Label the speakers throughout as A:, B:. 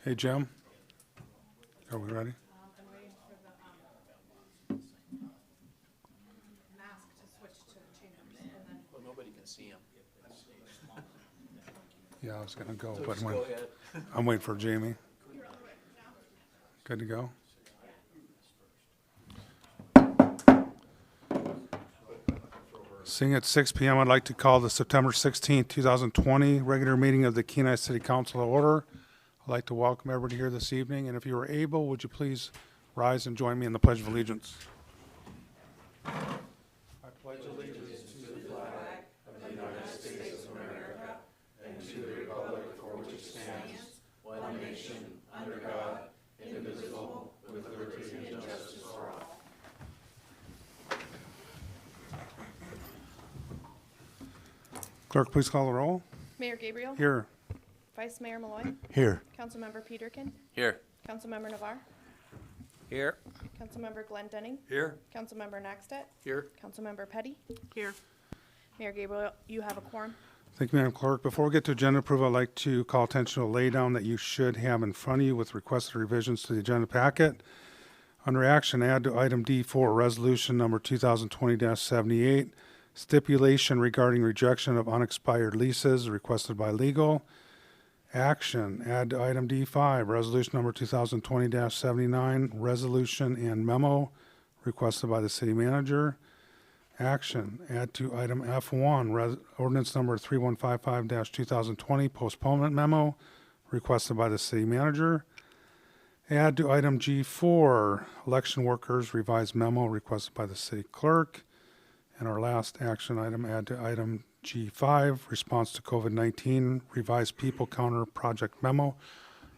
A: Hey, Jim. Are we ready?
B: I'm waiting for the mask to switch to the chambers, and then
C: Well, nobody can see him.
A: Yeah, I was gonna go,
C: So
A: but
C: just go ahead.
A: I'm waiting for Jamie. Good to go? Seeing at 6 p.m., I'd like to call the September 16th, 2020 regular meeting of the Kenai City Council to order. I'd like to welcome everybody here this evening, and if you are able, would you please rise and join me in the Pledge of Allegiance? I pledge allegiance. Clerk, please call the roll.
B: Mayor Gabriel,
A: Here.
B: Vice Mayor Malloy,
D: Here.
B: Councilmember Peterkin,
C: Here.
B: Councilmember Navarre,
C: Here.
B: Councilmember Glenn Denning,
A: Here.
B: Councilmember Naxtet,
C: Here.
B: Councilmember Petty. Here. Mayor Gabriel, you have a quorum.
A: Thank you, Madam Clerk. Before we get to agenda approval, I'd like to call attention to a laydown that you should have in front of you with requested revisions to the agenda packet. Under action, add to item D4, resolution number 2020-78, stipulation regarding rejection of unexpired leases requested by legal. Action, add to item D5, resolution number 2020-79, resolution and memo requested by the city manager. Action, add to item F1, ordinance number 3155-2020, postponement memo requested by the city manager. Add to item G4, election workers revised memo requested by the city clerk. And our last action item, add to item G5, response to COVID-19, revised people counter project memo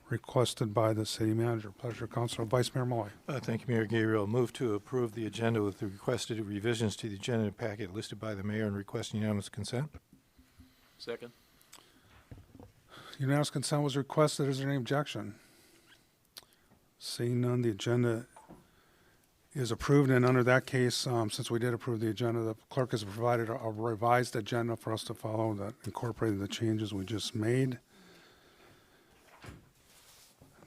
A: requested by the city manager. Pleasure, Councilor Vice Mayor Malloy.
D: Thank you, Mayor Gabriel. Move to approve the agenda with the requested revisions to the agenda packet listed by the mayor and request unanimous consent.
C: Second.
A: Unanimous consent was requested. Is there any objection? Seeing none, the agenda is approved. And under that case, since we did approve the agenda, the clerk has provided a revised agenda for us to follow that incorporated the changes we just made.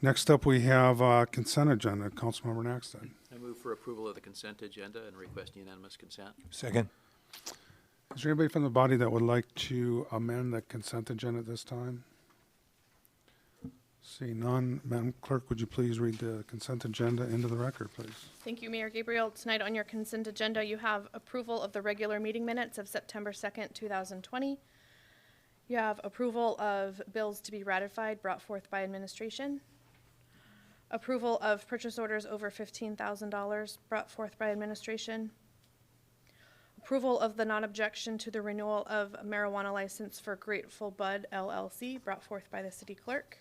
A: Next up, we have consent agenda. Councilmember Naxton.
C: I move for approval of the consent agenda and request unanimous consent.
D: Second.
A: Is there anybody from the body that would like to amend the consent agenda at this time? See none. Madam Clerk, would you please read the consent agenda into the record, please?
B: Thank you, Mayor Gabriel. Tonight on your consent agenda, you have approval of the regular meeting minutes of September 2nd, 2020. You have approval of bills to be ratified brought forth by administration. Approval of purchase orders over $15,000 brought forth by administration. Approval of the non-objection to the renewal of a marijuana license for Grateful Bud LLC brought forth by the city clerk.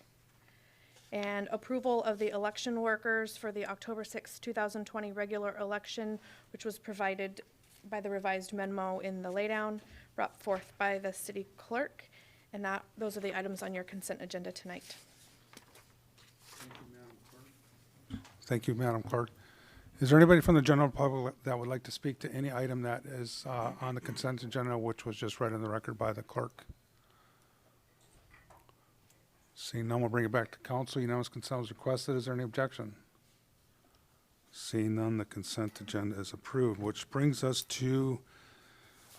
B: And approval of the election workers for the October 6, 2020 regular election, which was provided by the revised memo in the laydown, brought forth by the city clerk. And those are the items on your consent agenda tonight.
A: Thank you, Madam Clerk. Is there anybody from the general public that would like to speak to any item that is on the consent agenda, which was just read in the record by the clerk? Seeing none, we'll bring it back to council. Unanimous consent was requested. Is there any objection? Seeing none, the consent agenda is approved, which brings us to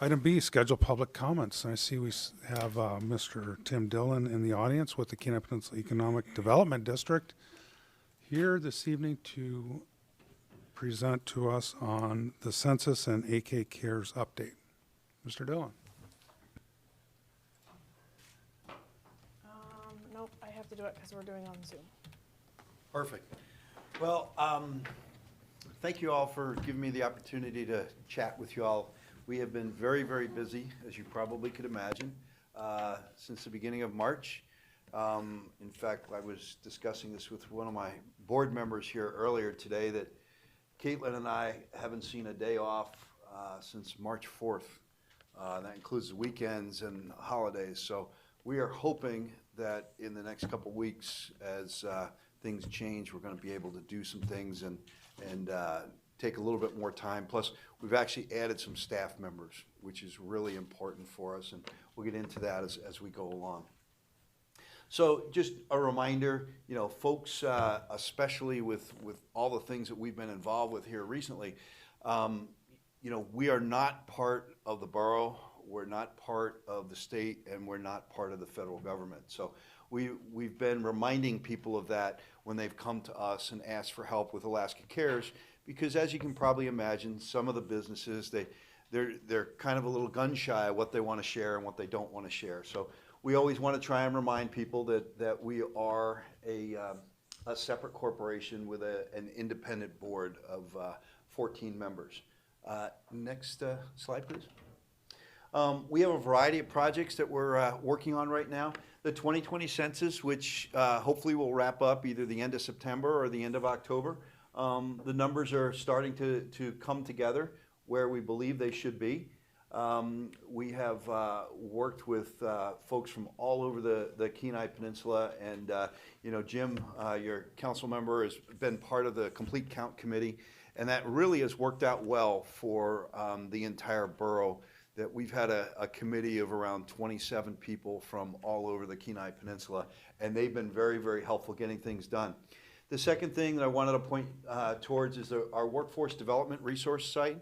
A: item B, schedule public comments. I see we have Mr. Tim Dillon in the audience with the Kenai Peninsula Economic Development District here this evening to present to us on the census and AK Cares update. Mr. Dillon.
B: Nope, I have to do it because we're doing on Zoom.
E: Perfect. Well, thank you all for giving me the opportunity to chat with you all. We have been very, very busy, as you probably could imagine, since the beginning of March. In fact, I was discussing this with one of my board members here earlier today that Caitlin and I haven't seen a day off since March 4th. That includes the weekends and holidays. So we are hoping that in the next couple of weeks, as things change, we're going to be able to do some things and take a little bit more time. Plus, we've actually added some staff members, which is really important for us, and we'll get into that as we go along. So just a reminder, you know, folks, especially with all the things that we've been involved with here recently, you know, we are not part of the borough, we're not part of the state, and we're not part of the federal government. So we've been reminding people of that when they've come to us and asked for help with Alaska Cares, because as you can probably imagine, some of the businesses, they're kind of a little gun shy of what they want to share and what they don't want to share. So we always want to try and remind people that we are a separate corporation with an independent board of 14 members. Next slide, please. We have a variety of projects that we're working on right now. The 2020 census, which hopefully will wrap up either the end of September or the end of October. The numbers are starting to come together where we believe they should be. We have worked with folks from all over the Kenai Peninsula, and you know, Jim, your council member, has been part of the Complete Count Committee, and that really has worked out well for the entire borough. That we've had a committee of around 27 people from all over the Kenai Peninsula, and they've been very, very helpful getting things done. The second thing that I wanted to point towards is our workforce development resource site.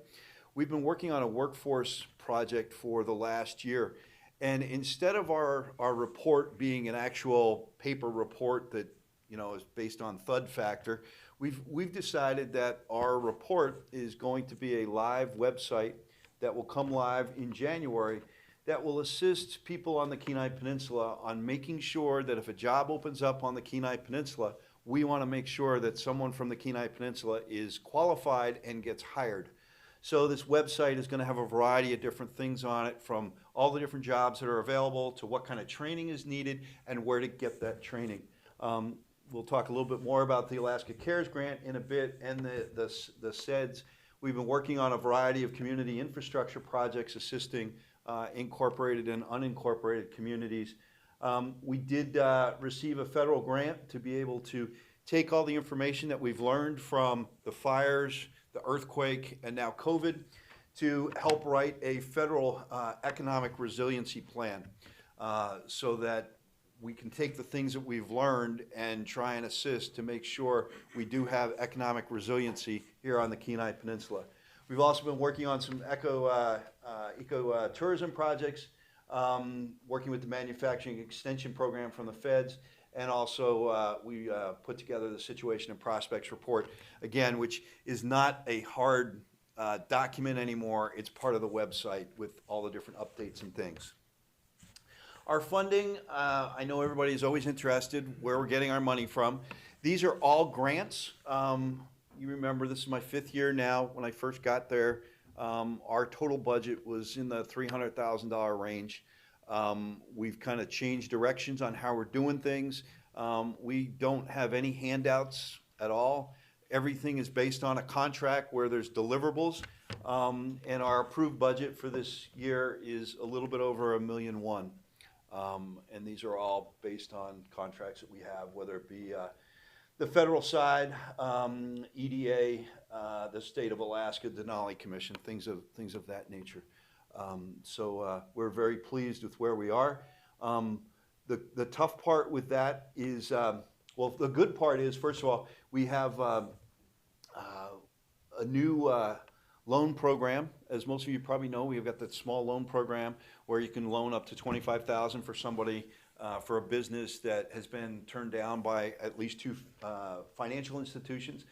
E: We've been working on a workforce project for the last year, and instead of our report being an actual paper report that, you know, is based on thud factor, we've decided that our report is going to be a live website that will come live in January that will assist people on the Kenai Peninsula on making sure that if a job opens up on the Kenai Peninsula, we want to make sure that someone from the Kenai Peninsula is qualified and gets hired. So this website is going to have a variety of different things on it, from all the different jobs that are available to what kind of training is needed and where to get that training. We'll talk a little bit more about the Alaska Cares Grant in a bit and the SEDS. We've been working on a variety of community infrastructure projects assisting incorporated and unincorporated communities. We did receive a federal grant to be able to take all the information that we've learned from the fires, the earthquake, and now COVID to help write a federal economic resiliency plan so that we can take the things that we've learned and try and assist to make sure we do have economic resiliency here on the Kenai Peninsula. We've also been working on some eco-tourism projects, working with the Manufacturing Extension Program from the feds, and also we put together the Situation and Prospects Report, again, which is not a hard document anymore. It's part of the website with all the different updates and things. Our funding, I know everybody's always interested where we're getting our money from. These are all grants. You remember this is my 5th year now. When I first got there, our total budget was in the $300,000 range. We've kind of changed directions on how we're doing things. We don't have any handouts at all. Everything is based on a contract where there's deliverables. And our approved budget for this year is a little bit over $1.1 million. And these are all based on contracts that we have, whether it be the federal side, EDA, the state of Alaska, Denali Commission, things of that nature. So we're very pleased with where we are. The tough part with that is, well, the good part is, first of all, we have a new loan program. As most of you probably know, we've got that small loan program where you can loan up to $25,000 for somebody, for a business that has been turned down by at least 2 financial institutions.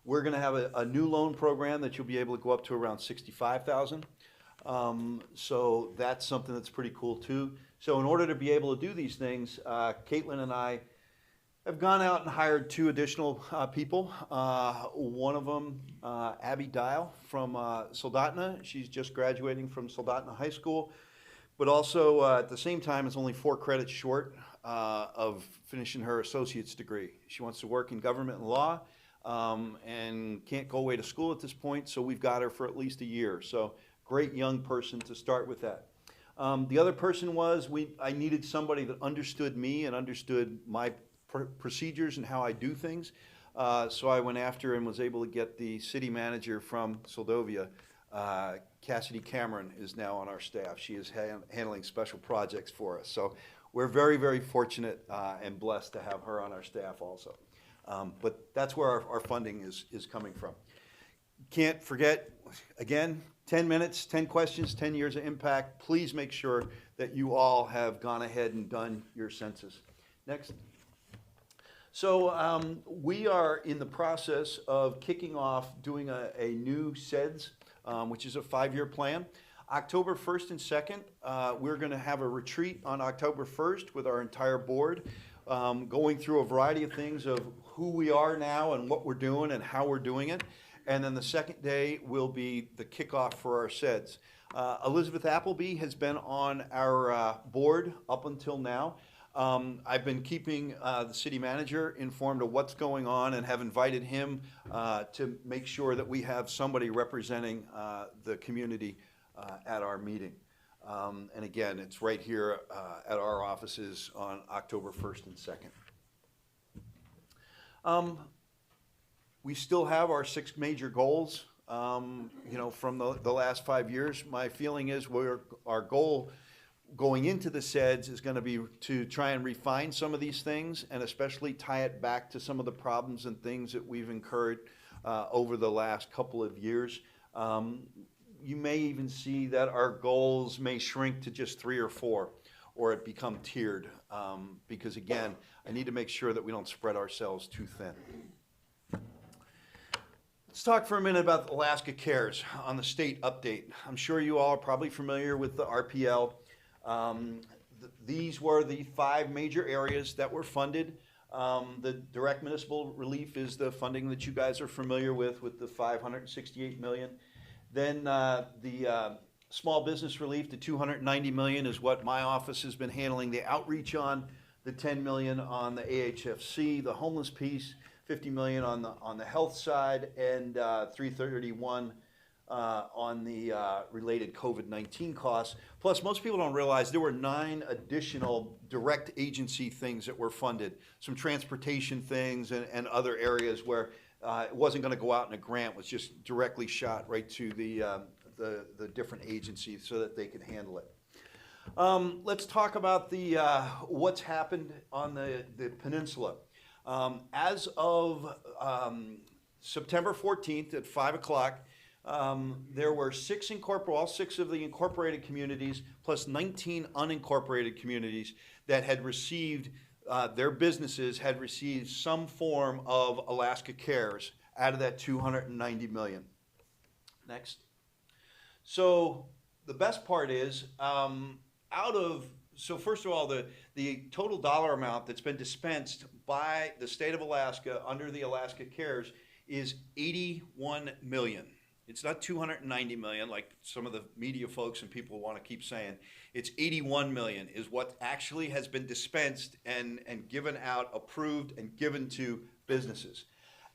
E: We're going to have a new loan program that you'll be able to go up to around $65,000. So that's something that's pretty cool too. So in order to be able to do these things, Caitlin and I have gone out and hired 2 additional people. One of them, Abby Dial from Soldotna. She's just graduating from Soldotna High School, but also at the same time is only 4 credits short of finishing her associate's degree. She wants to work in government and law and can't go away to school at this point, so we've got her for at least a year. So great young person to start with that. The other person was, I needed somebody that understood me and understood my procedures and how I do things. So I went after and was able to get the city manager from Soldovia. Cassidy Cameron is now on our staff. She is handling special projects for us. So we're very, very fortunate and blessed to have her on our staff also. But that's where our funding is coming from. Can't forget, again, 10 minutes, 10 questions, 10 years of impact. Please make sure that you all have gone ahead and done your census. Next. So we are in the process of kicking off doing a new SEDS, which is a 5-year plan. October 1st and 2nd, we're going to have a retreat on October 1st with our entire board, going through a variety of things of who we are now and what we're doing and how we're doing it. And then the second day will be the kickoff for our SEDS. Elizabeth Appleby has been on our board up until now. I've been keeping the city manager informed of what's going on and have invited him to make sure that we have somebody representing the community at our meeting. And again, it's right here at our offices on October 1st and 2nd. We still have our 6 major goals, you know, from the last 5 years. My feeling is our goal going into the SEDS is going to be to try and refine some of these things and especially tie it back to some of the problems and things that we've incurred over the last couple of years. You may even see that our goals may shrink to just 3 or 4, or it become tiered, because again, I need to make sure that we don't spread ourselves too thin. Let's talk for a minute about Alaska Cares on the state update. I'm sure you all are probably familiar with the RPL. These were the 5 major areas that were funded. The direct municipal relief is the funding that you guys are familiar with the $568 million. Then the small business relief, the $290 million, is what my office has been handling the outreach on. The $10 million on the AHFC, the homeless piece, $50 million on the health side, and $331 on the related COVID-19 costs. Plus, most people don't realize there were 9 additional direct agency things that were funded. Some transportation things and other areas where it wasn't going to go out in a grant, was just directly shot right to the different agencies so that they could handle it. Let's talk about the what's happened on the peninsula. As of September 14th at 5 o'clock, there were all 6 of the incorporated communities plus 19 unincorporated communities that had received, their businesses had received some form of Alaska Cares out of that $290 million. Next. So the best part is, so first of all, the total dollar amount that's been dispensed by the state of Alaska under the Alaska Cares is $81 million. It's not $290 million like some of the media folks and people want to keep saying. It's $81 million is what actually has been dispensed and given out, approved, and given to businesses.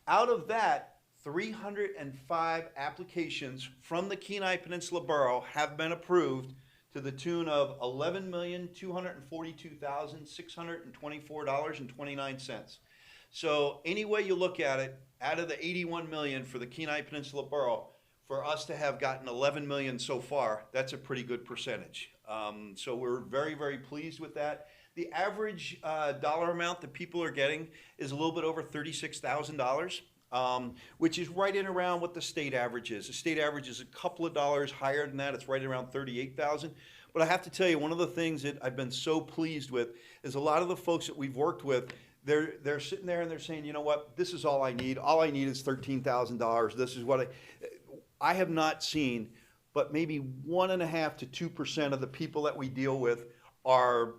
E: Out of that, 305 applications from the Kenai Peninsula Borough have been approved to the tune of $11,242,624.29. So any way you look at it, out of the $81 million for the Kenai Peninsula Borough, for us to have gotten $11 million so far, that's a pretty good percentage. So we're very, very pleased with that. The average dollar amount that people are getting is a little bit over $36,000. Which is right in around what the state average is. The state average is a couple of dollars higher than that. It's right around $38,000. But I have to tell you, one of the things that I've been so pleased with is a lot of the folks that we've worked with, they're sitting there and they're saying, you know what, this is all I need. All I need is $13,000. This is what I have not seen, but maybe 1.5% to 2% of the people that we deal with are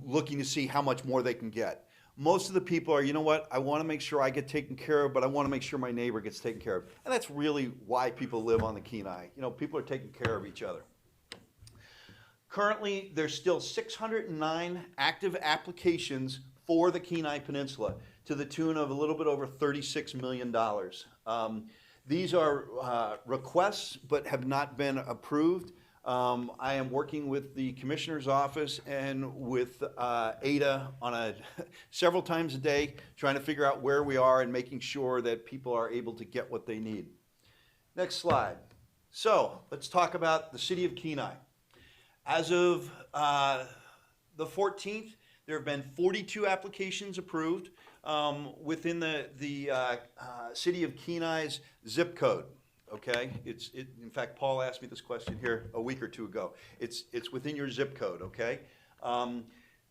E: looking to see how much more they can get. Most of the people are, you know what, I want to make sure I get taken care of, but I want to make sure my neighbor gets taken care of. And that's really why people live on the Kenai. You know, people are taking care of each other. Currently, there's still 609 active applications for the Kenai Peninsula to the tune of a little bit over $36 million. These are requests but have not been approved. I am working with the Commissioner's Office and with Ada on several times a day, trying to figure out where we are and making sure that people are able to get what they need. Next slide. So let's talk about the city of Kenai. As of the 14th, there have been 42 applications approved within the city of Kenai's zip code. Okay, in fact, Paul asked me this question here a week or two ago. It's within your zip code. Okay.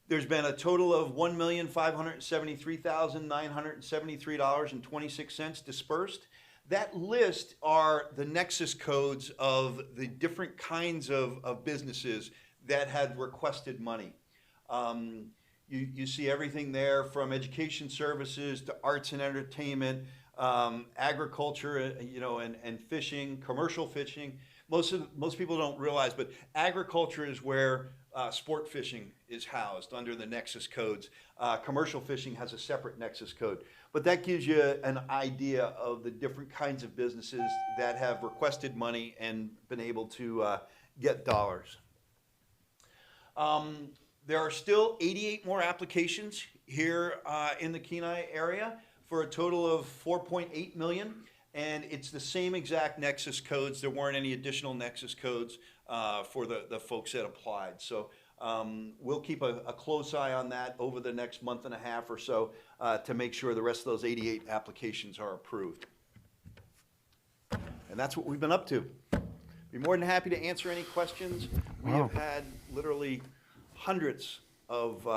E: There's been a total of $1,573,973.26 dispersed. That list are the nexus codes of the different kinds of businesses that had requested money. You see everything there from education services to arts and entertainment, agriculture, and fishing, commercial fishing. Most people don't realize, but agriculture is where sport fishing is housed under the nexus codes. Commercial fishing has a separate nexus code. But that gives you an idea of the different kinds of businesses that have requested money and been able to get dollars. There are still 88 more applications here in the Kenai area for a total of $4.8 million. And it's the same exact nexus codes. There weren't any additional nexus codes for the folks that applied. So we'll keep a close eye on that over the next month and a half or so to make sure the rest of those 88 applications are approved. And that's what we've been up to. Be more than happy to answer any questions. We have had literally hundreds of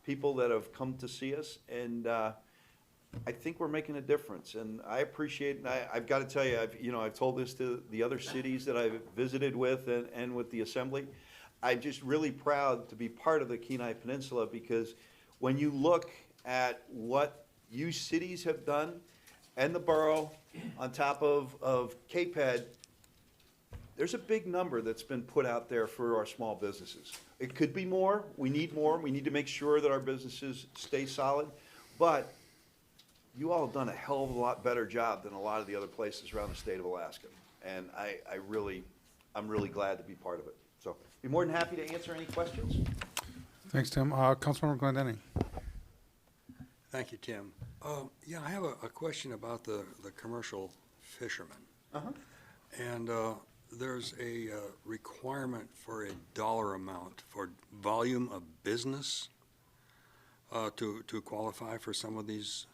E: people that have come to see us, and I think we're making a difference, and I appreciate it. And I've got to tell you, I've told this to the other cities that I've visited with and with the assembly. I'm just really proud to be part of the Kenai Peninsula, because when you look at what you cities have done and the borough on top of KPED, there's a big number that's been put out there for our small businesses. It could be more. We need more. We need to make sure that our businesses stay solid. But you all have done a hell of a lot better job than a lot of the other places around the state of Alaska. And I'm really glad to be part of it. So be more than happy to answer any questions.
A: Thanks, Tim. Councilmember Glendenning.
F: Thank you, Tim. Yeah, I have a question about the commercial fishermen.
E: Uh-huh.
F: And there's a requirement for a dollar amount for volume of business to qualify for some of these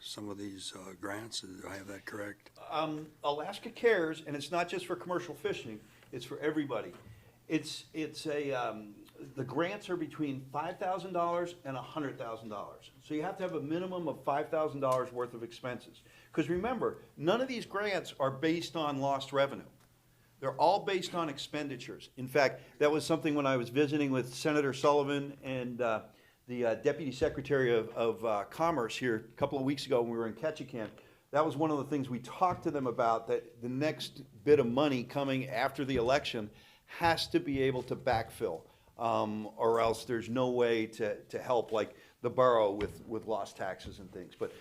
F: grants. Do I have that correct?
E: Alaska Cares, and it's not just for commercial fishing, it's for everybody. The grants are between $5,000 and $100,000. So you have to have a minimum of $5,000 worth of expenses. Because remember, none of these grants are based on lost revenue. They're all based on expenditures. In fact, that was something when I was visiting with Senator Sullivan and the Deputy Secretary of Commerce here a couple of weeks ago when we were in Ketchikan. That was one of the things we talked to them about, that the next bit of money coming after the election has to be able to backfill, or else there's no way to help, like the borough with lost taxes and things. But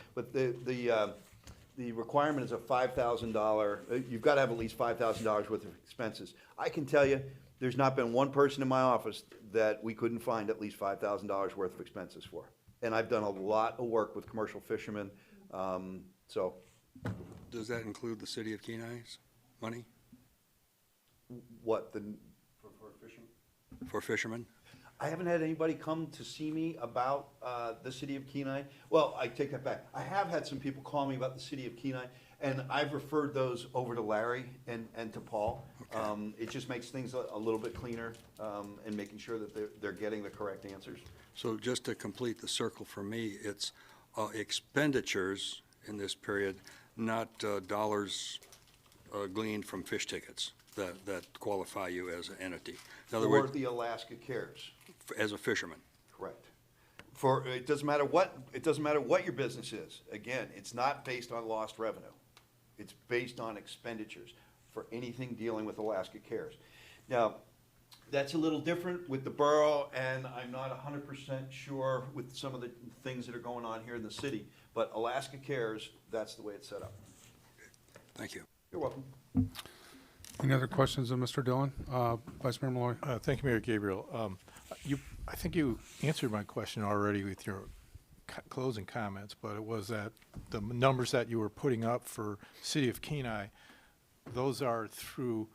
E: the requirement is a $5,000. You've got to have at least $5,000 worth of expenses. I can tell you, there's not been one person in my office that we couldn't find at least $5,000 worth of expenses for. And I've done a lot of work with commercial fishermen. So,
F: Does that include the city of Kenai's money
E: what for fishermen?
F: for fishermen?
E: I haven't had anybody come to see me about the city of Kenai. Well, I take that back. I have had some people call me about the city of Kenai, and I've referred those over to Larry and to Paul.
F: Okay.
E: It just makes things a little bit cleaner, and making sure that they're getting the correct answers.
F: So just to complete the circle for me, it's expenditures in this period, not dollars gleaned from fish tickets that qualify you as an entity. In other
E: For
F: words,
E: the Alaska Cares,
F: as a fisherman.
E: correct. It doesn't matter what your business is. Again, it's not based on lost revenue. It's based on expenditures for anything dealing with Alaska Cares. Now, that's a little different with the borough, and I'm not 100% sure with some of the things that are going on here in the city, but Alaska Cares, that's the way it's set up.
F: Thank you.
E: You're welcome.
A: Any other questions of Mr. Dillon? Vice Mayor Malloy.
D: Thank you, Mayor Gabriel. I think you answered my question already with your closing comments, but it was that the numbers that you were putting up for City of Kenai, those are through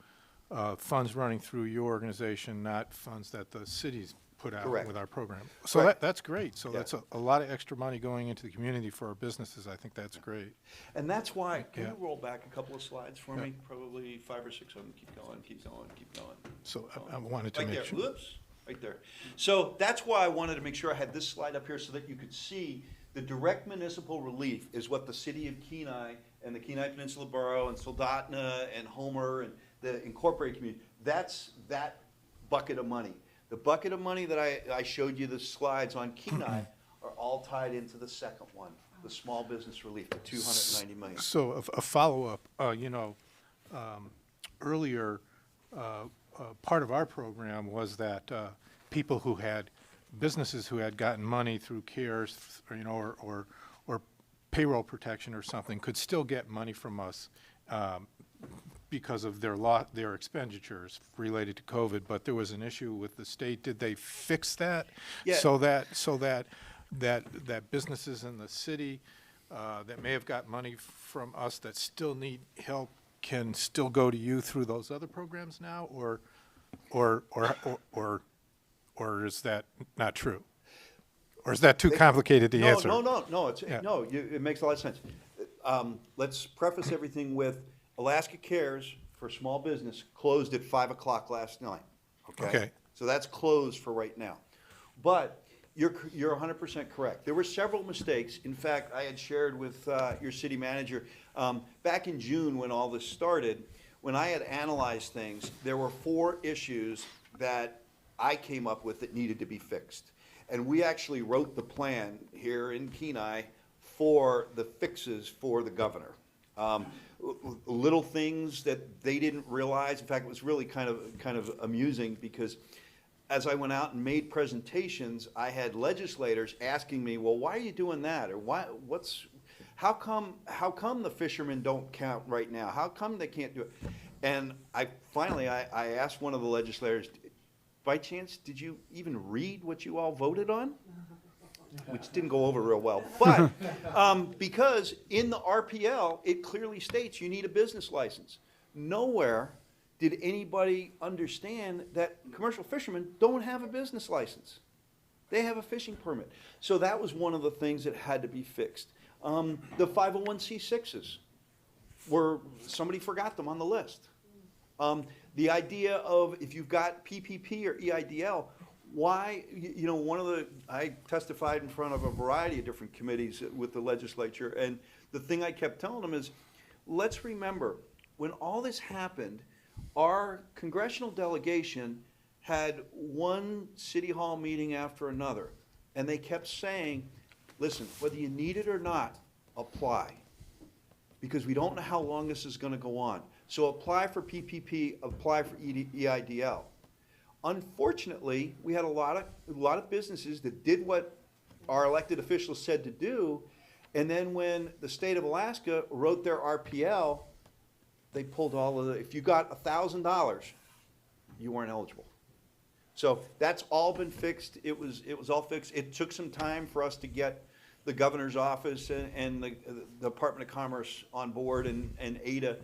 D: funds running through your organization, not funds that the cities put out
E: Correct.
D: with our program. So
E: Correct.
D: that's great. So
E: Yeah.
D: that's a lot of extra money going into the community for our businesses. I think that's great.
E: And that's why, can
D: Yeah.
E: you roll back a couple of slides for
D: Yeah.
E: me? Probably 5 or 6 of them. Keep going, keep going, keep going.
D: So I wanted to
E: Right
D: make
E: there,
D: sure.
E: whoops, right there. So that's why I wanted to make sure I had this slide up here so that you could see the direct municipal relief is what the city of Kenai and the Kenai Peninsula Borough and Soldotna and Homer and the incorporated community, that's that bucket of money. The bucket of money that I showed you the slides on Kenai are all tied into the second one, the small business relief, the 290 million.
D: So a follow-up, earlier, part of our program was that people who had, businesses who had gotten money through CARES, or payroll protection or something, could still get money from us because of their expenditures related to COVID, but there was an issue with the state. Did they fix that?
E: Yeah.
D: So that businesses in the city that may have got money from us that still need help can still go to you through those other programs now, or is that not true? Or is that too complicated to answer?
E: No,
D: Yeah.
E: it makes a lot of sense. Let's preface everything with Alaska Cares for small business closed at 5 o'clock last night,
D: Okay.
E: So that's closed for right now. But you're 100% correct. There were several mistakes. In fact, I had shared with your city manager, back in June when all this started, when I had analyzed things, there were 4 issues that I came up with that needed to be fixed. And we actually wrote the plan here in Kenai for the fixes for the governor. Little things that they didn't realize. In fact, it was really kind of amusing because as I went out and made presentations, I had legislators asking me, "Well, why are you doing that?" Or how come the fishermen don't count right now? How come they can't do it? And I asked one of the legislators, by chance, did you even read what you all voted on? Which didn't go over real well. But because in the RPL, it clearly states you need a business license. Nowhere did anybody understand that commercial fishermen don't have a business license. They have a fishing permit. So that was one of the things that had to be fixed. The 501c6s somebody forgot them on the list. The idea of if you've got PPP or EIDL, why, I testified in front of a variety of different committees with the legislature, and the thing I kept telling them is, let's remember, when all this happened, our congressional delegation had one city hall meeting after another, and they kept saying, listen, whether you need it or not, apply, because we don't know how long this is going to go on. So apply for PPP, apply for EIDL. Unfortunately, we had a lot of businesses that did what our elected officials said to do, and then when the state of Alaska wrote their RPL, they pulled all of the, if you got $1,000, you weren't eligible. So that's all been fixed. It was all fixed. It took some time for us to get the governor's office and the Department of Commerce on board and ADA,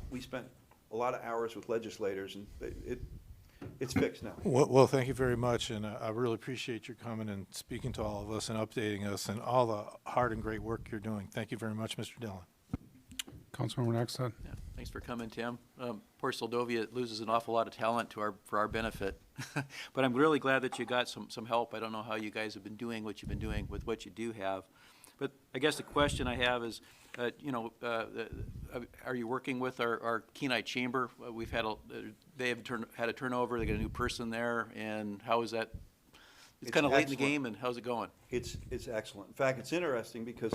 E: we spent a lot of hours with legislators, and it's fixed now.
D: Well, thank you very much, and I really appreciate your coming and speaking to all of us and updating us and all the hard and great work you're doing. Thank you very much, Mr. Dillon.
A: Councilmember Naxton.
C: Yeah, thanks for coming, Tim. Poor Soldovia loses an awful lot of talent for our benefit. But I'm really glad that you got some help. I don't know how you guys have been doing what you've been doing with what you do have. But I guess the question I have is, are you working with our Kenai Chamber? They have had a turnover. They got a new person there, and how is that? It's kind of late in the
E: excellent.
C: game, and how's it going?
E: It's excellent. In fact, it's interesting because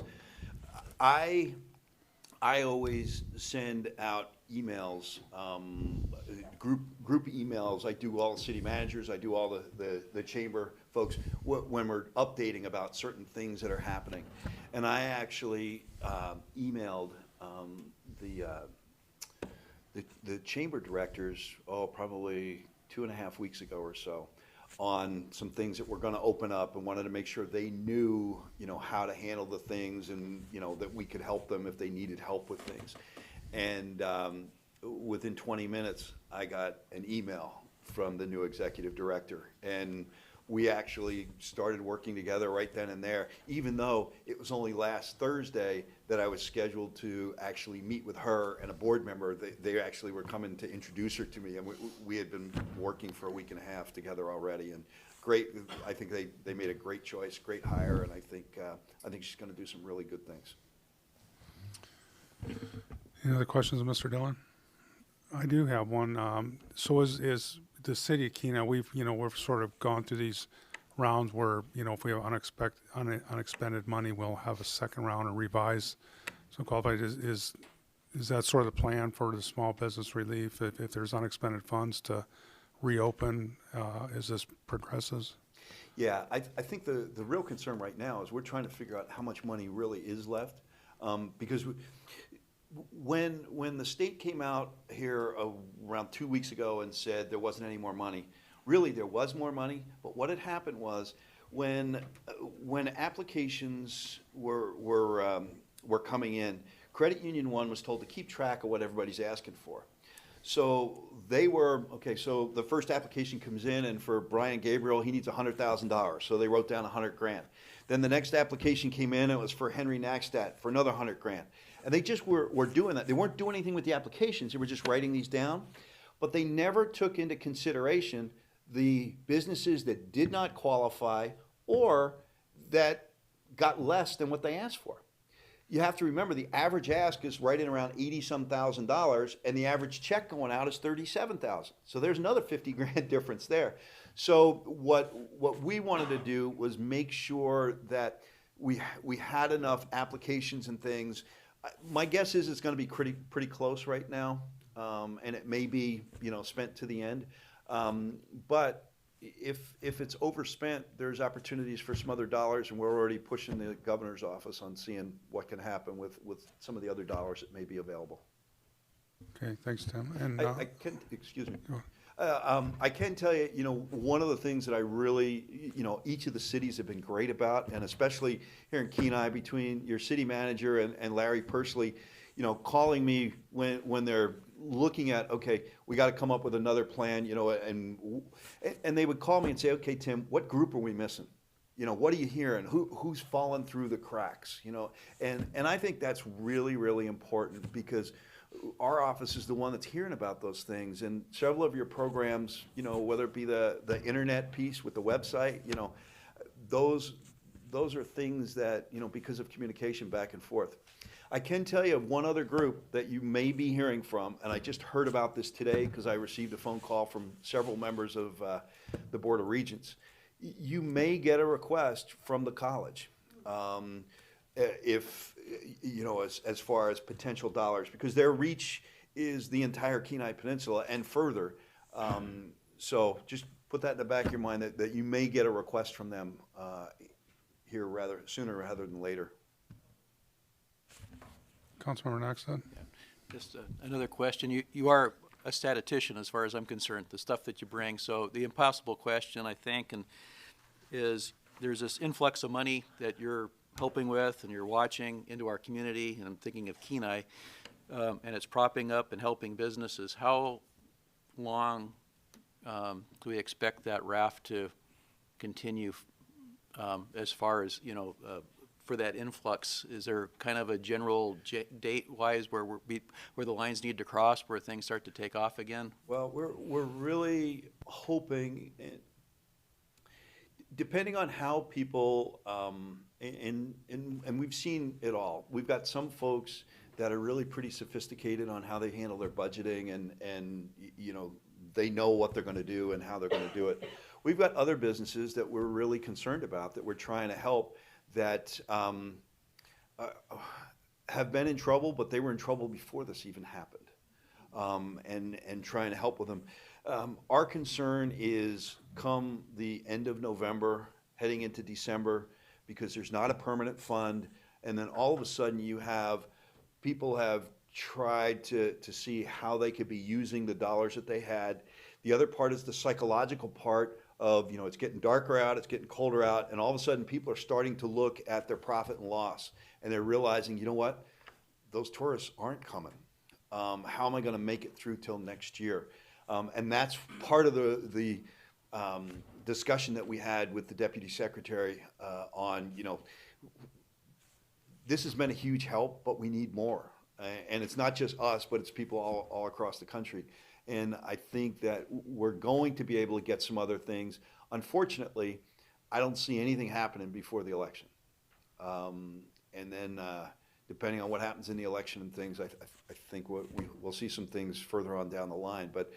E: I always send out emails, group emails. I do all the city managers. I do all the chamber folks when we're updating about certain things that are happening. And I actually emailed the chamber directors, probably 2.5 weeks ago or so, on some things that we're going to open up, and wanted to make sure they knew, how to handle the things, and, that we could help them if they needed help with things. And within 20 minutes, I got an email from the new executive director. And we actually started working together right then and there, even though it was only last Thursday that I was scheduled to actually meet with her and a board member. They actually were coming to introduce her to me, and we had been working for a week and a half together already. And great, I think they made a great choice, great hire, and I think she's going to do some really good things.
A: Any other questions of Mr. Dillon? I do have one. So is the city of Kenai, we've sort of gone through these rounds where, if we have unexpended money, we'll have a second round and revise some qualified. Is that sort of the plan for the small business relief, if there's unexpended funds to reopen as this progresses?
E: Yeah, I think the real concern right now is we're trying to figure out how much money really is left. Because when the state came out here around 2 weeks ago and said there wasn't any more money, really there was more money, but what had happened was when applications were coming in, Credit Union One was told to keep track of what everybody's asking for. So so the first application comes in, and for Brian Gabriel, he needs $100,000. So they wrote down $100,000. Then the next application came in, it was for Henry Nackstat for another $100,000. And they just were doing that. They weren't doing anything with the applications. They were just writing these down. But they never took into consideration the businesses that did not qualify or that got less than what they asked for. You have to remember the average ask is right in around $80-some thousand, and the average check going out is $37,000. So there's another $50,000 difference there. So what we wanted to do was make sure that we had enough applications and things. My guess is it's going to be pretty close right now, and it may be spent to the end. But if it's overspent, there's opportunities for some other dollars, and we're already pushing the governor's office on seeing what can happen with some of the other dollars that may be available.
A: Okay, thanks, Tim. And
E: I can, excuse me.
A: Go
E: I can tell you, one of the things that I really, each of the cities have been great about, and especially here in Kenai, between your city manager and Larry Persley, calling me when they're looking at, okay, we got to come up with another plan, and they would call me and say, okay, Tim, what group are we missing? What are you hearing? Who's fallen through the cracks? And I think that's really, really important, because our office is the one that's hearing about those things. And several of your programs, whether it be the internet piece with the website, those are things that, because of communication back and forth. I can tell you of one other group that you may be hearing from, and I just heard about this today because I received a phone call from several members of the Board of Regents. You may get a request from the college. If as far as potential dollars, because their reach is the entire Kenai Peninsula and further. So just put that in the back of your mind that you may get a request from them here sooner rather than later.
A: Councilmember Nackstat?
C: Just another question. You are a statistician as far as I'm concerned, the stuff that you bring. So the impossible question, I think, is there's this influx of money that you're helping with and you're watching into our community, and I'm thinking of Kenai, and it's propping up and helping businesses. How long do we expect that raft to continue as far as, for that influx? Is there kind of a general date-wise where the lines need to cross, where things start to take off again?
E: Well, we're really hoping, depending on how people, and we've seen it all. We've got some folks that are really pretty sophisticated on how they handle their budgeting, and they know what they're going to do and how they're going to do it. We've got other businesses that we're really concerned about, that we're trying to help, that have been in trouble, but they were in trouble before this even happened, and trying to help with them. Our concern is come the end of November, heading into December, because there's not a permanent fund, and then all of a sudden people have tried to see how they could be using the dollars that they had. The other part is the psychological part of, it's getting darker out, it's getting colder out, and all of a sudden people are starting to look at their profit and loss, and they're realizing, what, those tourists aren't coming. How am I going to make it through till next year? And that's part of the discussion that we had with the deputy secretary on, this has been a huge help, but we need more. And it's not just us, but it's people all across the country. And I think that we're going to be able to get some other things. Unfortunately, I don't see anything happening before the election. And then, depending on what happens in the election and things, I think we'll see some things further on down the line. But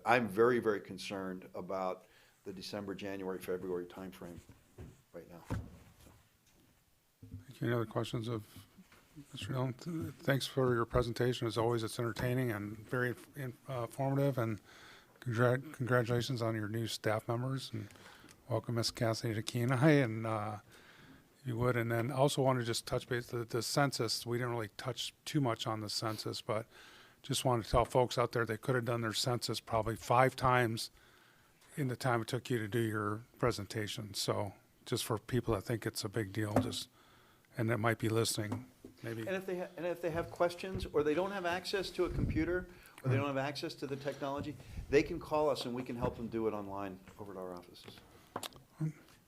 E: I'm very, very concerned about the December, January, February timeframe right now.
A: Any other questions of Mr. Dillon? Thanks for your presentation. As always, it's entertaining and very informative, and congratulations on your new staff members, and welcome Ms. Cassidy to Kenai, and you would. And then also want to just touch base, the census, we didn't really touch too much on the census, but just wanted to tell folks out there they could have done their census probably 5 times in the time it took you to do your presentation. So just for people that think it's a big deal, and that might be listening, maybe.
E: And if they have questions, or they don't have access to a computer, or they don't have access to the technology, they can call us and we can help them do it online over at our offices.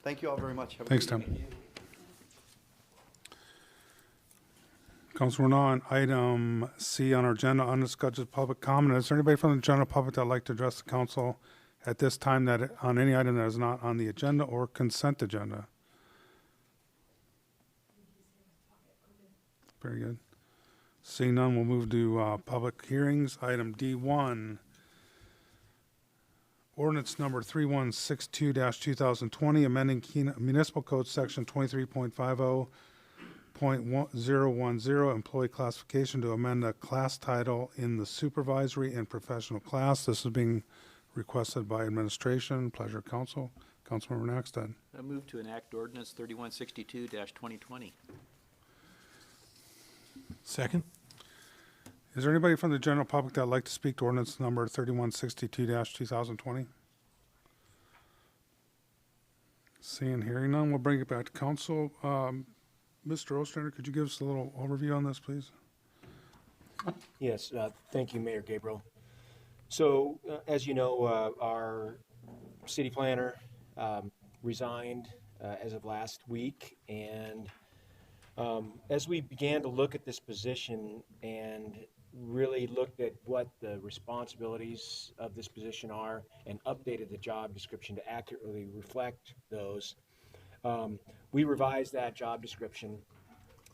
E: Thank you all very much. Have a
A: Thanks,
E: good
A: Tim.
E: evening.
A: Council, we're now on item C on our agenda, undiscussed public comment. Is there anybody from the general public that would like to address the council at this time that on any item that is not on the agenda or consent agenda? Very good. Seeing none, we'll move to public hearings. Item D1, ordinance number 3162-2020, amending Municipal Code Section 23.50.010, employee classification to amend a class title in the supervisory and professional class. This is being requested by administration. Pleasure, council. Councilmember Naxton.
C: I move to enact ordinance 3162-2020.
D: Second?
A: Is there anybody from the general public that would like to speak to ordinance number 3162-2020? Seeing and hearing none, we'll bring it back to council. Mr. Ostrander, could you give us a little overview on this, please?
G: Yes, thank you, Mayor Gabriel. So, as you know, our city planner resigned as of last week, and as we began to look at this position and really looked at what the responsibilities of this position are and updated the job description to accurately reflect those, we revised that job description.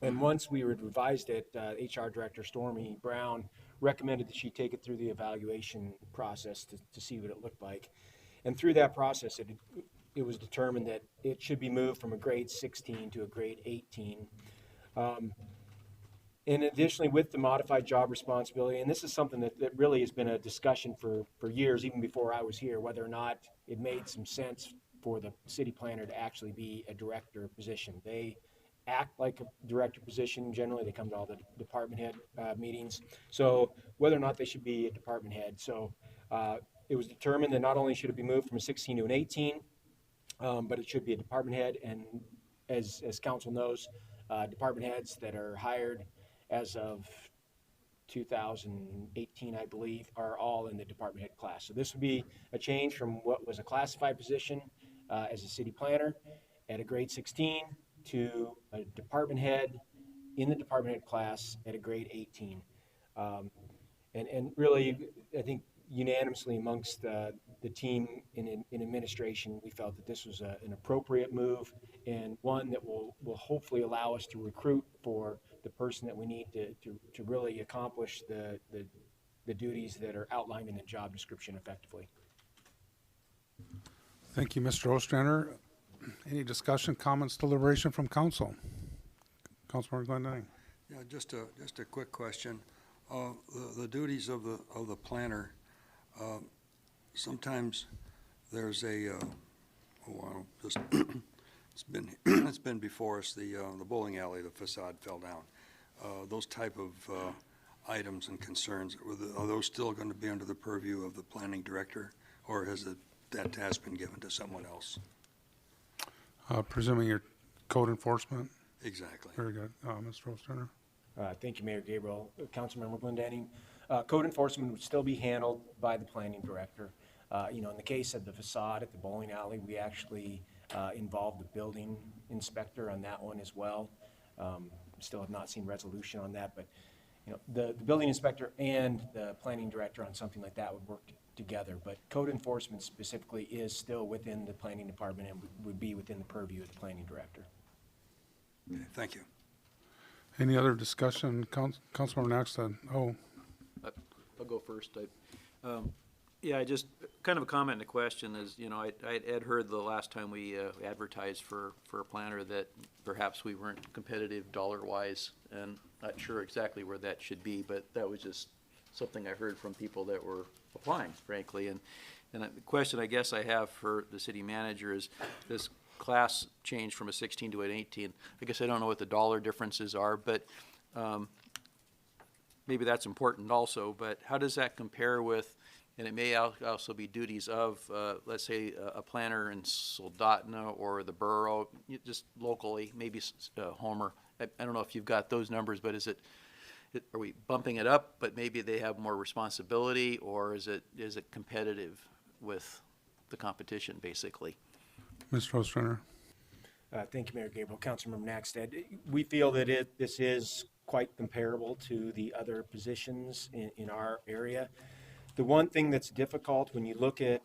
G: And once we had revised it, HR Director Stormy Brown recommended that she take it through the evaluation process to see what it looked like. And through that process, it was determined that it should be moved from a grade 16 to a grade 18. And additionally, with the modified job responsibility, and this is something that really has been a discussion for years, even before I was here, whether or not it made some sense for the city planner to actually be a director position. They act like a director position. Generally, they come to all the department head meetings. So whether or not they should be a department head. So it was determined that not only should it be moved from a 16 to an 18, but it should be a department head. And as council knows, department heads that are hired as of 2018, I believe, are all in the department head class. So this would be a change from what was a classified position as a city planner at a grade 16 to a department head in the department head class at a grade 18. And really, I think unanimously amongst the team in administration, we felt that this was an appropriate move and one that will hopefully allow us to recruit for the person that we need to really accomplish the duties that are outlined in the job description effectively.
A: Thank you, Mr. Ostrander. Any discussion, comments, deliberation from council? Councilmember Glendinning.
F: Yeah, just a quick question. The duties of the planner, sometimes there's it's been before us, the bowling alley, the facade fell down. Those type of items and concerns, are those still going to be under the purview of the planning director, or has that task been given to someone else?
A: Presuming your code enforcement.
F: Exactly.
A: Very good. Mr. Ostrander.
G: Thank you, Mayor Gabriel. Councilmember Glendenning. Code enforcement would still be handled by the planning director. You know, in the case of the facade at the bowling alley, we actually involved the building inspector on that one as well. Still have not seen resolution on that, but, you know, the building inspector and the planning director on something like that would work together. But code enforcement specifically is still within the planning department and would be within the purview of the planning director.
F: Okay, thank you.
A: Any other discussion? Councilmember Naxton? Oh,
C: I'll go first. Yeah, I just, kind of a comment and a question is, you know, I had heard the last time we advertised for a planner that perhaps we weren't competitive dollar-wise, and not sure exactly where that should be, but that was just something I heard from people that were applying, frankly. And the question I guess I have for the city manager is, this class changed from a 16 to an 18. I guess I don't know what the dollar differences are, but maybe that's important also, but how does that compare with, and it may also be duties of, let's say, a planner in Soldotna or the borough, just locally, maybe Homer. I don't know if you've got those numbers, but is it, are we bumping it up, but maybe they have more responsibility, or is it competitive with the competition, basically?
A: Mr. Ostrander?
G: Thank you, Mayor Gabriel. Councilmember Naxted. We feel that this is quite comparable to the other positions in our area. The one thing that's difficult when you look at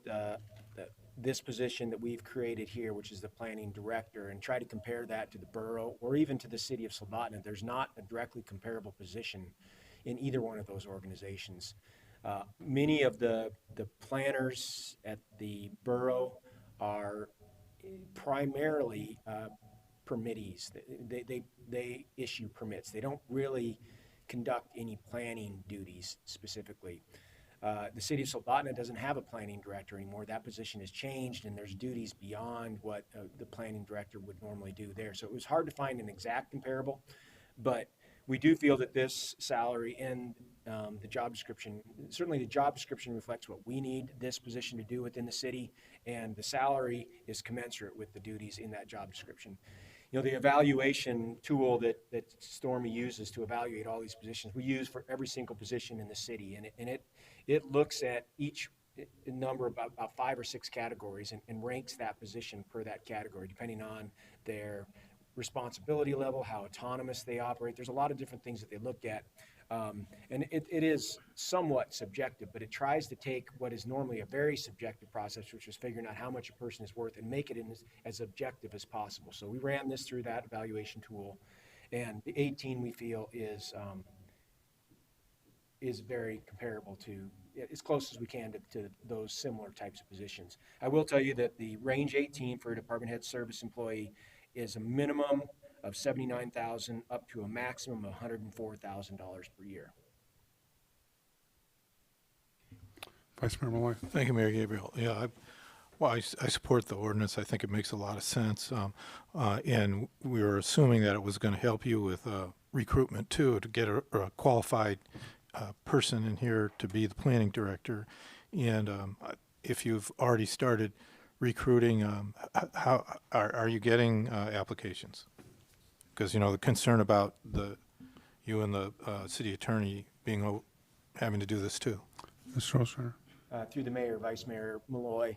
G: this position that we've created here, which is the planning director, and try to compare that to the borough or even to the city of Soldotna, there's not a directly comparable position in either one of those organizations. Many of the planners at the borough are primarily permittees. They issue permits. They don't really conduct any planning duties specifically. The city of Soldotna doesn't have a planning director anymore. That position has changed, and there's duties beyond what the planning director would normally do there. So it was hard to find an exact comparable, but we do feel that this salary and the job description, certainly the job description reflects what we need this position to do within the city, and the salary is commensurate with the duties in that job description. You know, the evaluation tool that Stormy uses to evaluate all these positions, we use for every single position in the city, and it looks at each number about 5 or 6 categories and ranks that position per that category, depending on their responsibility level, how autonomous they operate. There's a lot of different things that they look at. And it is somewhat subjective, but it tries to take what is normally a very subjective process, which is figuring out how much a person is worth, and make it as objective as possible. So we ran this through that evaluation tool, and the 18 we feel is very comparable to, as close as we can to those similar types of positions. I will tell you that the range 18 for a department head service employee is a minimum of $79,000 up to a maximum of $104,000 per year.
A: Vice Mayor Malloy?
D: Thank you, Mayor Gabriel. Yeah, I support the ordinance. I think it makes a lot of sense. And we were assuming that it was going to help you with recruitment too, to get a qualified person in here to be the planning director. And if you've already started recruiting, how are you getting applications? Because, you know, the concern about you and the city attorney having to do this too.
A: Mr. Ostrander?
G: Through the mayor, Vice Mayor Malloy,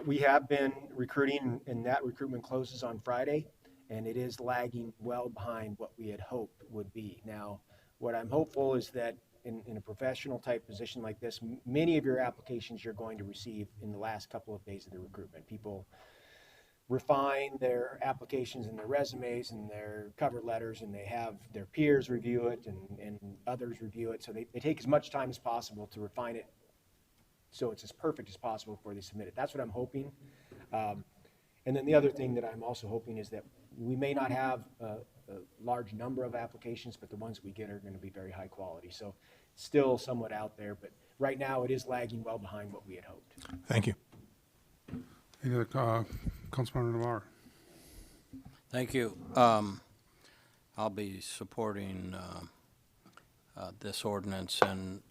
G: we have been recruiting, and that recruitment closes on Friday, and it is lagging well behind what we had hoped would be. Now, what I'm hopeful is that in a professional type position like this, many of your applications you're going to receive in the last couple of days of the recruitment. People refine their applications and their resumes and their cover letters, and they have their peers review it and others review it. So they take as much time as possible to refine it so it's as perfect as possible before they submit it. That's what I'm hoping. And then the other thing that I'm also hoping is that we may not have a large number of applications, but the ones we get are going to be very high quality. So still somewhat out there, but right now it is lagging well behind what we had hoped.
D: Thank you.
A: Any other, Councilmember Navarre?
H: Thank you. I'll be supporting this ordinance, and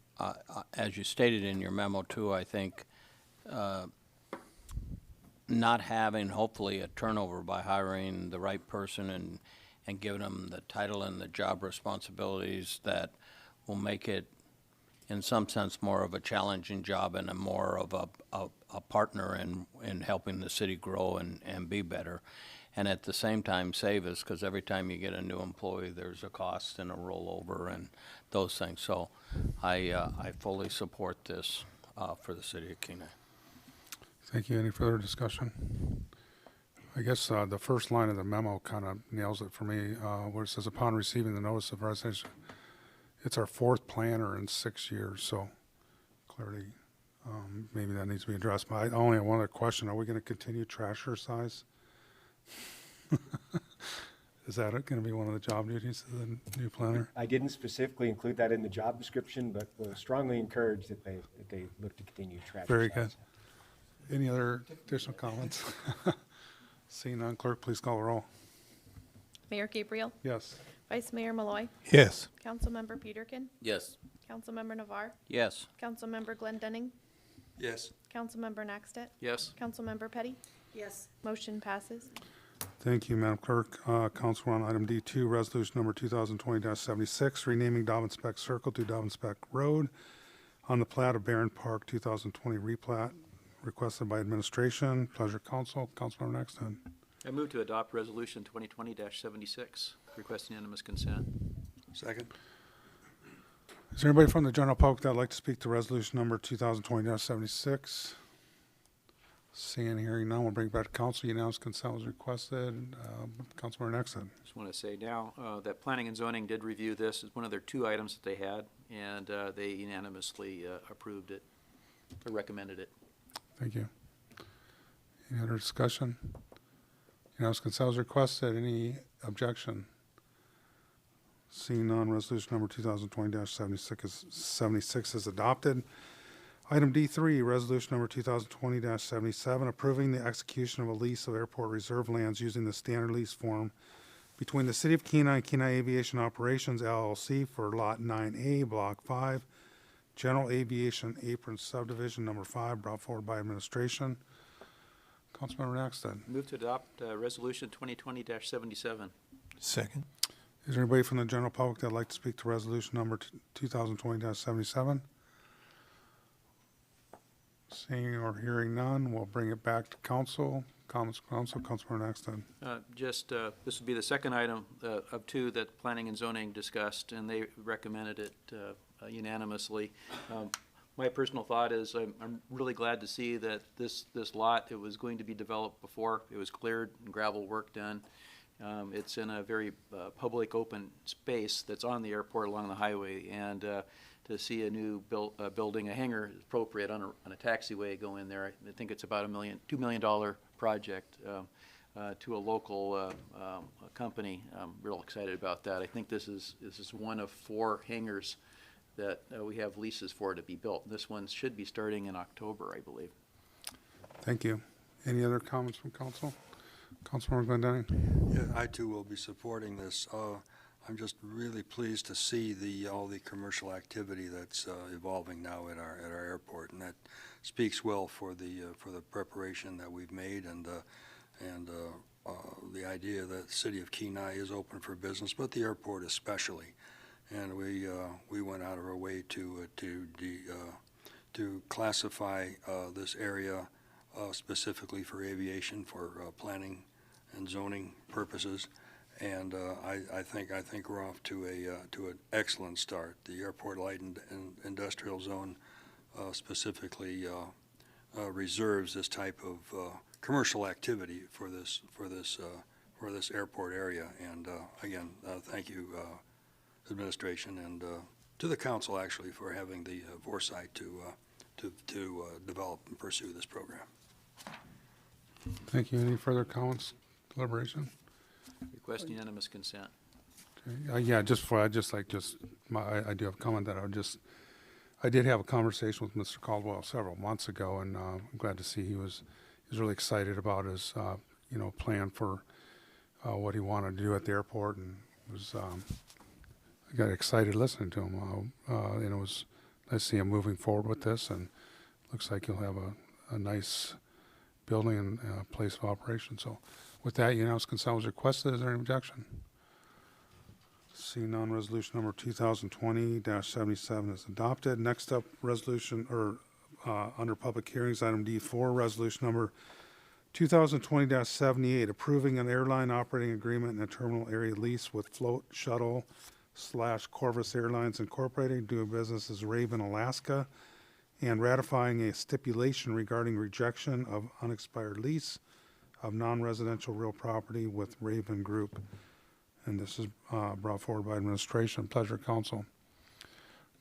H: as you stated in your memo too, I think not having hopefully a turnover by hiring the right person and giving them the title and the job responsibilities that will make it in some sense, more of a challenging job and a more of a partner in helping the city grow and be better. And at the same time, save us, because every time you get a new employee, there's a cost and a rollover and those things. So I fully support this for the city of Kenai.
A: Thank you. Any further discussion? I guess the first line of the memo kind of nails it for me, where it says, upon receiving the notice of resignation, it's our fourth planner in 6 years, so clearly maybe that needs to be addressed. But I only have one other question. Are we going to continue trasher size? Is that going to be one of the job duties of the new planner?
G: I didn't specifically include that in the job description, but will strongly encourage that they look to continue trash.
A: Very good. Any other additional comments? Seeing none, clerk, please call the roll.
B: Mayor Gabriel?
A: Yes.
B: Vice Mayor Malloy?
D: Yes.
B: Councilmember Peterkin?
H: Yes.
B: Councilmember Navar?
H: Yes.
B: Councilmember Glendenning?
F: Yes.
B: Councilmember Naxtet?
C: Yes.
B: Councilmember Petty?
I: Yes.
B: Motion passes.
A: Thank you, Madam Clerk. Council on item D2, resolution number 2020-76, renaming Dobbin-Speck Circle to Dobbin-Speck Road on the plat of Barron Park 2020 replat, requested by administration. Pleasure, council. Councilmember Nexton.
C: I move to adopt Resolution 2020-76, request unanimous consent.
F: Second?
A: Is there anybody from the general public that would like to speak to resolution number 2020-76? Seeing and hearing none, we'll bring it back to council. Unanimous consent was requested. Councilmember Nexton.
C: Just want to say now that Planning and Zoning did review this. It's one of their 2 items that they had, and they unanimously approved it, or recommended it.
A: Thank you. Any other discussion? Unanimous consent was requested. Any objection? Seeing none, resolution number 2020-76 is adopted. Item D3, resolution number 2020-77, approving the execution of a lease of airport reserve lands using the standard lease form between the City of Kenai and Kenai Aviation Operations LLC for Lot 9A, Block 5, General Aviation Apron Subdivision Number 5, brought forward by administration. Councilmember Naxton.
C: Move to adopt Resolution 2020-77.
D: Second?
A: Is there anybody from the general public that would like to speak to resolution number 2020-77? Seeing or hearing none, we'll bring it back to council. Comments, council. Councilmember Nexton.
C: This would be the second item of 2 that Planning and Zoning discussed, and they recommended it unanimously. My personal thought is I'm really glad to see that this lot, it was going to be developed before. It was cleared and gravel work done. It's in a very public open space that's on the airport along the highway, and to see a new building, a hangar is appropriate on a taxiway go in there. I think it's about $2 million project to a local company. I'm real excited about that. I think this is one of 4 hangars that we have leases for to be built. This one should be starting in October, I believe.
A: Thank you. Any other comments from council? Councilmember Glendenning.
F: Yeah, I too will be supporting this. I'm just really pleased to see all the commercial activity that's evolving now at our airport, and that speaks well for the preparation that we've made and the idea that the city of Kenai is open for business, but the airport especially. And we went out of our way to classify this area specifically for aviation for planning and zoning purposes. And I think we're off to an excellent start. The airport light and industrial zone specifically reserves this type of commercial activity for this airport area. And again, thank you, administration, and to the council actually for having the foresight to develop and pursue this program.
A: Thank you. Any further comments, deliberation?
C: Request unanimous consent.
A: Okay. Yeah, I do have a comment that I did have a conversation with Mr. Caldwell several months ago, and I'm glad to see he was really excited about his, plan for what he wanted to do at the airport, and I got excited listening to him. And it was nice to see him moving forward with this, and looks like he'll have a nice building and place of operation. So with that, unanimous consent was requested. Is there any objection? Seeing none, resolution number 2020-77 is adopted. Next up, resolution, under public hearings, item D4, resolution number 2020-78, approving an airline operating agreement and a terminal area lease with Float Shuttle / Corvus Airlines Incorporated, doing business as Raven, Alaska, and ratifying a stipulation regarding rejection of unexpired lease of non-residential real property with Raven Group. And this is brought forward by administration. Pleasure, council.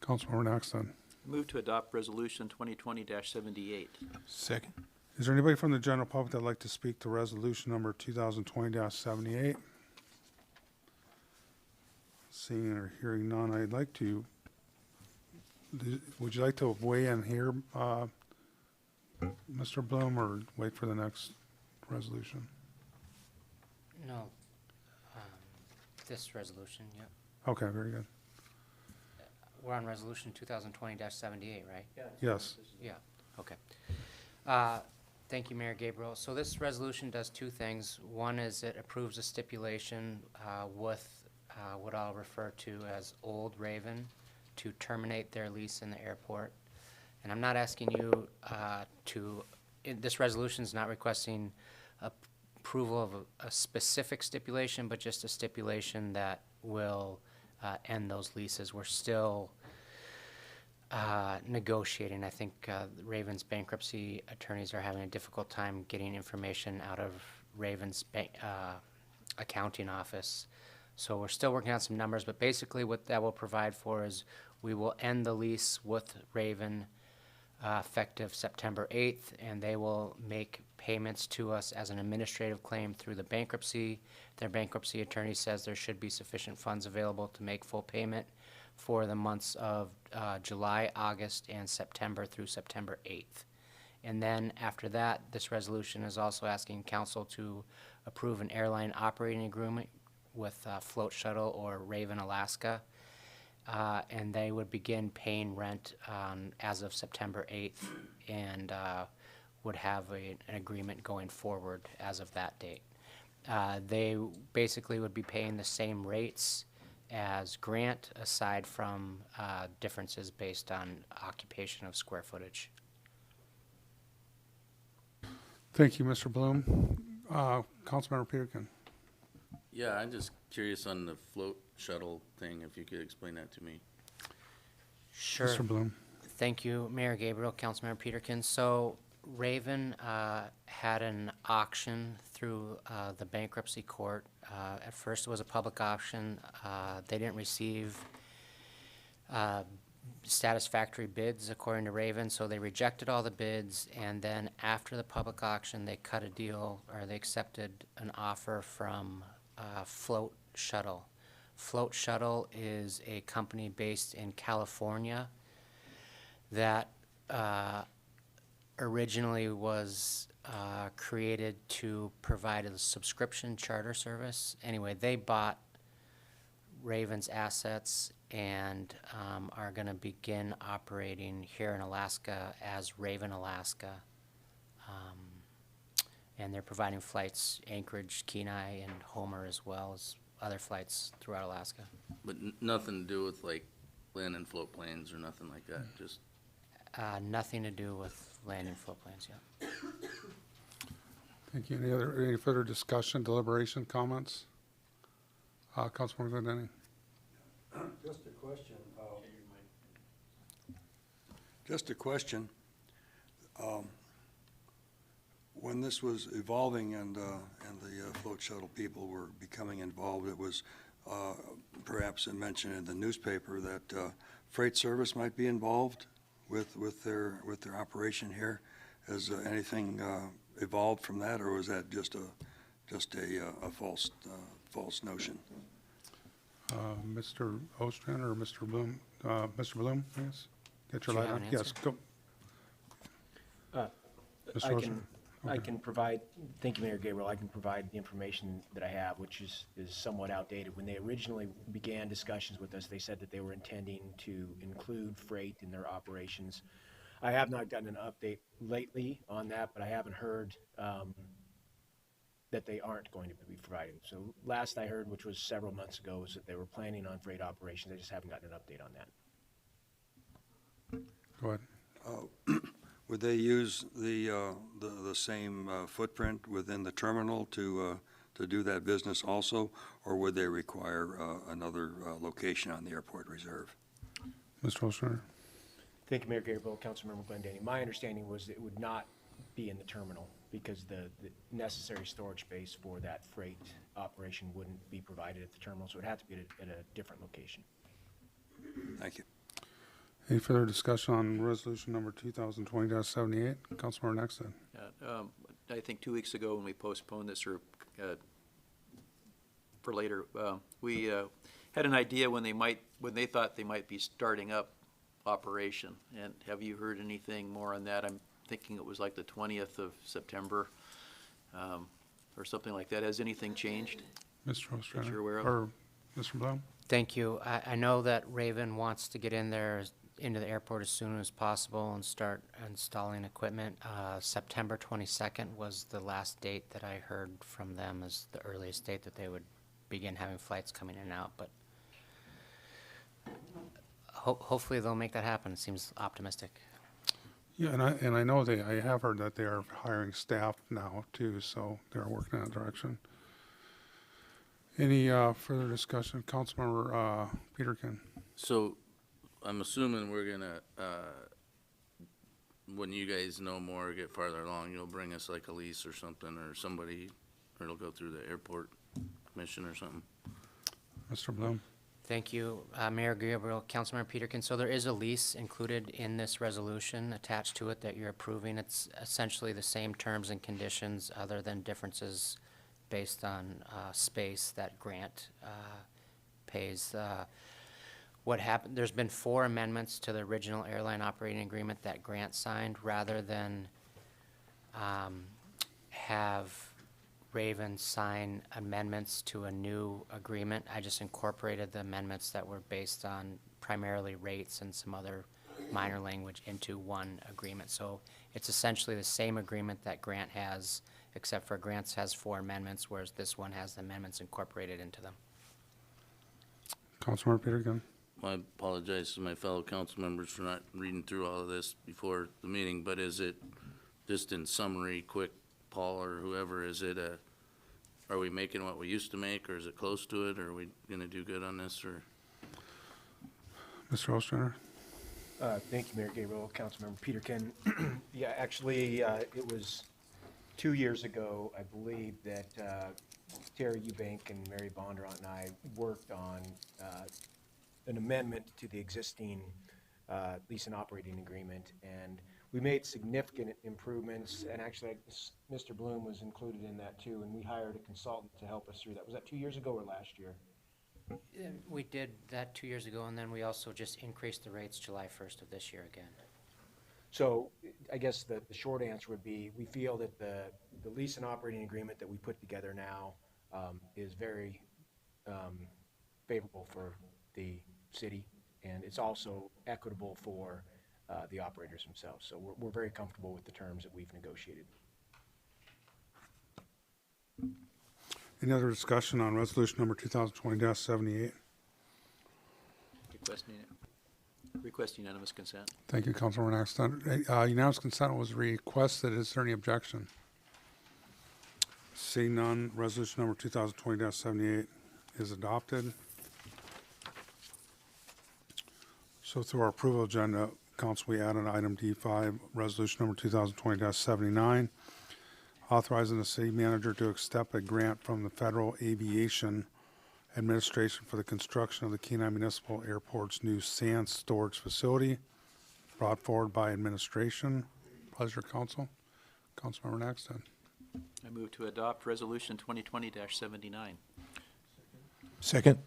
A: Councilmember Knoxton.
C: Move to adopt Resolution 2020-78.
D: Second.
A: Is there anybody from the general public that'd like to speak to resolution number 2020-78? Seeing or hearing none, I'd like to, would you like to weigh in here, Mr. Bloom, or wait for the next resolution?
I: No, this resolution, yep.
A: Okay, very good.
I: We're on resolution 2020-78, right?
A: Yes.
I: Yeah, okay. Thank you, Mayor Gabriel. So this resolution does two things. One is it approves a stipulation with what I'll refer to as Old Raven to terminate their lease in the airport. And I'm not asking you this resolution is not requesting approval of a specific stipulation, but just a stipulation that will end those leases. We're still negotiating. I think Raven's bankruptcy attorneys are having a difficult time getting information out of Raven's accounting office. So we're still working on some numbers, but basically what that will provide for is we will end the lease with Raven effective September 8th, and they will make payments to us as an administrative claim through the bankruptcy. Their bankruptcy attorney says there should be sufficient funds available to make full payment for the months of July, August, and September through September 8th. And then after that, this resolution is also asking council to approve an airline operating agreement with Float Shuttle or Raven, Alaska. And they would begin paying rent as of September 8th and would have an agreement going forward as of that date. They basically would be paying the same rates as Grant, aside from differences based on occupation of square footage.
A: Thank you, Mr. Bloom. Councilmember Peterkin.
J: Yeah, I'm just curious on the float shuttle thing, if you could explain that to me.
I: Sure.
A: Mr. Bloom.
I: Thank you, Mayor Gabriel, Councilmember Peterkin. So Raven had an auction through the bankruptcy court. At first it was a public auction. They didn't receive satisfactory bids according to Raven, so they rejected all the bids, and then after the public auction they cut a deal, or they accepted an offer from Float Shuttle. Float Shuttle is a company based in California that originally was created to provide a subscription charter service. Anyway, they bought Raven's assets and are going to begin operating here in Alaska as Raven Alaska. And they're providing flights Anchorage, Kenai, and Homer, as well as other flights throughout Alaska.
J: But nothing to do with like land and float planes or nothing like that, just,
I: Nothing to do with land and float planes, yeah.
A: Thank you. Any further discussion, deliberation, comments? Councilmember Glendenning.
E: Just a question. Just a question. When this was evolving and the float shuttle people were becoming involved, it was perhaps mentioned in the newspaper that freight service might be involved with their operation here. Has anything evolved from that, or was that just a false notion?
A: Mr. Ostrander or Mr. Bloom? Mr. Bloom, yes? Get your
I: Do you
A: light
I: have
A: on.
I: an
A: Yes,
I: answer?
A: go. Mr. Ostrander.
G: I can provide, thank you, Mayor Gabriel, I can provide the information that I have, which is somewhat outdated. When they originally began discussions with us, they said that they were intending to include freight in their operations. I have not gotten an update lately on that, but I haven't heard that they aren't going to be providing. So last I heard, which was several months ago, was that they were planning on freight operations. They just haven't gotten an update on that.
A: Go ahead.
F: Would they use the same footprint within the terminal to do that business also, or would they require another location on the airport reserve?
A: Mr. Ostrander?
G: Thank you, Mayor Gabriel, Councilmember Glendenny. My understanding was it would not be in the terminal because the necessary storage space for that freight operation wouldn't be provided at the terminal, so it would have to be at a different location.
F: Thank you.
A: Any further discussion on resolution number 2020-78? Councilmember Nexton.
C: I think 2 weeks ago when we postponed this or for later, we had an idea when they thought they might be starting up operation. And have you heard anything more on that? I'm thinking it was like the 20th of September or something like that. Has anything changed?
A: Mr. Ostrander?
C: you're aware of?
A: Or Mr. Bloom?
I: Thank you. I know that Raven wants to get in there into the airport as soon as possible and start installing equipment. September 22nd was the last date that I heard from them as the earliest date that they would begin having flights coming in and out, but hopefully they'll make that happen. It seems optimistic.
A: Yeah, and I know I have heard that they are hiring staff now too, so they're working in that direction. Any further discussion? Councilmember Peterkin?
J: So I'm assuming we're gonna, when you guys know more, or get farther along, you'll bring us like a lease or something, or somebody, or it'll go through the airport commission or something.
A: Mr. Bloom?
I: Thank you, Mayor Gabriel, Councilmember Peterkin. So there is a lease included in this resolution attached to it that you're approving. It's essentially the same terms and conditions other than differences based on space that Grant pays. What happened, there's been 4 amendments to the original airline operating agreement that Grant signed. Rather than have Raven sign amendments to a new agreement, I just incorporated the amendments that were based on primarily rates and some other minor language into one agreement. So it's essentially the same agreement that Grant has, except for Grant's has 4 amendments, whereas this one has the amendments incorporated into them.
A: Councilmember Peterkin?
J: I apologize to my fellow council members for not reading through all of this before the meeting, but is it, just in summary, quick, Paul or whoever, are we making what we used to make, or is it close to it, or are we gonna do good on this, or?
A: Mr. Ostrander?
G: Thank you, Mayor Gabriel, Councilmember Peterkin. Yeah, actually, it was 2 years ago, I believe, that Terry Eubank and Mary Bondurant and I worked on an amendment to the existing lease and operating agreement, and we made significant improvements, and actually Mr. Bloom was included in that too, and we hired a consultant to help us through that. Was that 2 years ago or last year?
I: We did that 2 years ago, and then we also just increased the rates July 1st of this year again.
G: So I guess the short answer would be, we feel that the lease and operating agreement that we put together now is very favorable for the city, and it's also equitable for the operators themselves. So we're very comfortable with the terms that we've negotiated.
A: Any other discussion on resolution number 2020-78?
C: Request unanimous consent.
A: Thank you, Councilmember Nexton. Unanimous consent was requested. Is there any objection? Seeing none, resolution number 2020-78 is adopted. So through our approval agenda, Council, we added item D5, resolution number 2020-79, authorizing the city manager to accept a grant from the Federal Aviation Administration for the construction of the Kenai Municipal Airport's new sand storage facility, brought forward by administration. Pleasure, Council. Councilmember Nexton.
C: I move to adopt resolution 2020-79.
D: Second?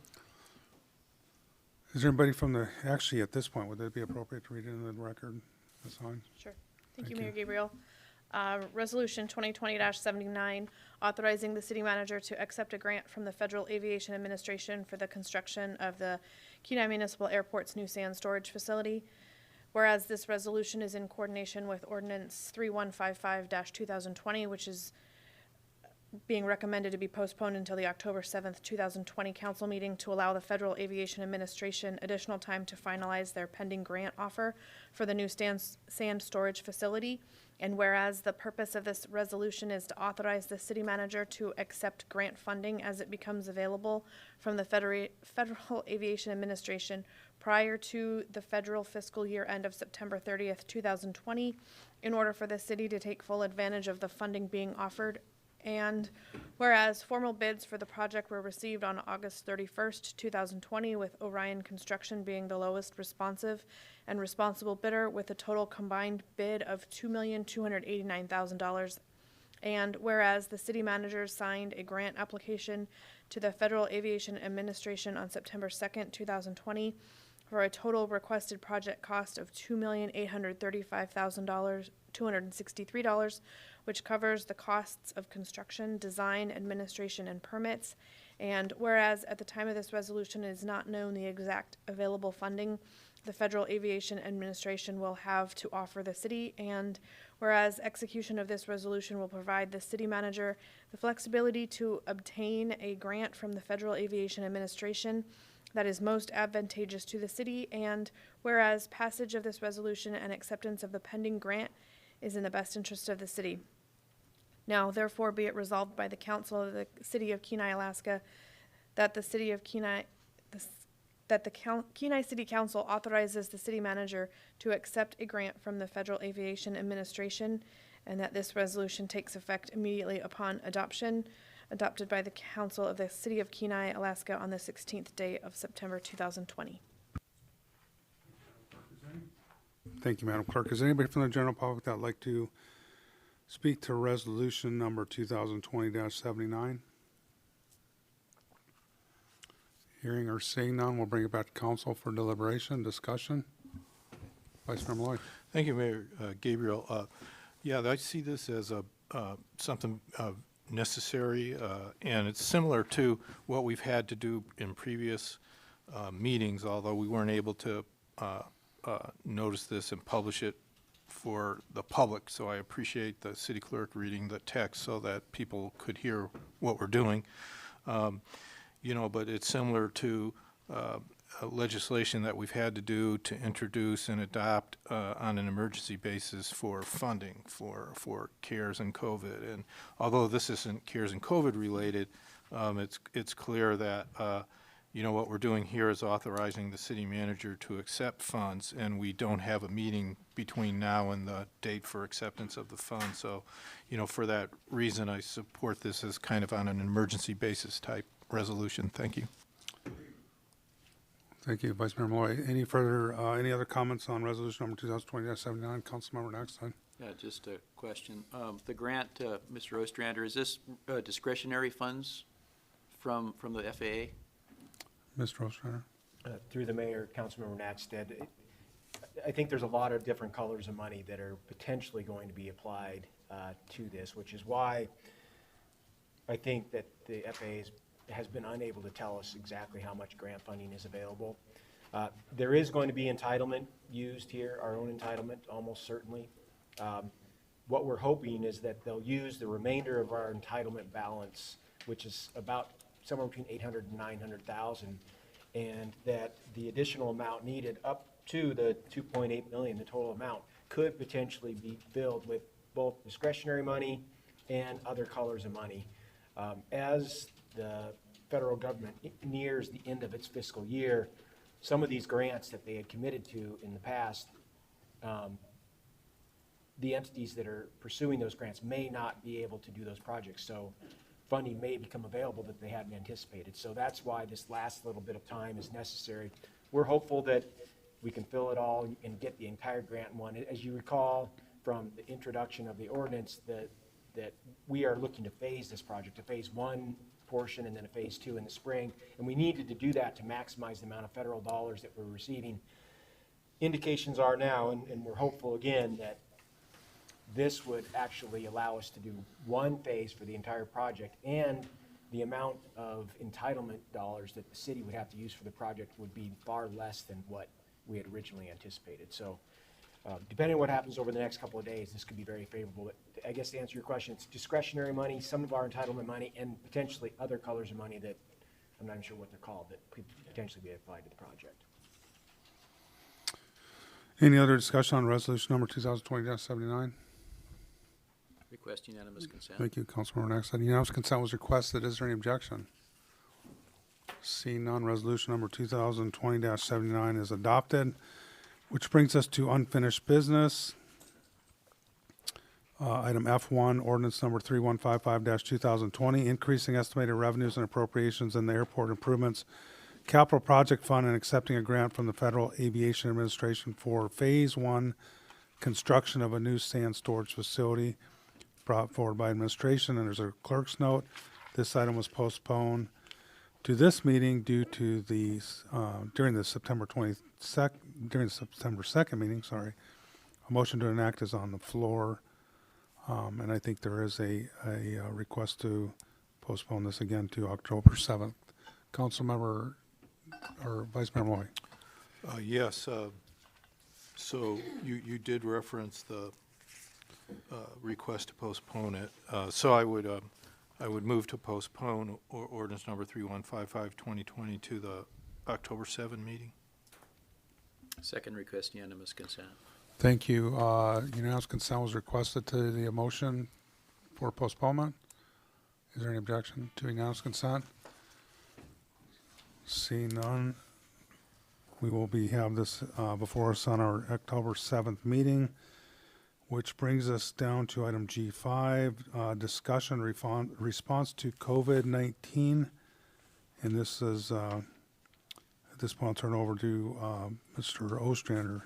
A: Is there anybody from the, actually at this point, would it be appropriate to read it into the record, Ms. Hines?
B: Sure. Thank
A: Thank
B: you,
A: you.
B: Mayor Gabriel. Resolution 2020-79, authorizing the city manager to accept a grant from the Federal Aviation Administration for the construction of the Kenai Municipal Airport's new sand storage facility. Whereas this resolution is in coordination with Ordinance 3155-2020, which is being recommended to be postponed until the October 7th, 2020 council meeting to allow the Federal Aviation Administration additional time to finalize their pending grant offer for the new sand storage facility. And whereas the purpose of this resolution is to authorize the city manager to accept grant funding as it becomes available from the Federal Aviation Administration prior to the federal fiscal year end of September 30th, 2020, in order for the city to take full advantage of the funding being offered. And whereas formal bids for the project were received on August 31st, 2020, with Orion Construction being the lowest responsive and responsible bidder with a total combined bid of $2,289,000. And whereas the city manager signed a grant application to the Federal Aviation Administration on September 2nd, 2020, for a total requested project cost of $2,835,263, which covers the costs of construction, design, administration, and permits. And whereas at the time of this resolution it is not known the exact available funding the Federal Aviation Administration will have to offer the city, and whereas execution of this resolution will provide the city manager the flexibility to obtain a grant from the Federal Aviation Administration that is most advantageous to the city, and whereas passage of this resolution and acceptance of the pending grant is in the best interest of the city. Now, therefore, be it resolved by the Council of the City of Kenai, Alaska, that the City of Kenai, that the Kenai City Council authorizes the city manager to accept a grant from the Federal Aviation Administration, and that this resolution takes effect immediately upon adoption, adopted by the Council of the City of Kenai, Alaska, on the 16th day of September 2020.
A: Thank you, Madam Clerk. Is anybody from the general public that would like to speak to resolution number 2020-79? Hearing or seeing none, we'll bring it back to council for deliberation, discussion. Vice Mayor Malloy.
D: Thank you, Mayor Gabriel. Yeah, I see this as something necessary, and it's similar to what we've had to do in previous meetings, although we weren't able to notice this and publish it for the public. So I appreciate the city clerk reading the text so that people could hear what we're doing. You know, but it's similar to legislation that we've had to do to introduce and adopt on an emergency basis for funding for CARES and COVID. And although this isn't CARES and COVID related, it's clear that you know, what we're doing here is authorizing the city manager to accept funds, and we don't have a meeting between now and the date for acceptance of the funds. So, you know, for that reason, I support this as kind of on an emergency basis type resolution. Thank you.
A: Thank you, Vice Mayor Malloy. Any further, any other comments on resolution number 2020-79? Councilmember Nexstein.
C: Yeah, just a question. The grant, Mr. Ostrander, is this discretionary funds from the FAA?
A: Mr. Ostrander.
G: Through the mayor, Councilmember Natstead, I think there's a lot of different colors of money that are potentially going to be applied to this, which is why I think that the FAA has been unable to tell us exactly how much grant funding is available. There is going to be entitlement used here, our own entitlement, almost certainly. What we're hoping is that they'll use the remainder of our entitlement balance, which is about somewhere between 800 and 900,000, and that the additional amount needed up to the 2.8 million, the total amount, could potentially be filled with both discretionary money and other colors of money. As the federal government nears the end of its fiscal year, some of these grants that they had committed to in the past, the entities that are pursuing those grants may not be able to do those projects. So funding may become available that they hadn't anticipated. So that's why this last little bit of time is necessary. We're hopeful that we can fill it all and get the entire grant in one. As you recall from the introduction of the ordinance, that we are looking to phase this project, a phase one portion and then a phase two in the spring. And we needed to do that to maximize the amount of federal dollars that we're receiving. Indications are now, and we're hopeful again, that this would actually allow us to do one phase for the entire project, and the amount of entitlement dollars that the city would have to use for the project would be far less than what we had originally anticipated. So Depending on what happens over the next couple of days, this could be very favorable. But I guess to answer your question, it's discretionary money, some of our entitlement money, and potentially other colors of money that I'm not even sure what they're called, that could potentially be applied to the project.
A: Any other discussion on resolution number 2020-79?
C: Request unanimous consent.
A: Thank you, Councilmember Nexstead. Unanimous consent was requested. Is there any objection? Seeing none, resolution number 2020-79 is adopted, which brings us to unfinished business. Item F1, ordinance number 3155-2020, increasing estimated revenues and appropriations in the airport improvements capital project fund and accepting a grant from the Federal Aviation Administration for Phase 1 construction of a new sand storage facility, brought forward by administration. And there's a clerk's note. This item was postponed to this meeting due to the during the September 2nd meeting. Sorry, a motion to enact is on the floor. And I think there is a request to postpone this again to October 7th. Councilmember or Vice Mayor Moy.
D: Yes, so you did reference the request to postpone it. So I would move to postpone ordinance number 3155-2020 to the October 7 meeting.
C: Second request unanimous consent.
A: Thank you. Unanimous consent was requested to the motion for postponement. Is there any objection to unanimous consent? Seeing none, we will have this before us on our October 7th meeting, which brings us down to item G5, discussion response to COVID-19. And this is, at this point, I'll turn it over to Mr. Ostrander.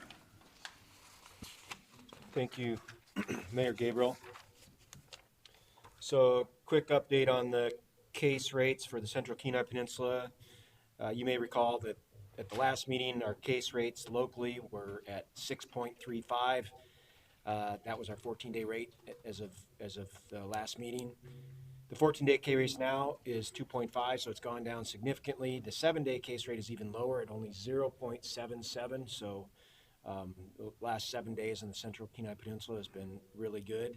G: Thank you, Mayor Gabriel. So, quick update on the case rates for the Central Kenai Peninsula. You may recall that at the last meeting, our case rates locally were at 6.35. That was our 14-day rate as of the last meeting. The 14-day case rate now is 2.5, so it's gone down significantly. The 7-day case rate is even lower at only 0.77. So the last 7 days in the Central Kenai Peninsula has been really good.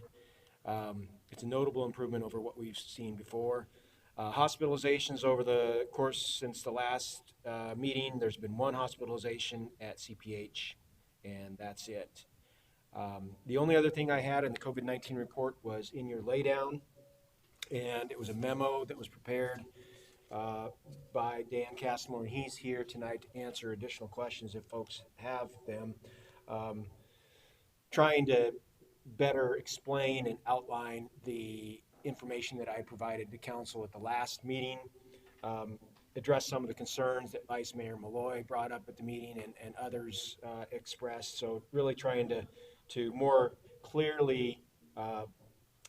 G: It's a notable improvement over what we've seen before. Hospitalizations over the course since the last meeting, there's been one hospitalization at CPH, and that's it. The only other thing I had in the COVID-19 report was in your laydown, and it was a memo that was prepared by Dan Castmore, and he's here tonight to answer additional questions if folks have them. Trying to better explain and outline the information that I provided to council at the last meeting, address some of the concerns that Vice Mayor Malloy brought up at the meeting and others expressed. So really trying to more clearly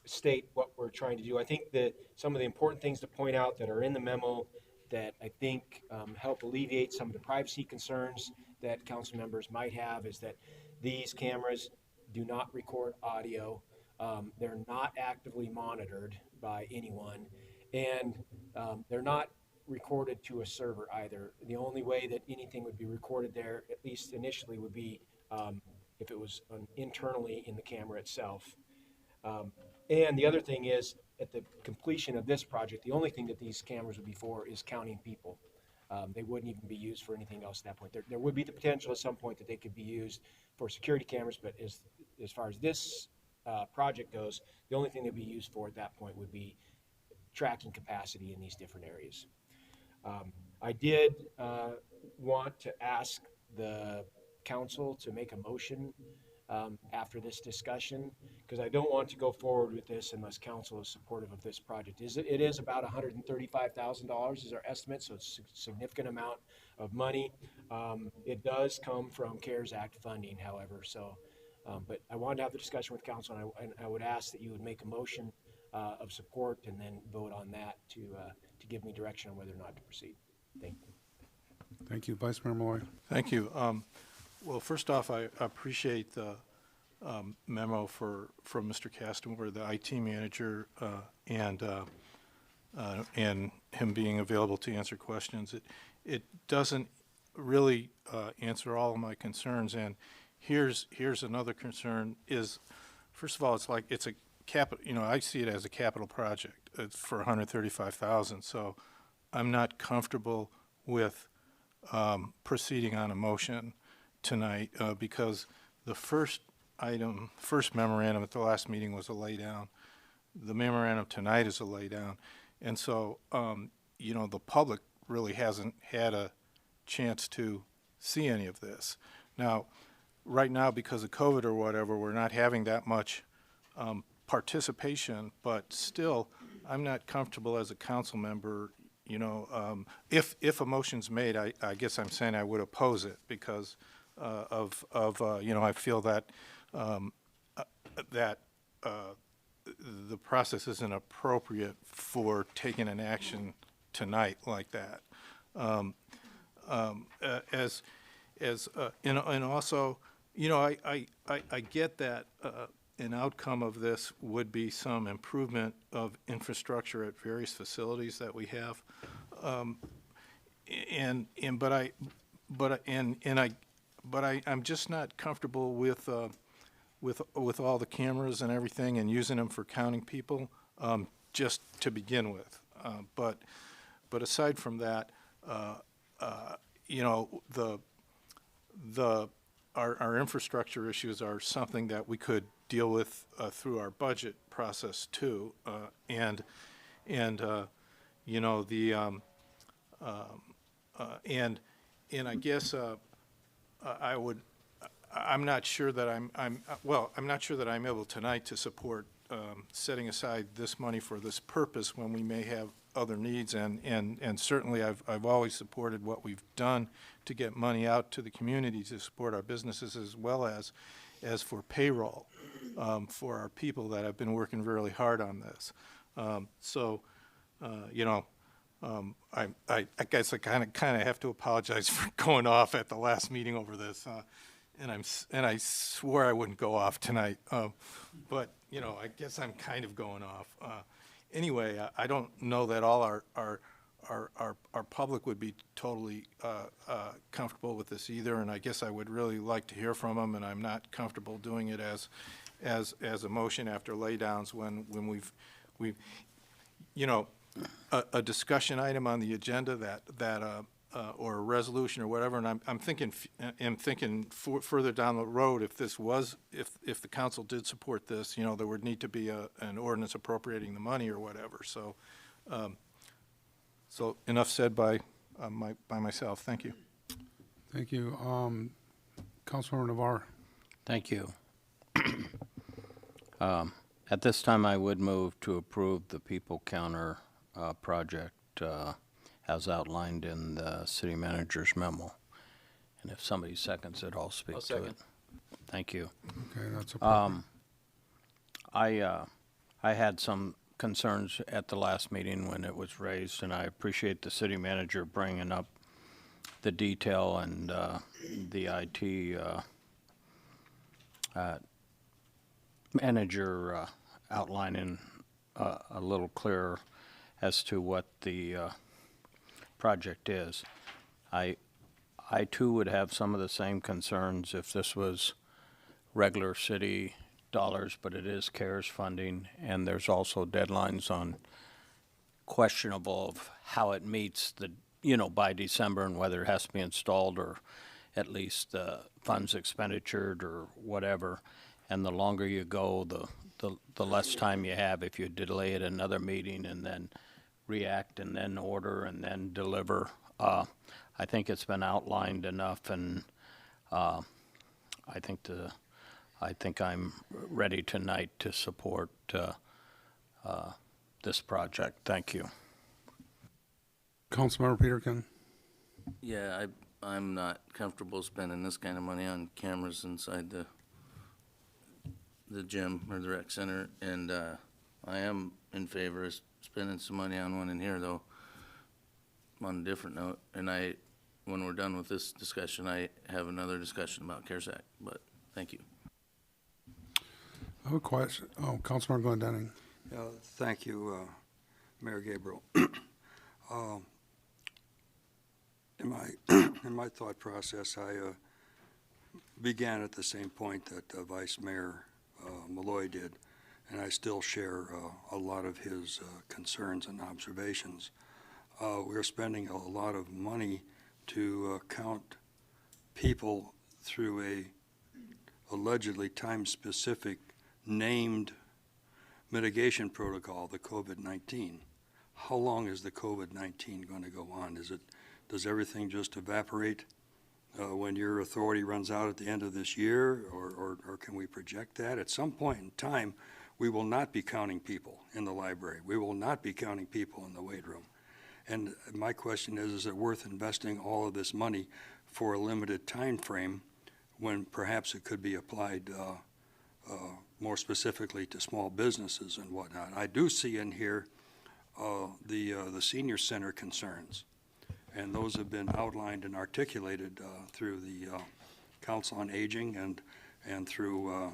G: state what we're trying to do. I think that some of the important things to point out that are in the memo that I think help alleviate some of the privacy concerns that council members might have is that these cameras do not record audio. They're not actively monitored by anyone, and they're not recorded to a server either. The only way that anything would be recorded there, at least initially, would be if it was internally in the camera itself. And the other thing is, at the completion of this project, the only thing that these cameras would be for is counting people. They wouldn't even be used for anything else at that point. There would be the potential at some point that they could be used for security cameras, but as far as this project goes, the only thing they'd be used for at that point would be tracking capacity in these different areas. I did want to ask the council to make a motion after this discussion, because I don't want to go forward with this unless council is supportive of this project. It is about $135,000 is our estimate, so it's a significant amount of money. It does come from CARES Act funding, however, so but I wanted to have the discussion with council, and I would ask that you would make a motion of support and then vote on that to give me direction on whether or not to proceed. Thank you.
A: Thank you, Vice Mayor Malloy.
D: Thank you. Well, first off, I appreciate the memo from Mr. Castmore, the IT manager, and him being available to answer questions. It doesn't really answer all of my concerns, and here's another concern is, first of all, it's like, it's a capital, I see it as a capital project. It's for 135,000, so I'm not comfortable with proceeding on a motion tonight, because the first memorandum at the last meeting was a laydown. The memorandum tonight is a laydown. And so, the public really hasn't had a chance to see any of this. Now, right now, because of COVID or whatever, we're not having that much participation, but still, I'm not comfortable as a council member, if a motion's made, I guess I'm saying I would oppose it because I feel that the process isn't appropriate for taking an action tonight like that. And also, I get that an outcome of this would be some improvement of infrastructure at various facilities that we have. I'm just not comfortable with all the cameras and everything and using them for counting people, just to begin with. But aside from that, our infrastructure issues are something that we could deal with through our budget process too, and I guess I'm not sure that I'm not sure that I'm able tonight to support setting aside this money for this purpose when we may have other needs, and certainly I've always supported what we've done to get money out to the community to support our businesses as well as for payroll for our people that have been working really hard on this. I guess I kind of have to apologize for going off at the last meeting over this, and I swore I wouldn't go off tonight, but I guess I'm kind of going off. Anyway, I don't know that all our public would be totally comfortable with this either, and I guess I would really like to hear from them, and I'm not comfortable doing it as a motion after laydowns when we've a discussion item on the agenda that or a resolution or whatever, and I'm thinking further down the road, if the council did support this, there would need to be an ordinance appropriating the money or whatever. So enough said by myself. Thank you.
A: Thank you. Councilmember Navarre.
H: Thank you. At this time, I would move to approve the people counter project as outlined in the city manager's memo. And if somebody seconds it, I'll speak to it. Thank you.
A: Okay, that's appropriate.
H: I had some concerns at the last meeting when it was raised, and I appreciate the city manager bringing up the detail and the IT manager outlining a little clearer as to what the project is. I too would have some of the same concerns if this was regular city dollars, but it is CARES funding, and there's also deadlines on questionable of how it meets the, by December, and whether it has to be installed or at least funds expenditured or whatever. And the longer you go, the less time you have if you delay it another meeting and then react and then order and then deliver. I think it's been outlined enough, and I think I'm ready tonight to support this project. Thank you.
A: Councilmember Peterkin.
J: Yeah, I'm not comfortable spending this kind of money on cameras inside the gym or the rec center, and I am in favor of spending some money on one in here, though, on a different note. And when we're done with this discussion, I have another discussion about CARES Act, but thank you.
A: I have a question. Oh, Councilmember Glenn Denning.
F: Thank you, Mayor Gabriel. In my thought process, began at the same point that Vice Mayor Malloy did, and I still share a lot of his concerns and observations. We're spending a lot of money to count people through a allegedly time-specific named mitigation protocol, the COVID-19. How long is the COVID-19 going to go on? Does everything just evaporate when your authority runs out at the end of this year, or can we project that? At some point in time, we will not be counting people in the library. We will not be counting people in the weight room. And my question is it worth investing all of this money for a limited time frame when perhaps it could be applied more specifically to small businesses and whatnot? I do see in here the senior center concerns, and those have been outlined and articulated through the Council on Aging and through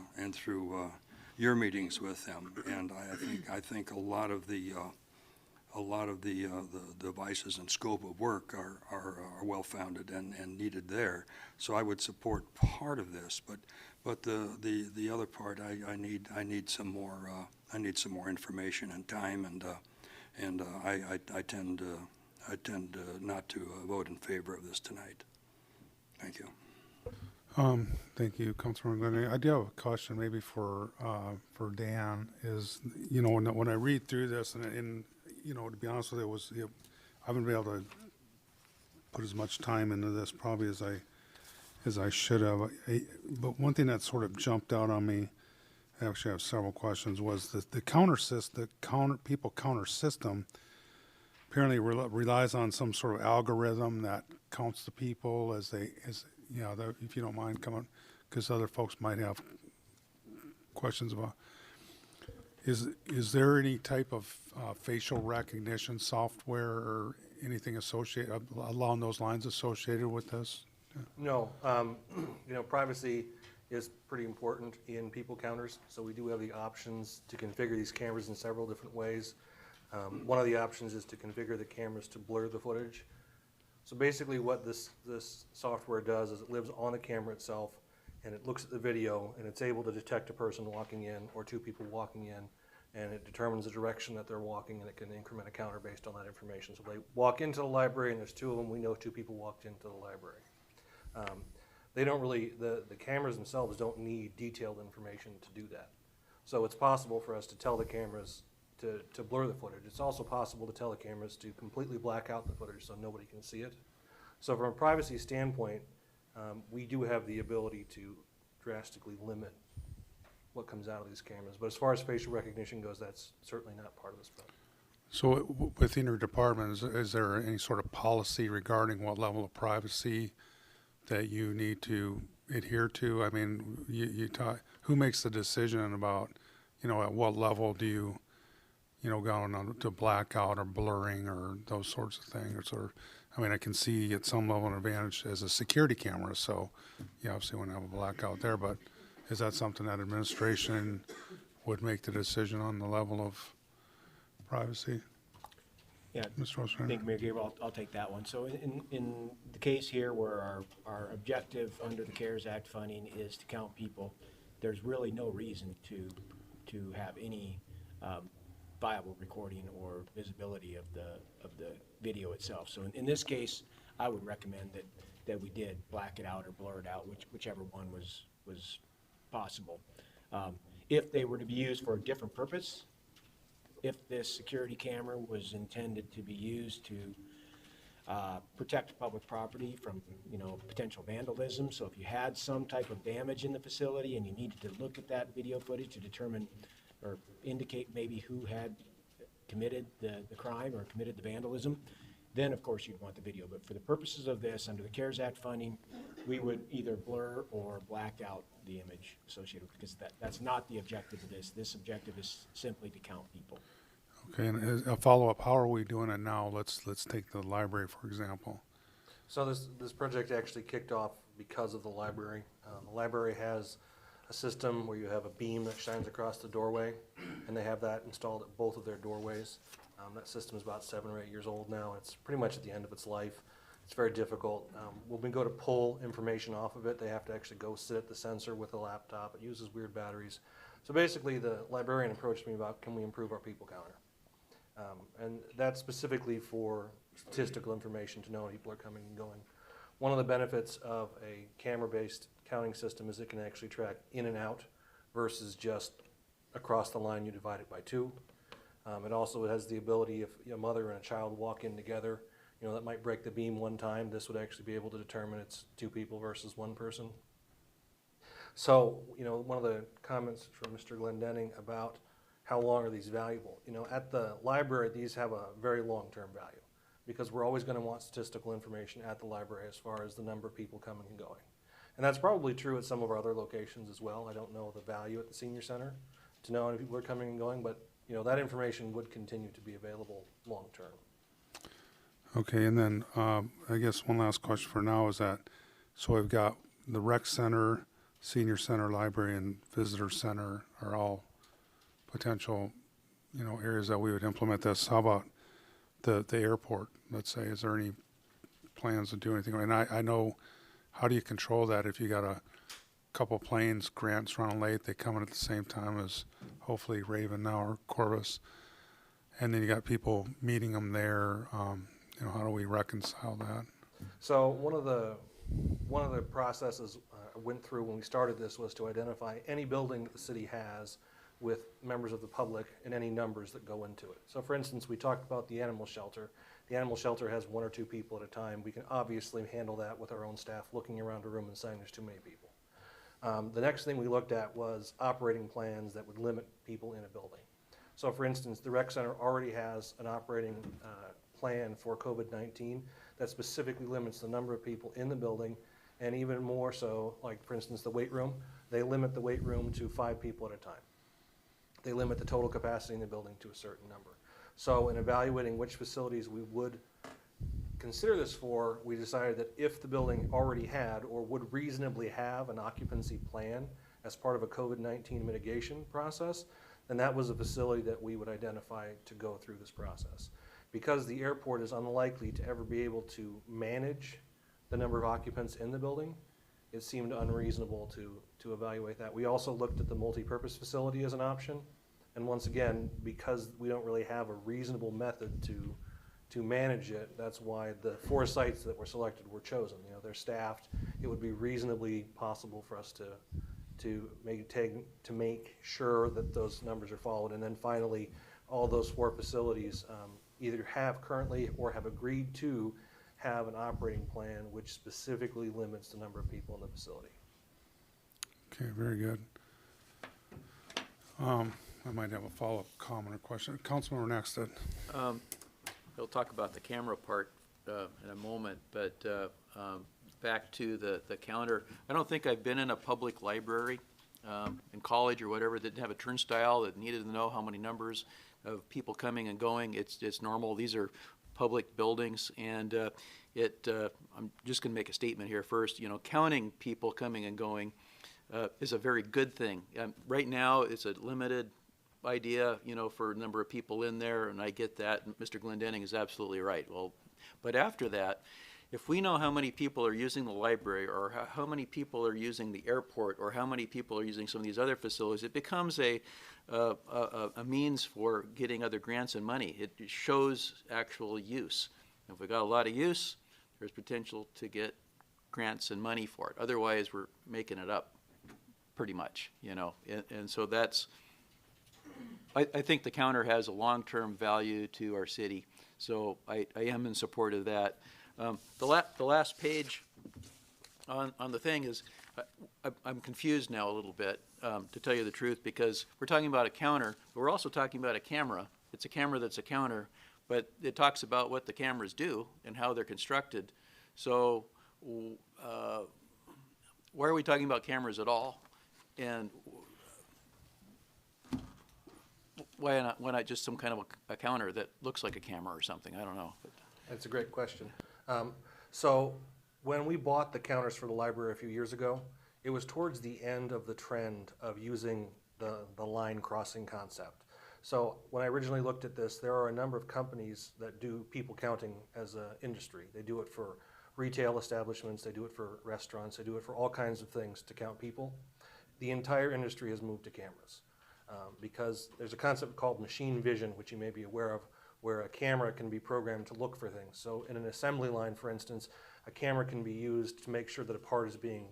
F: your meetings with them. And I think a lot of the devices and scope of work are well-founded and needed there. So I would support part of this, but the other part, I need some more information and time, and I tend not to vote in favor of this tonight. Thank you.
A: Thank you, Councilman Glenn. I do have a question maybe for Dan. Is, you know, when I read through this, and you know, to be honest with you, I haven't been able to put as much time into this probably as I should have. But one thing that sort of jumped out on me, I actually have several questions, was the counter people counter system apparently relies on some sort of algorithm that counts the people as you know, if you don't mind coming, because other folks might have questions about. Is there any type of facial recognition software or anything associated along those lines associated with this?
K: No, you know, privacy is pretty important in people counters, so we do have the options to configure these cameras in several different ways. One of the options is to configure the cameras to blur the footage. So basically what this software does is it lives on the camera itself, and it looks at the video, and it's able to detect a person walking in or two people walking in, and it determines the direction that they're walking, and it can increment a counter based on that information. So they walk into the library, and there's two of them. We know two people walked into the library. They don't really, the cameras themselves don't need detailed information to do that. So it's possible for us to tell the cameras to blur the footage. It's also possible to tell the cameras to completely black out the footage so nobody can see it. So from a privacy standpoint, we do have the ability to drastically limit what comes out of these cameras. But as far as facial recognition goes, that's certainly not part of this project.
A: So within your department, is there any sort of policy regarding what level of privacy that you need to adhere to? I mean, who makes the decision about, you know, at what level do you go on to blackout or blurring or those sorts of things? Or, I mean, I can see at some level an advantage as a security camera, so you obviously want to have a blackout there, but is that something that administration would make the decision on the level of privacy?
G: Yeah,
A: Mr. Rosener?
G: thank you, Mayor Gabriel. I'll take that one. So in the case here where our objective under the CARES Act funding is to count people, there's really no reason to have any viable recording or visibility of the video itself. So in this case, I would recommend that we did black it out or blur it out, whichever one was possible. If they were to be used for a different purpose, if this security camera was intended to be used to protect public property from, you know, potential vandalism. So if you had some type of damage in the facility and you needed to look at that video footage to determine or indicate maybe who had committed the crime or committed the vandalism, then of course you'd want the video. But for the purposes of this, under the CARES Act funding, we would either blur or black out the image associated with, because that's not the objective of this. This objective is simply to count people.
A: Okay, and as a follow-up, how are we doing it now? Let's take the library, for example.
K: So this project actually kicked off because of the library. The library has a system where you have a beam that shines across the doorway, and they have that installed at both of their doorways. That system is about 7 or 8 years old now. It's pretty much at the end of its life. It's very difficult. When we go to pull information off of it, they have to actually go sit at the sensor with a laptop. It uses weird batteries. So basically, the librarian approached me about, can we improve our people counter? And that's specifically for statistical information to know when people are coming and going. One of the benefits of a camera-based counting system is it can actually track in and out versus just across the line you divide it by 2. It also has the ability, if a mother and a child walk in together, that might break the beam one time, this would actually be able to determine it's 2 people versus 1 person. So, one of the comments from Mr. Glendenning about how long are these valuable? At the library, these have a very long-term value because we're always going to want statistical information at the library as far as the number of people coming and going. And that's probably true at some of our other locations as well. I don't know the value at the senior center to know how many people are coming and going, but that information would continue to be available long-term.
A: Okay, and then I guess one last question for now is that, so we've got the rec center, senior center, library, and visitor center are all potential, areas that we would implement this. How about the airport, let's say? Is there any plans to do anything? And I know, how do you control that if you got a couple planes, Grant's running late, they come in at the same time as hopefully Raven now or Corvus, and then you got people meeting them there, how do we reconcile that?
K: So one of the processes I went through when we started this was to identify any building that the city has with members of the public and any numbers that go into it. So for instance, we talked about the animal shelter. The animal shelter has 1 or 2 people at a time. We can obviously handle that with our own staff looking around a room and saying there's too many people. The next thing we looked at was operating plans that would limit people in a building. So for instance, the rec center already has an operating plan for COVID-19 that specifically limits the number of people in the building, and even more so, like for instance, the weight room, they limit the weight room to 5 people at a time. They limit the total capacity in the building to a certain number. So in evaluating which facilities we would consider this for, we decided that if the building already had or would reasonably have an occupancy plan as part of a COVID-19 mitigation process, then that was a facility that we would identify to go through this process. Because the airport is unlikely to ever be able to manage the number of occupants in the building, it seemed unreasonable to evaluate that. We also looked at the multi-purpose facility as an option. And once again, because we don't really have a reasonable method to manage it, that's why the 4 sites that were selected were chosen. They're staffed. It would be reasonably possible for us to make sure that those numbers are followed. And then finally, all those 4 facilities either have currently or have agreed to have an operating plan which specifically limits the number of people in the facility.
A: Okay, very good. I might have a follow-up comment or question. Councilmember Nexted.
C: We'll talk about the camera part in a moment, but back to the counter. I don't think I've been in a public library in college or whatever that didn't have a turnstile that needed to know how many numbers of people coming and going. It's normal. These are public buildings, and I'm just going to make a statement here first. Counting people coming and going is a very good thing. Right now, it's a limited idea, for a number of people in there, and I get that. Mr. Glendenning is absolutely right. Well, but after that, if we know how many people are using the library, or how many people are using the airport, or how many people are using some of these other facilities, it becomes a means for getting other grants and money. It shows actual use. If we got a lot of use, there's potential to get grants and money for it. Otherwise, we're making it up, pretty much, and so that's. I think the counter has a long-term value to our city, so I am in support of that. The last page on the thing is, I'm confused now a little bit, to tell you the truth, because we're talking about a counter, but we're also talking about a camera. It's a camera that's a counter, but it talks about what the cameras do and how they're constructed. So why are we talking about cameras at all? And why not just some kind of a counter that looks like a camera or something? I don't know.
K: That's a great question. So when we bought the counters for the library a few years ago, it was towards the end of the trend of using the line crossing concept. So when I originally looked at this, there are a number of companies that do people counting as an industry. They do it for retail establishments, they do it for restaurants, they do it for all kinds of things to count people. The entire industry has moved to cameras because there's a concept called machine vision, which you may be aware of, where a camera can be programmed to look for things. So in an assembly line, for instance, a camera can be used to make sure that a part is being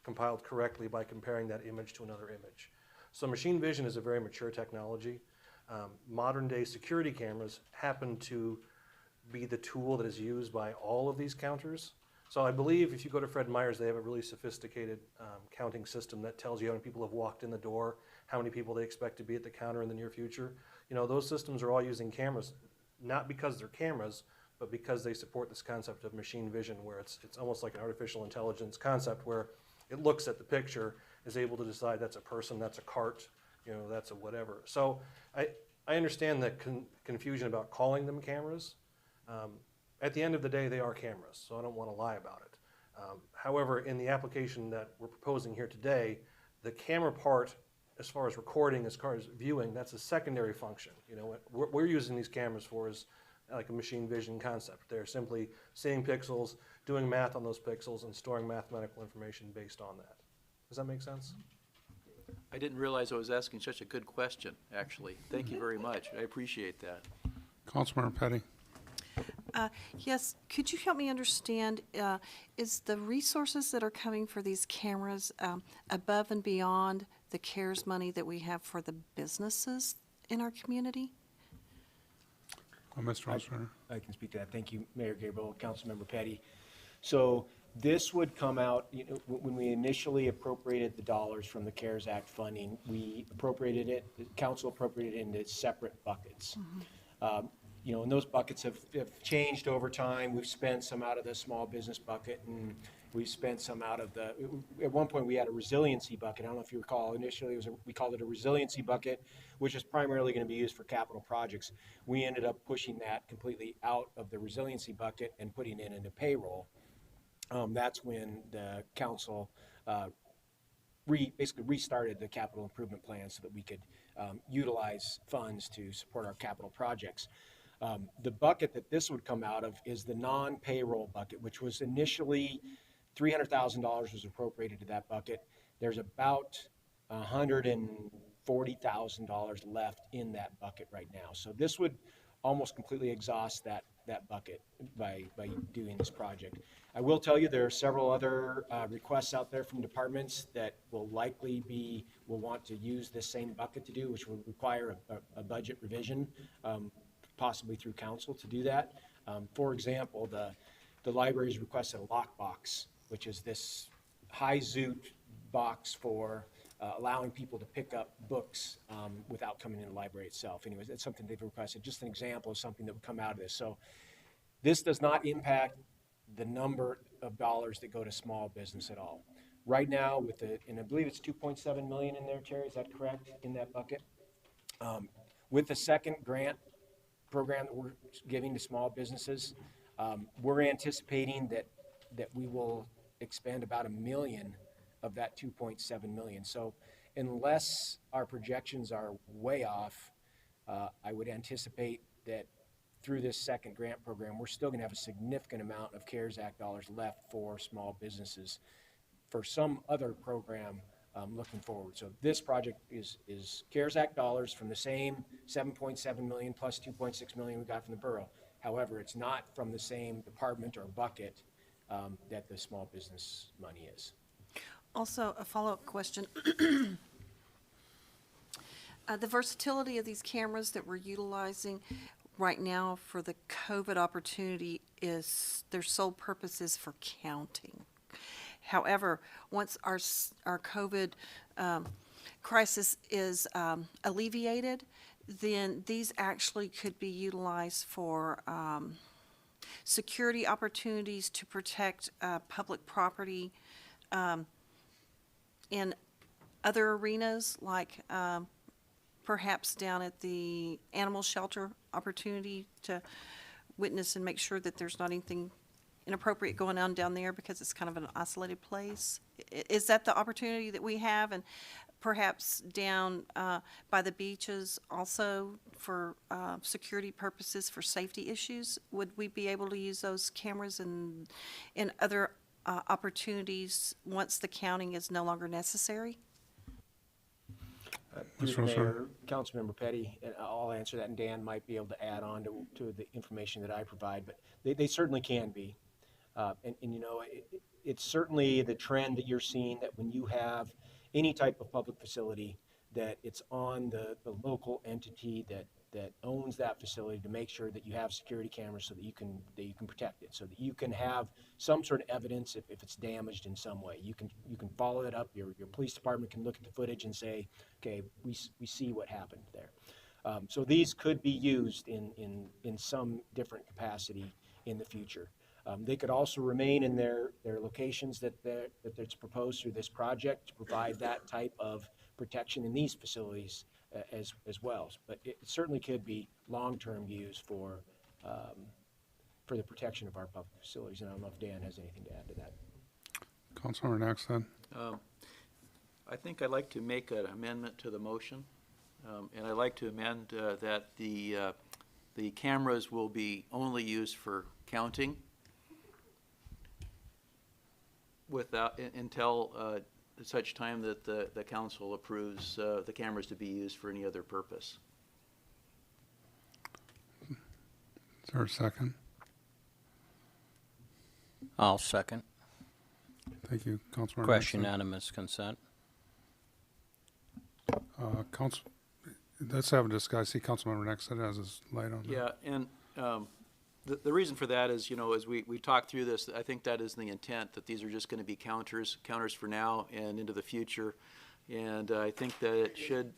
K: compiled correctly by comparing that image to another image. So machine vision is a very mature technology. Modern day security cameras happen to be the tool that is used by all of these counters. So I believe if you go to Fred Meyer's, they have a really sophisticated counting system that tells you how many people have walked in the door, how many people they expect to be at the counter in the near future. You know, those systems are all using cameras, not because they're cameras, but because they support this concept of machine vision, where it's almost like an artificial intelligence concept where it looks at the picture, is able to decide that's a person, that's a cart, you know, that's a whatever. So I understand the confusion about calling them cameras. At the end of the day, they are cameras, so I don't want to lie about it. However, in the application that we're proposing here today, the camera part, as far as recording, as far as viewing, that's a secondary function. You know, what we're using these cameras for is like a machine vision concept. They're simply seeing pixels, doing math on those pixels, and storing mathematical information based on that. Does that make sense?
C: I didn't realize I was asking such a good question, actually. Thank you very much. I appreciate that.
A: Councilmember Petty.
L: Yes, could you help me understand, is the resources that are coming for these cameras above and beyond the CARES money that we have for the businesses in our community?
A: Mr. Osterner.
G: I can speak to that. Thank you, Mayor Gabriel, Councilmember Petty. So this would come out, you know, when we initially appropriated the dollars from the CARES Act funding, we appropriated it, the council appropriated it into separate buckets. You know, and those buckets have changed over time. We've spent some out of the small business bucket, and we've spent some out of the, at one point we had a resiliency bucket. I don't know if you recall, initially we called it a resiliency bucket, which is primarily going to be used for capital projects. We ended up pushing that completely out of the resiliency bucket and putting it into payroll. That's when the council basically restarted the capital improvement plan so that we could utilize funds to support our capital projects. The bucket that this would come out of is the non-payroll bucket, which was initially $300,000 was appropriated to that bucket. There's about $140,000 left in that bucket right now. So this would almost completely exhaust that bucket by doing this project. I will tell you there are several other requests out there from departments that will likely will want to use this same bucket to do, which will require a budget revision, possibly through council to do that. For example, the library's requested a lockbox, which is this high zoot box for allowing people to pick up books without coming in the library itself. Anyways, that's something they've requested. Just an example of something that would come out of this. So this does not impact the number of dollars that go to small business at all. Right now, and I believe it's 2.7 million in there, Terry, is that correct, in that bucket? With the second grant program that we're giving to small businesses, we're anticipating that we will expend about $1 million of that 2.7 million. So unless our projections are way off, I would anticipate that through this second grant program, we're still going to have a significant amount of CARES Act dollars left for small businesses for some other program looking forward. So this project is CARES Act dollars from the same 7.7 million plus 2.6 million we got from the borough. However, it's not from the same department or bucket that the small business money is.
L: Also, a follow-up question. The versatility of these cameras that we're utilizing right now for the COVID opportunity is their sole purpose is for counting. However, once our COVID crisis is alleviated, then these actually could be utilized for security opportunities to protect public property in other arenas, like perhaps down at the animal shelter, opportunity to witness and make sure that there's not anything inappropriate going on down there because it's kind of an isolated place. Is that the opportunity that we have? And perhaps down by the beaches also for security purposes, for safety issues? Would we be able to use those cameras in other opportunities once the counting is no longer necessary?
G: Through the
A: Mr. O'Shea.
G: mayor, Councilmember Petty, and I'll answer that, and Dan might be able to add on to the information that I provide, but they certainly can be. And you know, it's certainly the trend that you're seeing, that when you have any type of public facility, that it's on the local entity that owns that facility to make sure that you have security cameras so that you can protect it, so that you can have some sort of evidence if it's damaged in some way. You can follow it up. Your police department can look at the footage and say, okay, we see what happened there. So these could be used in some different capacity in the future. They could also remain in their locations that's proposed through this project to provide that type of protection in these facilities as well. But it certainly could be long-term use for the protection of our public facilities. And I don't know if Dan has anything to add to that.
A: Councilmember Naxton.
C: I think I'd like to make an amendment to the motion, and I'd like to amend that the cameras will be only used for counting until such time that the council approves the cameras to be used for any other purpose.
A: Is there a second?
H: I'll second.
A: Thank you, Councilmember.
H: Question
A: Naxton.
H: unanimous consent.
A: Let's have a discussion. I see Councilmember Naxton has his light on.
C: Yeah, and the reason for that is, you know, as we talk through this, I think that is the intent, that these are just going to be counters for now and into the future. And I think that it should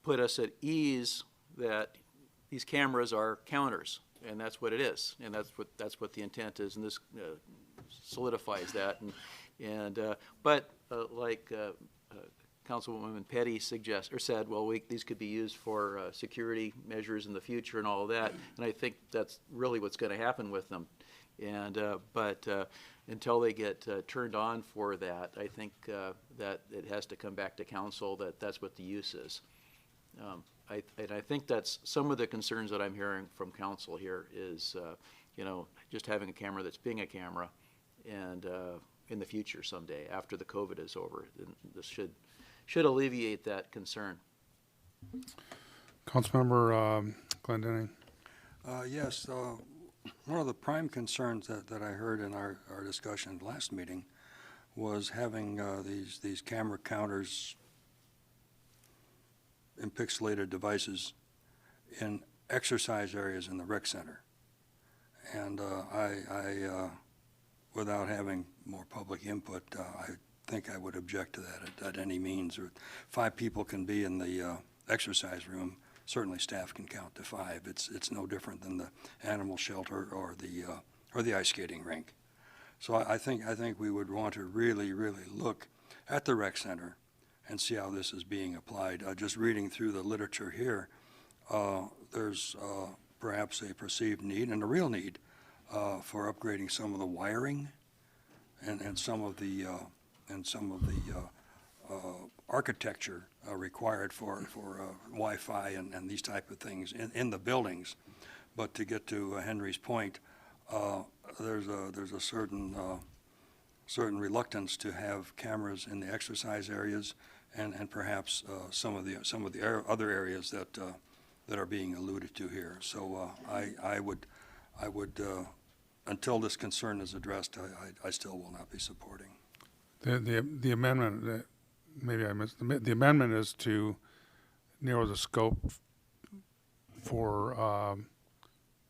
C: put us at ease that these cameras are counters, and that's what it is, and that's what the intent is, and this solidifies that. But like Councilwoman Petty said, well, these could be used for security measures in the future and all of that, and I think that's really what's going to happen with them. But until they get turned on for that, I think that it has to come back to council that's what the use is. And I think that's some of the concerns that I'm hearing from council here is, you know, just having a camera that's being a camera, and in the future someday after the COVID is over, this should alleviate that concern.
A: Councilmember Glendenning.
F: Yes, one of the prime concerns that I heard in our discussion last meeting was having these camera counters in pixelated devices in exercise areas in the rec center. And I without having more public input, I think I would object to that at any means. Or 5 people can be in the exercise room. Certainly staff can count to 5. It's no different than the animal shelter or the ice skating rink. So I think we would want to really look at the rec center and see how this is being applied. Just reading through the literature here, there's perhaps a perceived need and a real need for upgrading some of the wiring and some of the architecture required for Wi-Fi and these type of things in the buildings. But to get to Henry's point, there's a certain reluctance to have cameras in the exercise areas and perhaps some of the other areas that are being alluded to here. So I would until this concern is addressed, I still will not be supporting.
A: The amendment that maybe I missed. The amendment is to narrow the scope for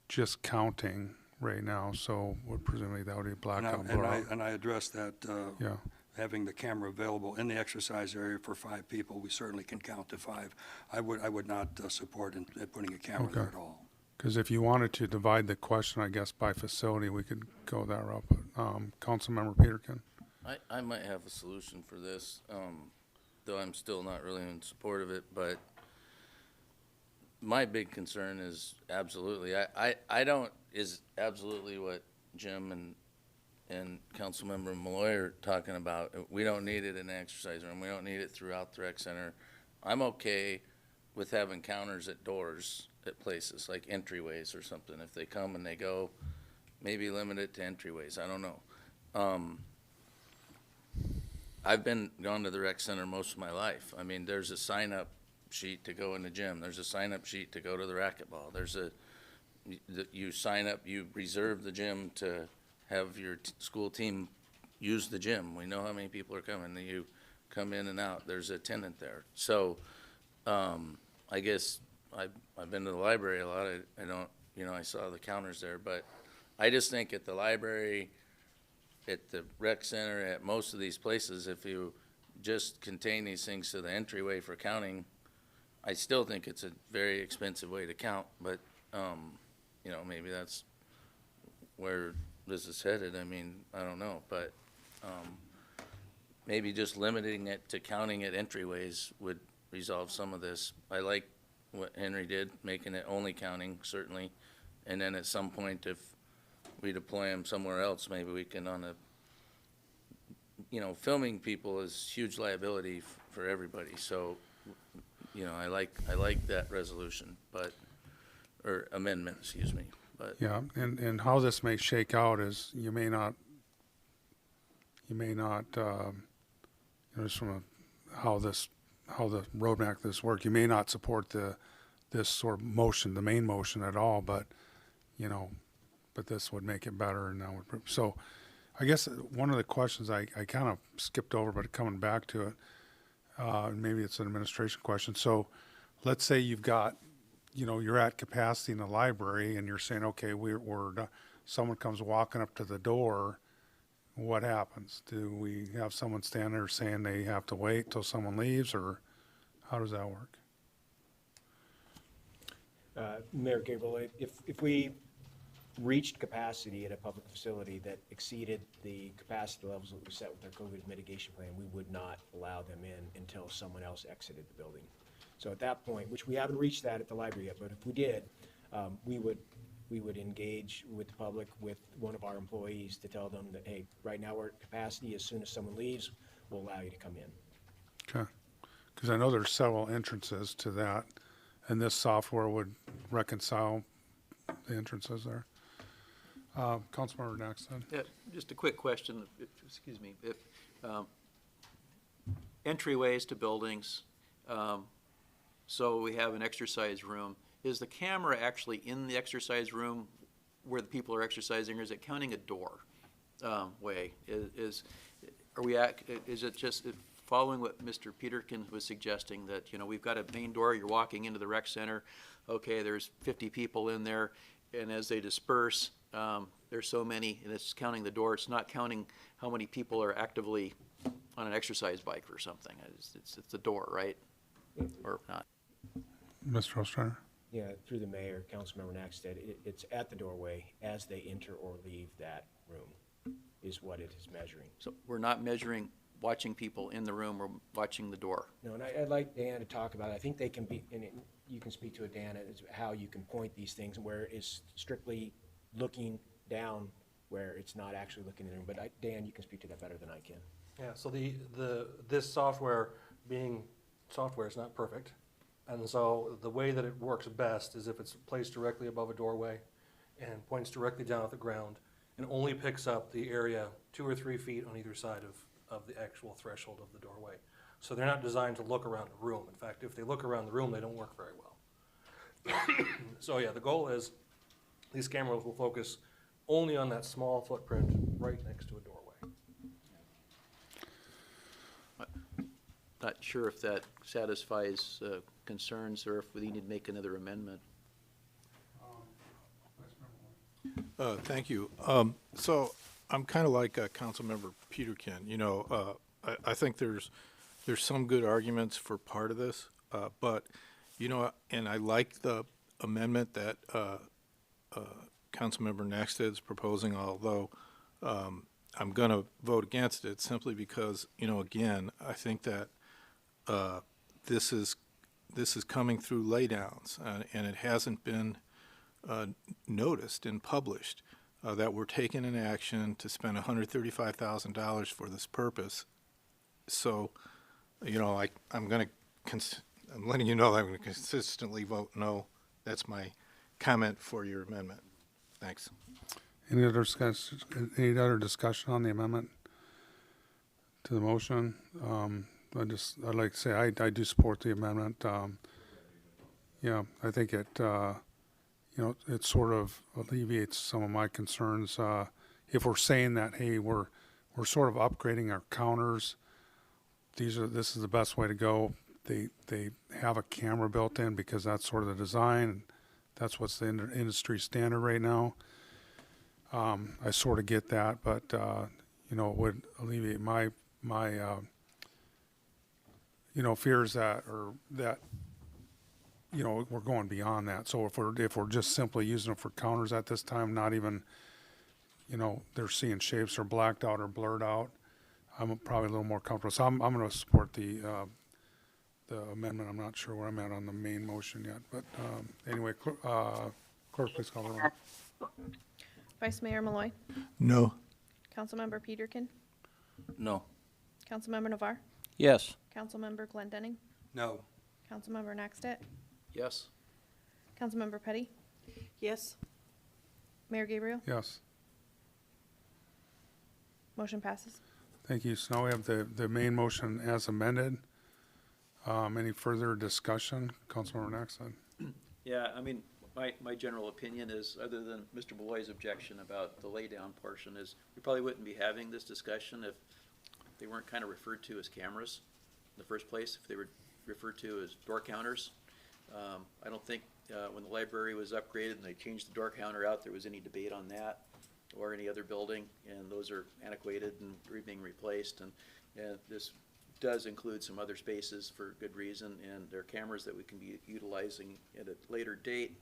A: just counting right now. So presumably that would be blackout.
F: And I addressed that.
A: Yeah.
F: Having the camera available in the exercise area for 5 people, we certainly can count to 5. I would not support in putting a camera there at all.
A: Because if you wanted to divide the question, I guess, by facility, we could go that route. But Councilmember Peterkin.
J: I might have a solution for this, though I'm still not really in support of it, but my big concern is absolutely, is absolutely what Jim and Councilmember Malloy are talking about, we don't need it in the exercise room, we don't need it throughout the rec center. I'm okay with having counters at doors at places, like entryways or something. If they come and they go, maybe limit it to entryways, I don't know. I've gone to the rec center most of my life. I mean, there's a sign-up sheet to go in the gym. There's a sign-up sheet to go to the racquetball. You sign up, you reserve the gym to have your school team use the gym. We know how many people are coming. You come in and out. There's a attendant there. So, I guess I've been to the library a lot. I don't, I saw the counters there, but I just think at the library, at the rec center, at most of these places, if you just contain these things to the entryway for counting, I still think it's a very expensive way to count, but, maybe that's where this is headed. I mean, I don't know, but, maybe just limiting it to counting at entryways would resolve some of this. I like what Henry did, making it only counting, certainly, and then at some point, if we deploy them somewhere else, maybe we can filming people is huge liability for everybody, so, I like that resolution, or amendment, excuse me, but.
A: Yeah, and how this may shake out is you may not, just from how the roadmap this work, you may not support this sort of motion, the main motion at all, but this would make it better, and that would, so I guess one of the questions I kind of skipped over, but coming back to it, maybe it's an administration question. So let's say you've got, you're at capacity in the library and you're saying, okay, someone comes walking up to the door. What happens? Do we have someone stand there saying they have to wait till someone leaves, or how does that work?
G: Mayor Gabriel, if we reached capacity at a public facility that exceeded the capacity levels that we set with our COVID mitigation plan, we would not allow them in until someone else exited the building. So at that point, which we haven't reached that at the library yet, but if we did, we would engage with the public, with one of our employees, to tell them that, hey, right now we're at capacity. As soon as someone leaves, we'll allow you to come in.
A: Okay, because I know there's several entrances to that, and this software would reconcile the entrances there. Councilmember Naxton.
C: Yeah, just a quick question, excuse me. Entryways to buildings, so we have an exercise room. Is the camera actually in the exercise room where the people are exercising, or is it counting a door way? Is it just following what Mr. Peterkin was suggesting, that, we've got a main door, you're walking into the rec center, okay, there's 50 people in there, and as they disperse, there's so many, and it's counting the door. It's not counting how many people are actively on an exercise bike or something. It's the door, right? Or not?
A: Mr. Ostrander.
G: Yeah, through the mayor, Councilmember Naxted, it's at the doorway as they enter or leave that room is what it is measuring.
C: So we're not measuring watching people in the room, we're watching the door.
G: No, and I'd like Dan to talk about it. I think they can be, and you can speak to it, Dan, is how you can point these things where it's strictly looking down, where it's not actually looking in the room. But Dan, you can speak to that better than I can.
K: Yeah, so this software, being software, is not perfect. And so the way that it works best is if it's placed directly above a doorway and points directly down at the ground and only picks up the area 2 or 3 feet on either side of the actual threshold of the doorway. So they're not designed to look around the room. In fact, if they look around the room, they don't work very well. So yeah, the goal is these cameras will focus only on that small footprint right next to a doorway.
C: Not sure if that satisfies concerns, or if we need to make another amendment.
D: Thank you. So I'm kind of like Councilmember Peterkin. I think there's some good arguments for part of this, but and I like the amendment that Councilmember Naxted is proposing, although I'm going to vote against it simply because again, I think that this is coming through laydowns, and it hasn't been noticed and published. that we're taking an action to spend $135,000 for this purpose. So, I'm letting you know that I'm going to consistently vote no. That's my comment for your amendment. Thanks.
A: Any other discussion on the amendment to the motion? I'd like to say I do support the amendment. Yeah, I think it, it sort of alleviates some of my concerns. If we're saying that, hey, we're sort of upgrading our counters, this is the best way to go. They have a camera built in because that's sort of the design. That's what's the industry standard right now. I sort of get that, but it would alleviate my fears that we're going beyond that. So if we're just simply using them for counters at this time, not even they're seeing shapes or blacked out or blurred out, I'm probably a little more comfortable. So I'm going to support the amendment. I'm not sure where I'm at on the main motion yet, but anyway, clerk, please call the roll.
B: Vice Mayor Malloy.
D: No.
B: Councilmember Peterkin.
J: No.
B: Councilmember Navar.
H: Yes.
B: Councilmember Glendenning.
F: No.
B: Councilmember Naxtat.
C: Yes.
B: Councilmember Petty.
L: Yes.
B: Mayor Gabriel.
A: Yes.
B: Motion passes.
A: Thank you. So now we have the main motion as amended. Any further discussion? Councilmember Naxtat.
C: Yeah, I mean, my general opinion is, other than Mr. Malloy's objection about the laydown portion, is we probably wouldn't be having this discussion if they weren't kind of referred to as cameras in the first place, if they were referred to as door counters. I don't think when the library was upgraded and they changed the door counter out, there was any debate on that or any other building, and those are antiquated and are being replaced. And this does include some other spaces for good reason, and there are cameras that we can be utilizing at a later date.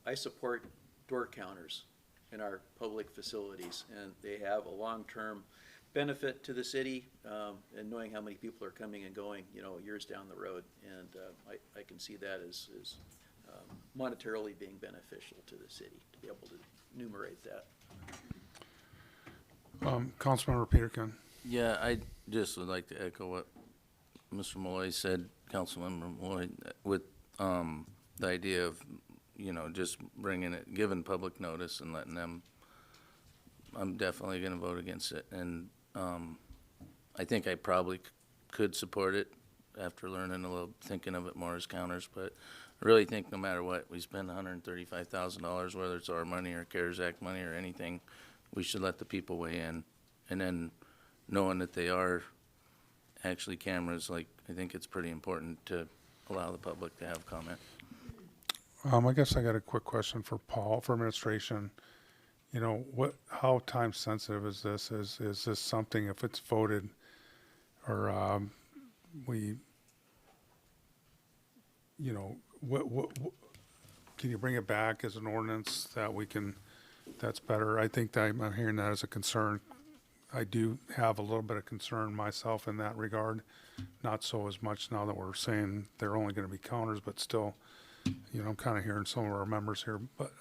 C: I support door counters in our public facilities, and they have a long-term benefit to the city, and knowing how many people are coming and going, years down the road. And I can see that as monetarily being beneficial to the city, to be able to enumerate that.
A: Councilmember Peterkin.
J: Yeah, I just would like to echo what Mr. Malloy said, Councilmember Malloy, with the idea of, just bringing it, giving public notice and letting them, I'm definitely going to vote against it. And I think I probably could support it after learning a little, thinking of it more as counters. But I really think no matter what, we spend $135,000, whether it's our money or CARES Act money or anything, we should let the people weigh in. And then knowing that they are actually cameras, I think it's pretty important to allow the public to have comment.
A: I guess I got a quick question for Paul, for administration. How time sensitive is this? Is this something, if it's voted, or what can you bring it back as an ordinance that we can, that's better? I think that I'm hearing that as a concern. I do have a little bit of concern myself in that regard. Not so as much now that we're saying they're only going to be counters, but still, I'm kind of hearing some of our members here, but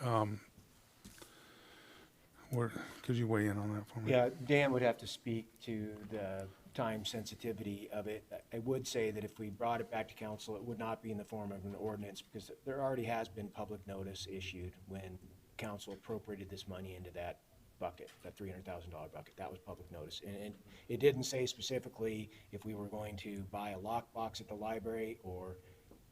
A: could you weigh in on that for me?
G: Yeah, Dan would have to speak to the time sensitivity of it. I would say that if we brought it back to council, it would not be in the form of an ordinance, because there already has been public notice issued when council appropriated this money into that bucket, that $300,000 bucket. That was public notice. And it didn't say specifically if we were going to buy a lockbox at the library or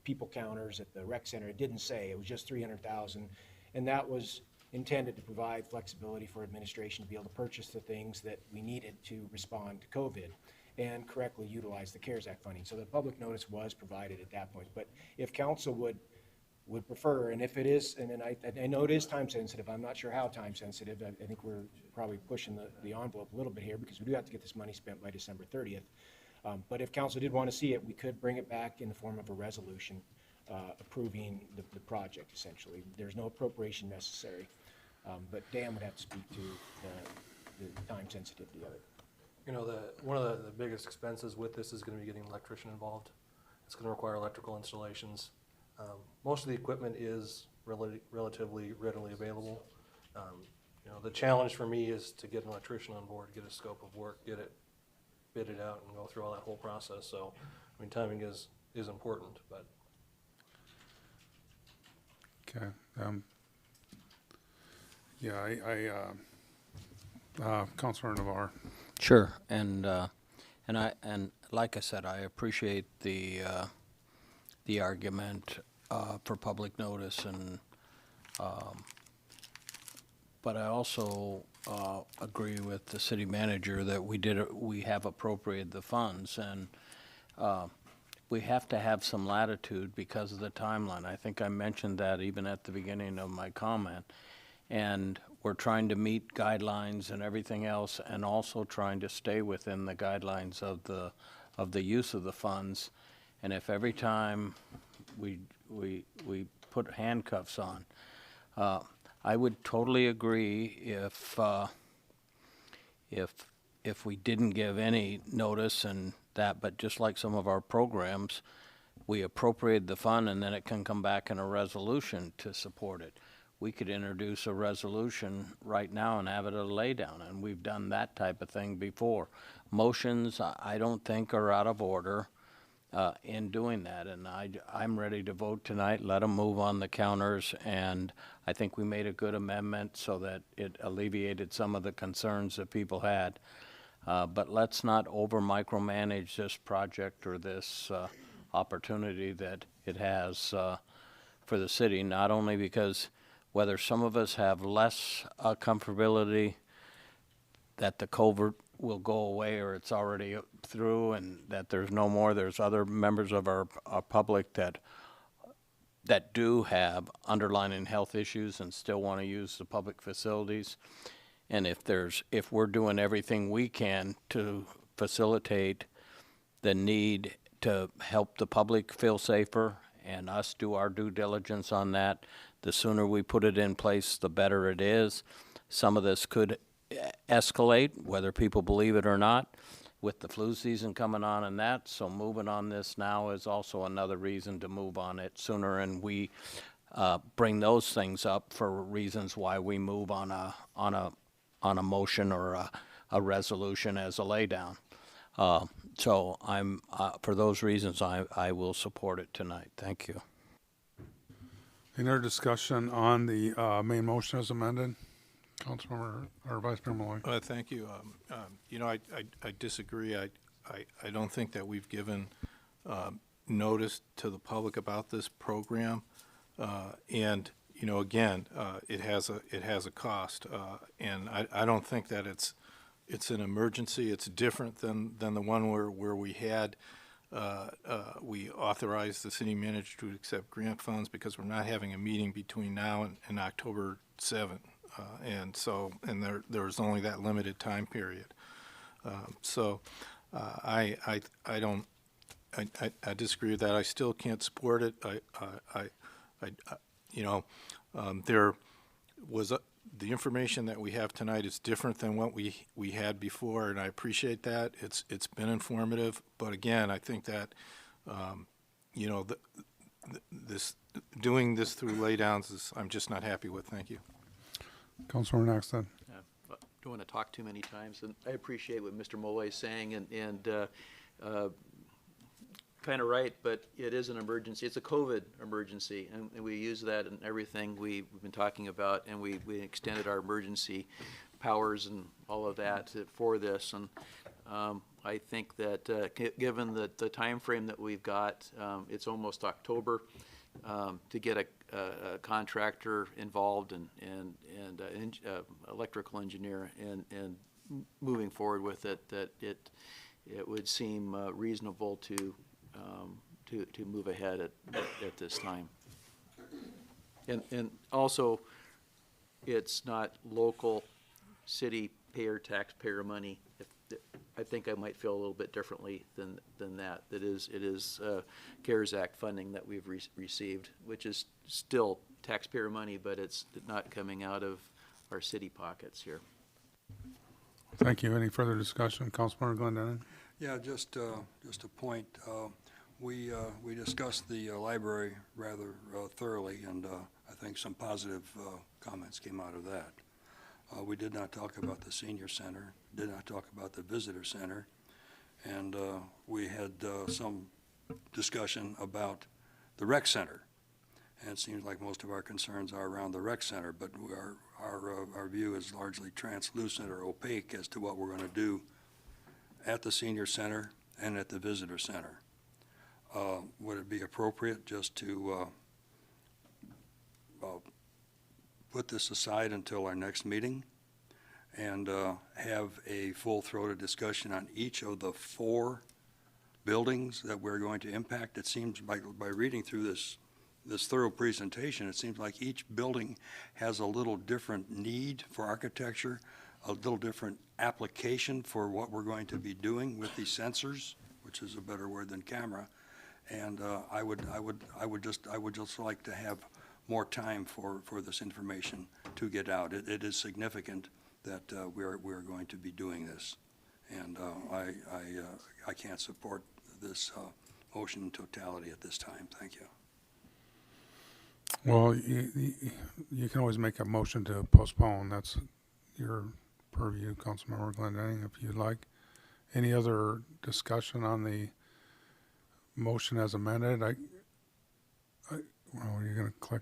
G: people counters at the rec center. It didn't say. It was just $300,000. And that was intended to provide flexibility for administration to be able to purchase the things that we needed to respond to COVID and correctly utilize the CARES Act funding. So the public notice was provided at that point. But if council would prefer, and if it is, and then I know it is time sensitive, I'm not sure how time sensitive. I think we're probably pushing the envelope a little bit here, because we do have to get this money spent by December 30th. But if council did want to see it, we could bring it back in the form of a resolution approving the project, essentially. There's no appropriation necessary. But Dan would have to speak to the time sensitivity of it.
K: One of the biggest expenses with this is going to be getting an electrician involved. It's going to require electrical installations. Most of the equipment is relatively readily available. You know, the challenge for me is to get an electrician on board, get a scope of work, get it bid it out, and go through all that whole process. So, I mean, timing is important, but
A: Okay. Yeah, Councilor Navarre.
H: Sure, and like I said, I appreciate the argument for public notice, and but I also agree with the city manager that we have appropriated the funds, and we have to have some latitude because of the timeline. I think I mentioned that even at the beginning of my comment. And we're trying to meet guidelines and everything else, and also trying to stay within the guidelines of the use of the funds. And if every time we put handcuffs on, I would totally agree if we didn't give any notice and that, but just like some of our programs, we appropriate the fund and then it can come back in a resolution to support it. We could introduce a resolution right now and have it a laydown, and we've done that type of thing before. Motions, I don't think are out of order in doing that, and I'm ready to vote tonight. Let them move on the counters, and I think we made a good amendment so that it alleviated some of the concerns that people had. But let's not over micromanage this project or this opportunity that it has for the city, not only because whether some of us have less comfortability that the culvert will go away or it's already through and that there's no more, there's other members of our public that do have underlying health issues and still want to use the public facilities. And if we're doing everything we can to facilitate the need to help the public feel safer and us do our due diligence on that, the sooner we put it in place, the better it is. Some of this could escalate, whether people believe it or not, with the flu season coming on and that. So moving on this now is also another reason to move on it sooner, and we bring those things up for reasons why we move on a motion or a resolution as a laydown. So for those reasons, I will support it tonight. Thank you.
A: Any other discussion on the main motion as amended? Councilmember or Vice Mayor Malloy.
D: Thank you. You know, I disagree. I don't think that we've given notice to the public about this program. And, you know, again, it has a cost. And I don't think that it's an emergency. It's different than the one where we had we authorized the city manager to accept grant funds because we're not having a meeting between now and October 7th. And there was only that limited time period. I disagree with that. I still can't support it. There was the information that we have tonight is different than what we had before, and I appreciate that. It's been informative, but again, I think that doing this through laydowns I'm just not happy with. Thank you.
A: Councilor Knoxton.
C: Don't want to talk too many times, and I appreciate what Mr. Molloy is saying, and kind of right, but it is an emergency. It's a COVID emergency, and we use that in everything we've been talking about, and we extended our emergency powers and all of that for this. And I think that given the time frame that we've got, it's almost October, to get a contractor involved and electrical engineer and moving forward with it, that it would seem reasonable to move ahead at this time. And also, it's not local city payer, taxpayer money. I think I might feel a little bit differently than that. It is CARES Act funding that we've received, which is still taxpayer money, but it's not coming out of our city pockets here.
A: Thank you. Any further discussion? Councilmember Glendening?
F: Yeah, just a point. We discussed the library rather thoroughly, and I think some positive comments came out of that. We did not talk about the senior center, did not talk about the visitor center, and we had some discussion about the rec center. And it seems like most of our concerns are around the rec center, but our view is largely translucent or opaque as to what we're going to do at the senior center and at the visitor center. Would it be appropriate just to put this aside until our next meeting and have a full-throated discussion on each of the 4 buildings that we're going to impact? It seems by reading through this thorough presentation, it seems like each building has a little different need for architecture, a little different application for what we're going to be doing with these sensors, which is a better word than camera. And I would just like to have more time for this information to get out. It is significant that we're going to be doing this, and I can't support this motion in totality at this time. Thank you.
A: Well, you can always make a motion to postpone. That's your purview, Councilmember Glendenning, if you'd like. Any other discussion on the motion as amended? Well, you're going to click.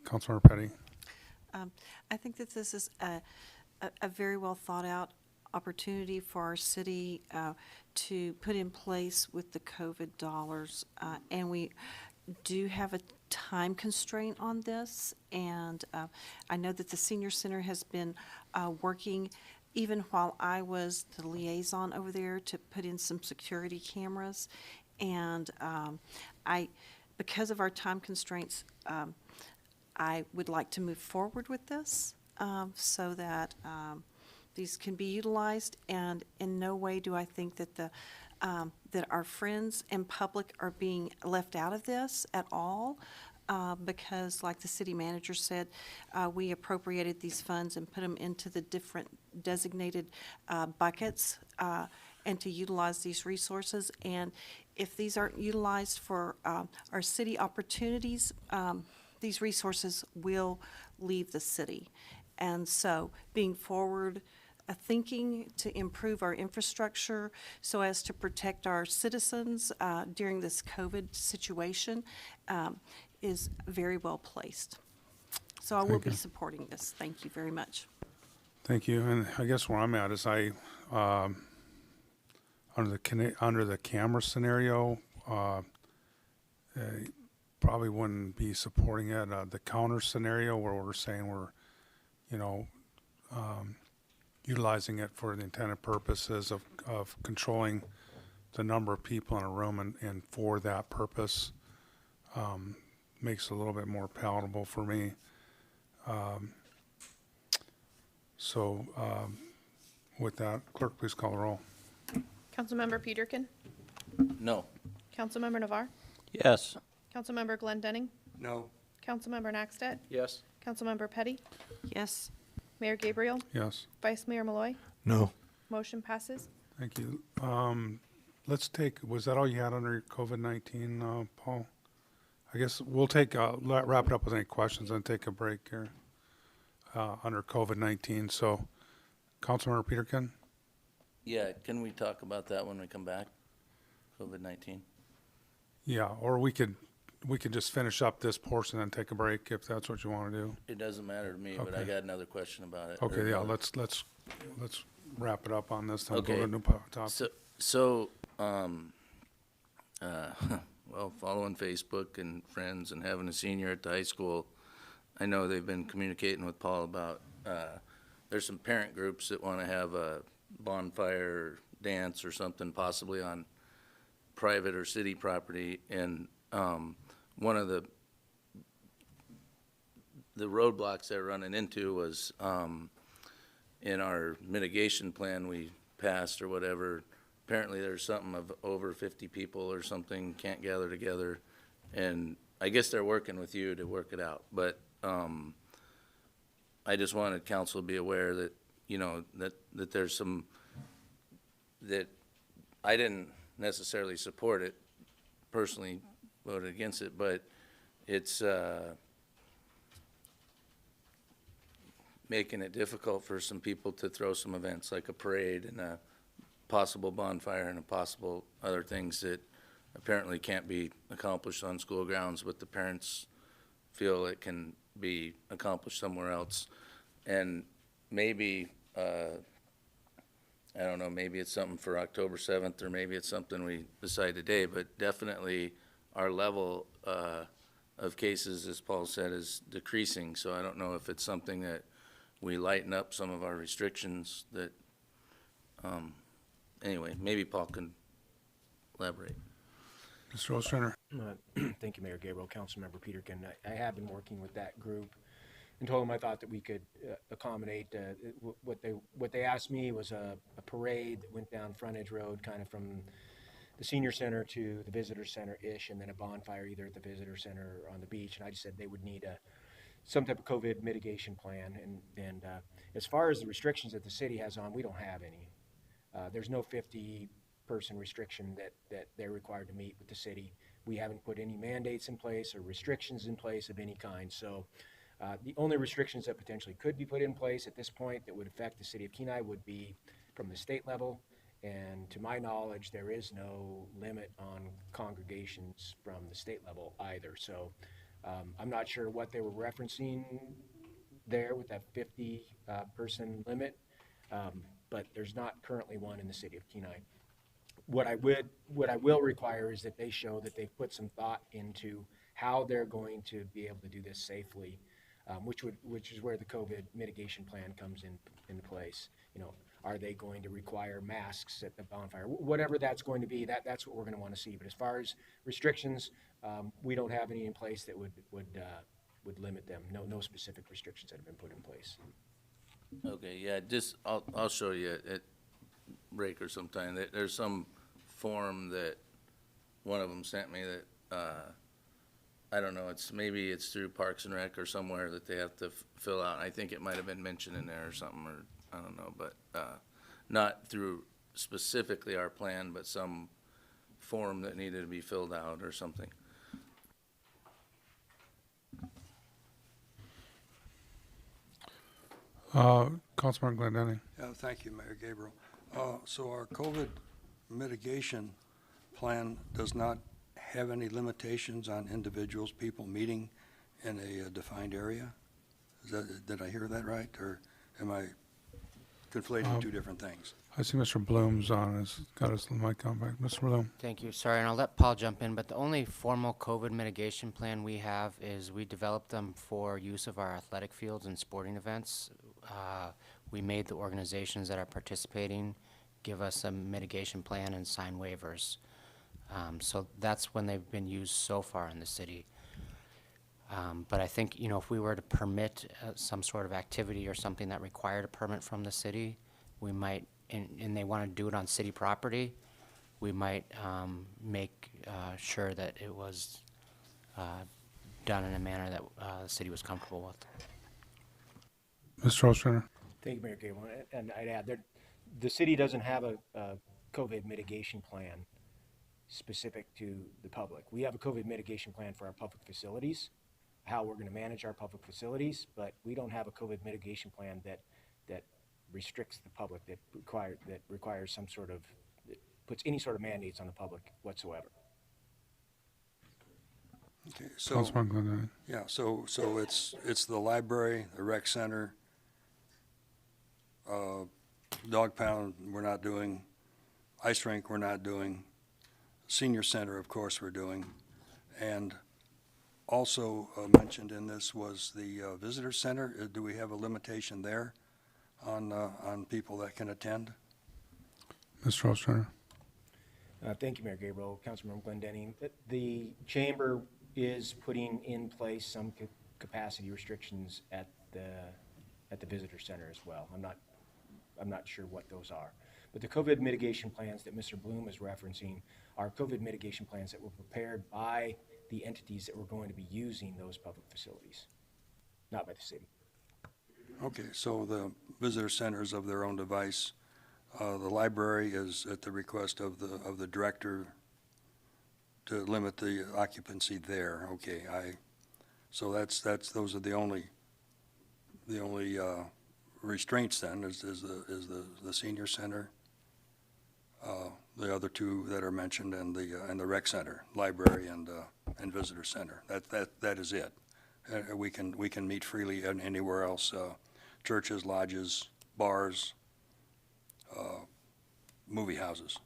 A: Councilmember Petty.
L: I think that this is a very well thought out opportunity for our city to put in place with the COVID dollars. And we do have a time constraint on this. And I know that the senior center has been working even while I was the liaison over there to put in some security cameras. And because of our time constraints, I would like to move forward with this so that these can be utilized, and in no way do I think that that our friends and public are being left out of this at all, because like the city manager said, we appropriated these funds and put them into the different designated buckets and to utilize these resources. And if these aren't utilized for our city opportunities, these resources will leave the city. And so being forward thinking to improve our infrastructure so as to protect our citizens during this COVID situation is very well placed. So I will be supporting this. Thank you very much.
A: Thank you. And I guess where I'm at is under the camera scenario, probably wouldn't be supporting it. The counter scenario where we're saying we're, utilizing it for the intended purposes of controlling the number of people in a room and for that purpose, makes it a little bit more palatable for me. With that, clerk, please call the roll.
B: Councilmember Peterkin?
J: No.
B: Councilmember Navarre?
H: Yes.
B: Councilmember Glendenning?
F: No.
B: Councilmember Naxtat?
C: Yes.
B: Councilmember Petty?
L: Yes.
B: Mayor Gabriel?
A: Yes.
B: Vice Mayor Malloy?
D: No.
B: Motion passes.
A: Thank you. Was that all you had under COVID-19, Paul? I guess we'll wrap it up with any questions and take a break here under COVID-19. So, Councilmember Peterkin?
J: Yeah, can we talk about that when we come back? COVID-19?
A: Yeah, or we could just finish up this portion and take a break if that's what you want to do.
J: It doesn't matter to me, but I
A: Okay.
J: got another question about it.
A: Okay,
J: Or
A: yeah,
J: another-
A: let's wrap it up on this. Then
J: Okay.
A: go to a new topic.
J: Well, following Facebook and friends and having a senior at the high school, I know they've been communicating with Paul about, there's some parent groups that want to have a bonfire dance or something possibly on private or city property. And one of the roadblocks they're running into was in our mitigation plan we passed or whatever, apparently there's something of over 50 people or something can't gather together. And I guess they're working with you to work it out. But I just wanted council to be aware that, that there's some, that I didn't necessarily support it, personally voted against it, but it's, making it difficult for some people to throw some events like a parade and a possible bonfire and a possible other things that apparently can't be accomplished on school grounds, but the parents feel it can be accomplished somewhere else. And maybe, I don't know, maybe it's something for October 7th, or maybe it's something we decide today, but definitely our level of cases, as Paul said, is decreasing. So I don't know if it's something that we lighten up some of our restrictions that, anyway, maybe Paul can elaborate.
A: Mr. Ostrander?
G: Thank you, Mayor Gabriel. Councilmember Peterkin. I have been working with that group and told them I thought that we could accommodate, what they asked me was a parade that went down Frontage Road, kind of from the senior center to the visitor center-ish, and then a bonfire either at the visitor center or on the beach. And I just said they would need some type of COVID mitigation plan. And as far as the restrictions that the city has on, we don't have any. There's no 50-person restriction that they're required to meet with the city. We haven't put any mandates in place or restrictions in place of any kind. So the only restrictions that potentially could be put in place at this point that would affect the city of Kenai would be from the state level. And to my knowledge, there is no limit on congregations from the state level either. So I'm not sure what they were referencing there with that 50-person limit, but there's not currently one in the city of Kenai. What I will require is that they show that they've put some thought into how they're going to be able to do this safely, which is where the COVID mitigation plan comes into place. You know, are they going to require masks at the bonfire? Whatever that's going to be, that's what we're going to want to see. But as far as restrictions, we don't have any in place that would limit them. No specific restrictions that have been put in place.
J: Okay, yeah, I'll show you at break or sometime. There's some form that one of them sent me that, I don't know, maybe it's through Parks and Rec or somewhere that they have to fill out. I think it might have been mentioned in there or something, or I don't know, but not through specifically our plan, but some form that needed to be filled out or something.
A: Councilman Glendenning.
F: Yeah, thank you, Mayor Gabriel. So our COVID mitigation plan does not have any limitations on individuals, people meeting in a defined area? Did I hear that right, or am I conflating two different things?
A: I see Mr. Bloom's got his mic on back. Mr. Bloom?
I: Thank you. Sorry, and I'll let Paul jump in, but the only formal COVID mitigation plan we have is we developed them for use of our athletic fields and sporting events. We made the organizations that are participating give us a mitigation plan and sign waivers. So that's when they've been used so far in the city. But I think, you know, if we were to permit some sort of activity or something that required a permit from the city, we might, and they want to do it on city property, we might make sure that it was done in a manner that the city was comfortable with.
A: Mr. Ostrander?
G: Thank you, Mayor Gable. And I'd add, the city doesn't have a COVID mitigation plan specific to the public. We have a COVID mitigation plan for our public facilities, how we're going to manage our public facilities, but we don't have a COVID mitigation plan that restricts the public, that requires some sort of, that puts any sort of mandates on the public whatsoever.
F: Okay, so,
A: Councilman Glendenning.
F: yeah, so it's the library, the rec center, dog pound we're not doing, ice rink we're not doing, senior center, of course, we're doing, and also mentioned in this was the visitor center. Do we have a limitation there on people that can attend?
A: Mr. Ostrander?
G: Thank you, Mayor Gabriel. Councilmember Glendenning. The chamber is putting in place some capacity restrictions at the visitor center as well. I'm not sure what those are. But the COVID mitigation plans that Mr. Bloom is referencing are COVID mitigation plans that were prepared by the entities that were going to be using those public facilities, not by the city.
F: Okay, so the visitor centers of their own device. The library is at the request of the director to limit the occupancy there. Okay, so that's those are the only restraints then is the senior center, the other two that are mentioned, and the rec center, library and visitor center. That is it. We can meet freely anywhere else, churches, lodges, bars, movie houses.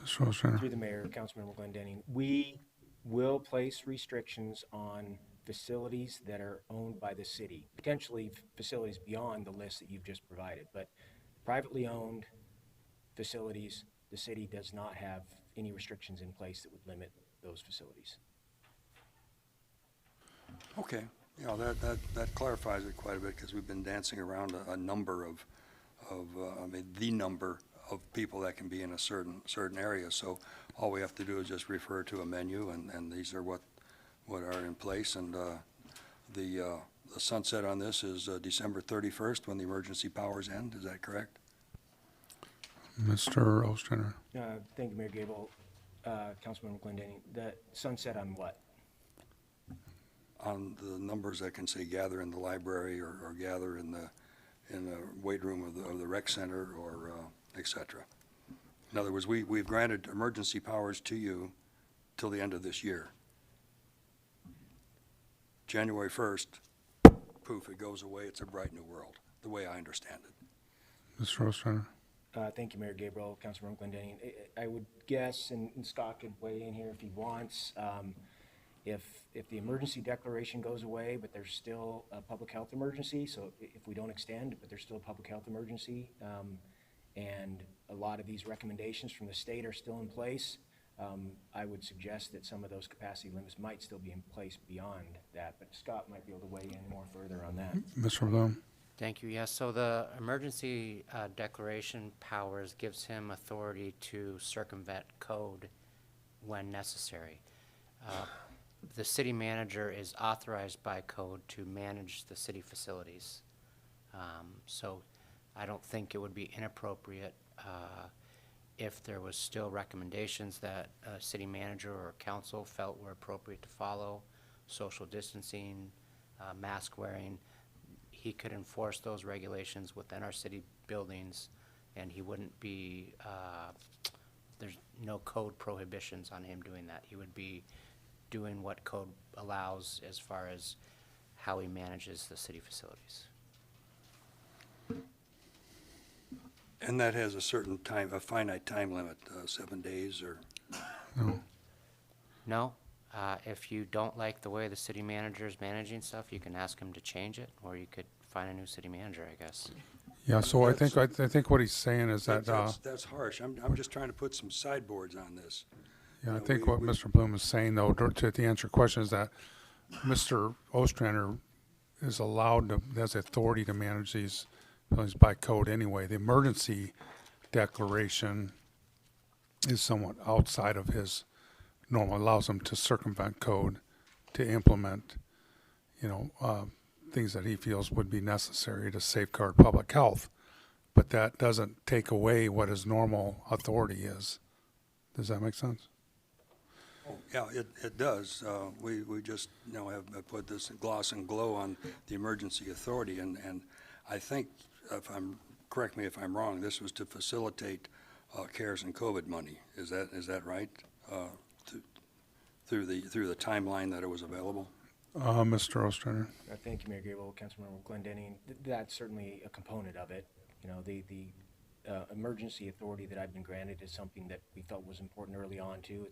A: Mr. Ostrander.
G: Through the mayor, Councilmember Glendenning, we will place restrictions on facilities that are owned by the city, potentially facilities beyond the list that you've just provided, but privately owned facilities, the city does not have any restrictions in place that would limit those facilities.
F: Okay, you know, that clarifies it quite a bit, because we've been dancing around a number of, I mean, the number of people that can be in a certain area. So all we have to do is just refer to a menu, and these are what are in place. And the sunset on this is December 31st, when the emergency powers end. Is that correct?
A: Mr. Ostrander.
G: Thank you, Mayor Gable. Councilmember Glendenning, the sunset on what?
F: On the numbers that can say gather in the library or gather in the weight room of the rec center, or et cetera. In other words, we've granted emergency powers to you till the end of this year. January 1st, poof, it goes away. It's a bright new world, the way I understand it.
A: Mr. Ostrander.
G: Thank you, Mayor Gabriel, Councilmember Glendenning. I would guess, and Scott could weigh in here if he wants, if the emergency declaration goes away, but there's still a public health emergency, so if we don't extend, but there's still a public health emergency, and a lot of these recommendations from the state are still in place, I would suggest that some of those capacity limits might still be in place beyond that, but Scott might be able to weigh in more further on that.
A: Mr. Bloom.
I: Thank you. Yes, so the emergency declaration powers gives him authority to circumvent code when necessary. The city manager is authorized by code to manage the city facilities. So I don't think it would be inappropriate if there was still recommendations that a city manager or council felt were appropriate to follow, social distancing, mask wearing. He could enforce those regulations within our city buildings, and he wouldn't be, there's no code prohibitions on him doing that. He would be doing what code allows as far as how he manages the city facilities.
F: And that has a certain time, a finite time limit, 7 days or?
A: No.
I: No, if you don't like the way the city manager is managing stuff, you can ask him to change it, or you could find a new city manager, I guess.
A: Yeah, so I think what he's saying is that,
F: That's harsh. I'm just trying to put some sideboards on this.
A: yeah, I
F: You know,
A: think
F: we-
A: what
F: we-
A: Mr. Bloom is saying, though, to answer your question, is that Mr. Ostrander is allowed to, has authority to manage these buildings by code anyway. The emergency declaration is somewhat outside of his normal, allows him to circumvent code, to implement, things that he feels would be necessary to safeguard public health. But that doesn't take away what his normal authority is. Does that make sense?
F: Yeah, it does. We just, have put this gloss and glow on the emergency authority, and I think, correct me if I'm wrong, this was to facilitate CARES and COVID money. Is that right? Through the timeline that it was available?
A: Mr. Ostrander.
G: Thank you, Mayor Gabriel, Councilmember Glendenning. That's certainly a component of it. The emergency authority that I've been granted is something that we felt was important early on too.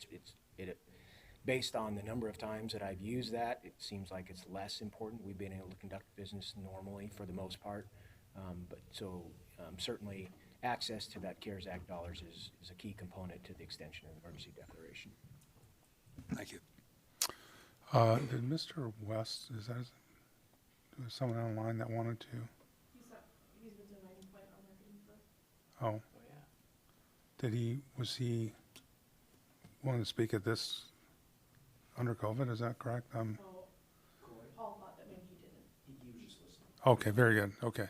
G: Based on the number of times that I've used that, it seems like it's less important. We've been able to conduct business normally for the most part. Certainly access to that CARES Act dollars is a key component to the extension of the emergency declaration.
F: Thank you.
A: Did Mr. West, is that someone online that wanted to?
B: He's been doing point on marketing stuff.
A: Oh. Was he wanting to speak at this under COVID? Is that correct?
B: Paul thought that maybe he didn't. He was just listening.
A: Okay, very good. Okay.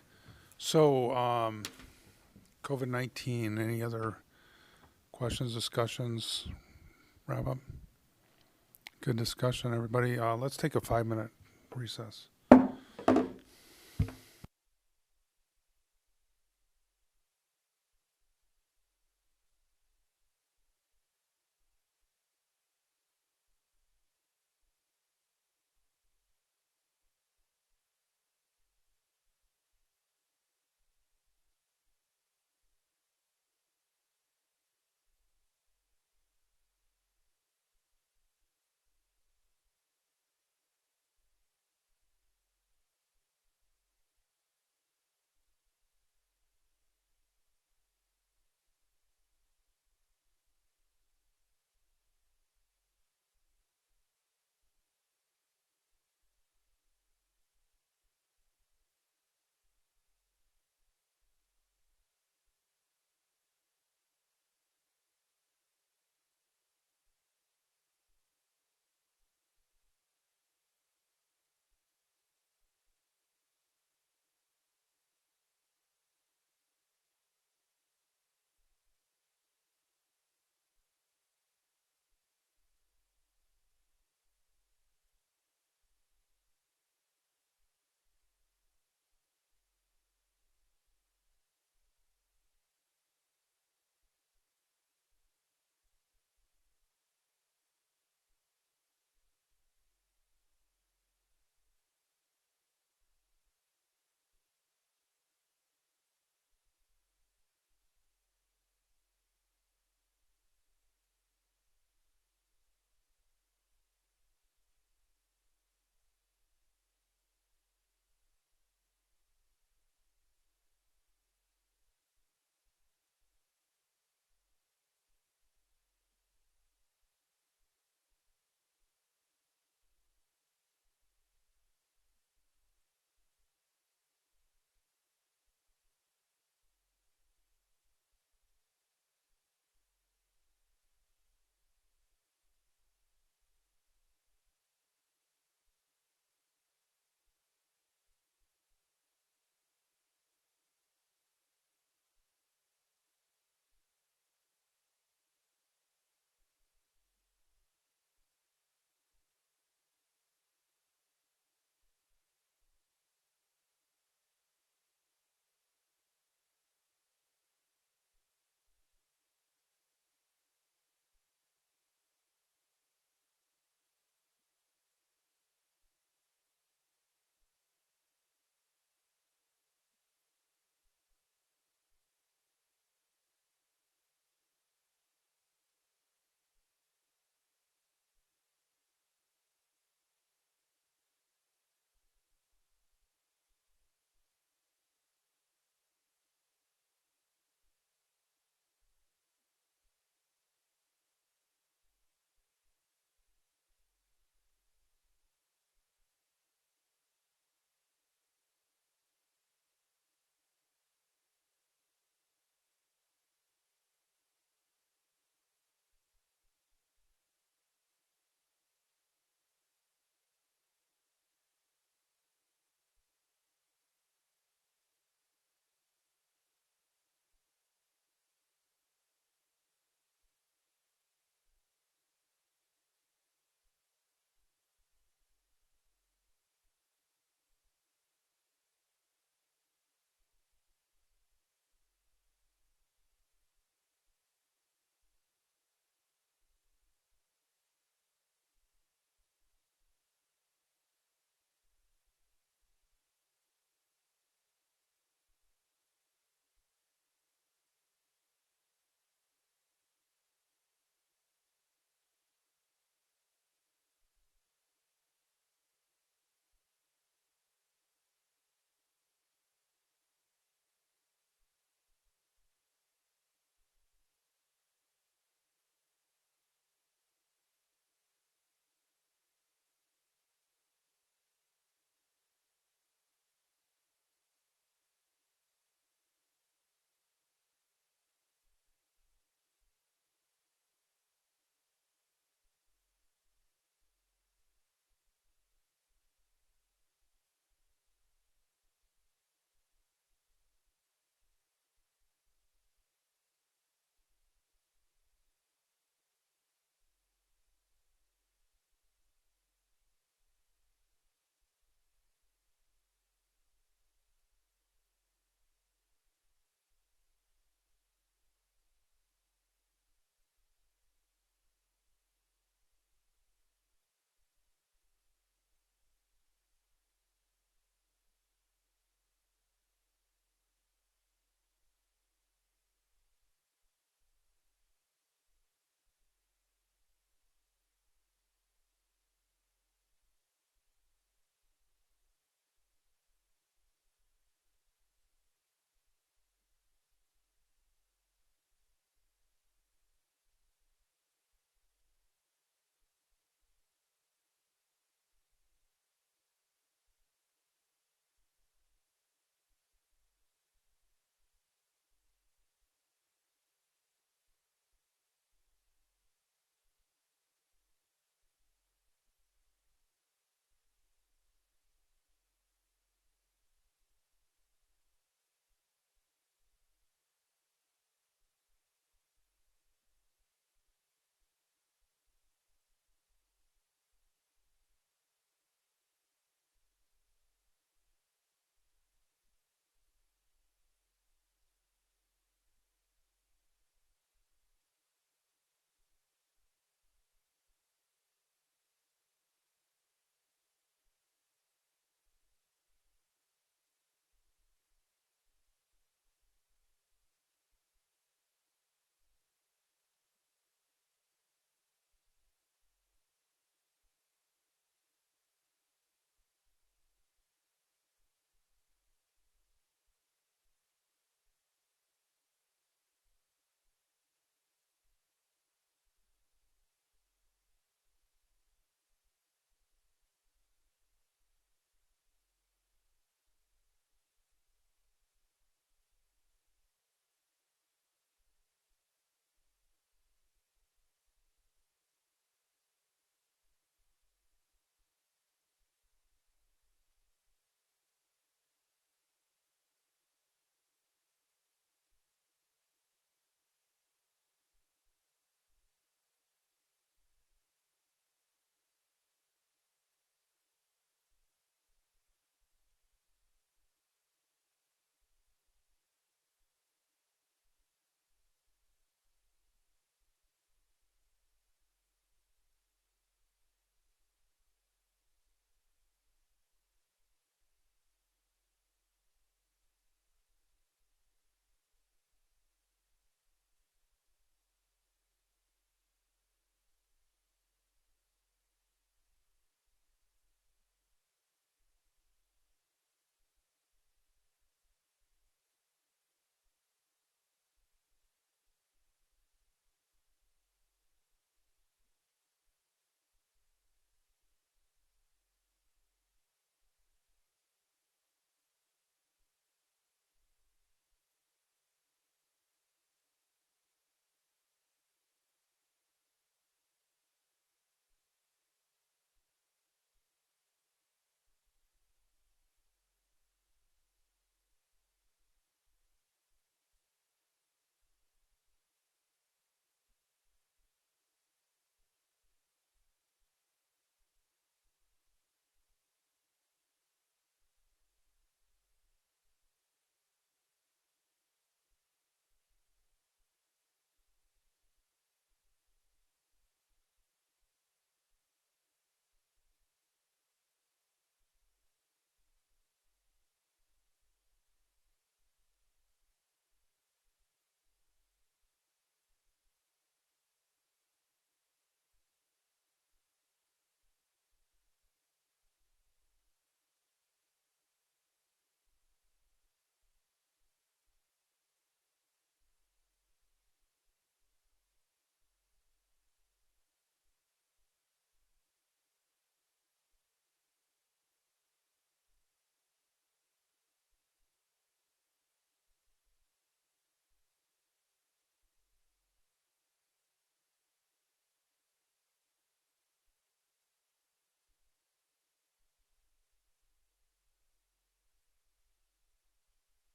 A: So, COVID-19, any other questions, discussions, wrap up? Good discussion, everybody. Let's take a 5-minute recess.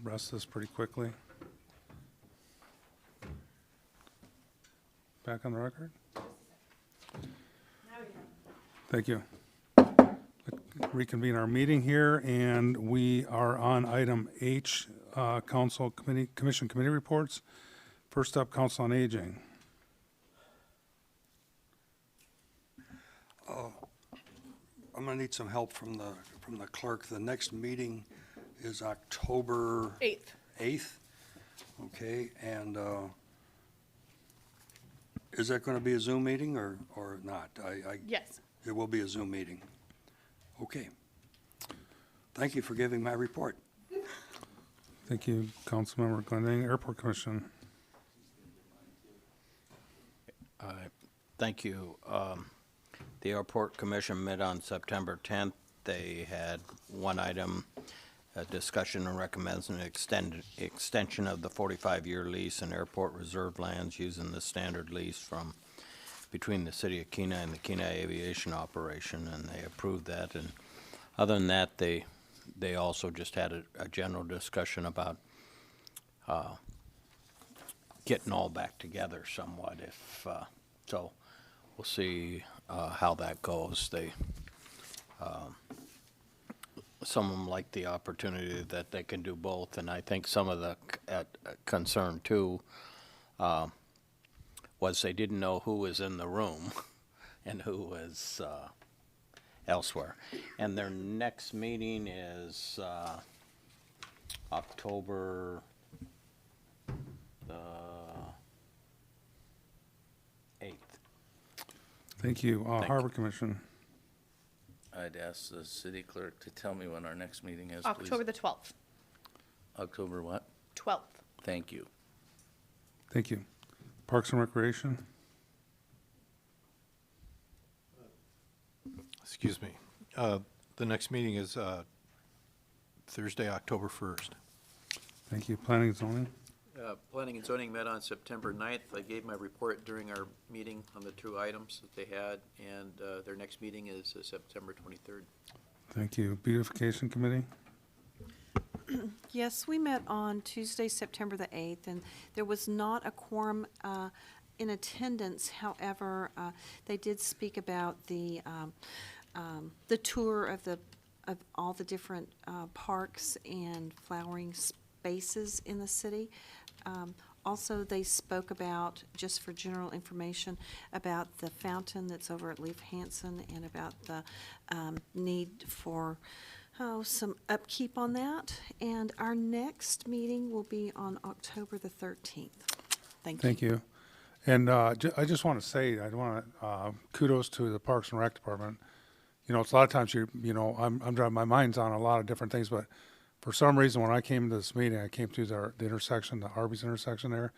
A: rest of this pretty quickly. Back on the record? Thank you. Reconvene our meeting here, and we are on item H, Commission Committee Reports. First up, Council on Aging.
F: I'm gonna need some help from the clerk. The next meeting is October
B: 8th.
F: 8th. Okay, and is that gonna be a Zoom meeting or not?
B: Yes.
F: It will be a Zoom meeting. Okay. Thank you for giving my report.
A: Thank you, Councilmember Glendinning. Airport Commission.
H: Thank you. The Airport Commission met on September 10th. They had one item, a discussion and recommends an extension of the 45-year lease in airport reserve lands using the standard lease from between the City of Kenai and the Kenai Aviation Operation, and they approved that. And other than that, they also just had a general discussion about getting all back together somewhat. So we'll see how that goes. Some of them like the opportunity that they can do both, and I think some of the concern too was they didn't know who was in the room and who was elsewhere. And their next meeting is October the 8th.
A: Thank you. Harbor Commission.
J: I'd ask the city clerk to tell me when our next meeting is, please.
B: October the 12th.
J: October what?
B: 12th.
J: Thank you.
A: Thank you. Parks and Recreation.
D: Excuse me. The next meeting is Thursday, October 1st.
A: Thank you. Planning and Zoning.
C: Planning and zoning met on September 9th. I gave my report during our meeting on the two items that they had, and their next meeting is September 23rd.
A: Thank you. Beautification Committee.
L: Yes, we met on Tuesday, September the 8th, and there was not a quorum in attendance. However, they did speak about the tour of all the different parks and flowering spaces in the city. Also, they spoke about, just for general information, about the fountain that's over at Leif Hansen and about the need for some upkeep on that. And our next meeting will be on October the 13th. Thank you.
A: Thank you. And I just want to say, I want to kudos to the Parks and Rec Department. You know, it's a lot of times I'm driving, my mind's on a lot of different things, but for some reason, when I came to this meeting, I came through the intersection, the Arby's intersection there,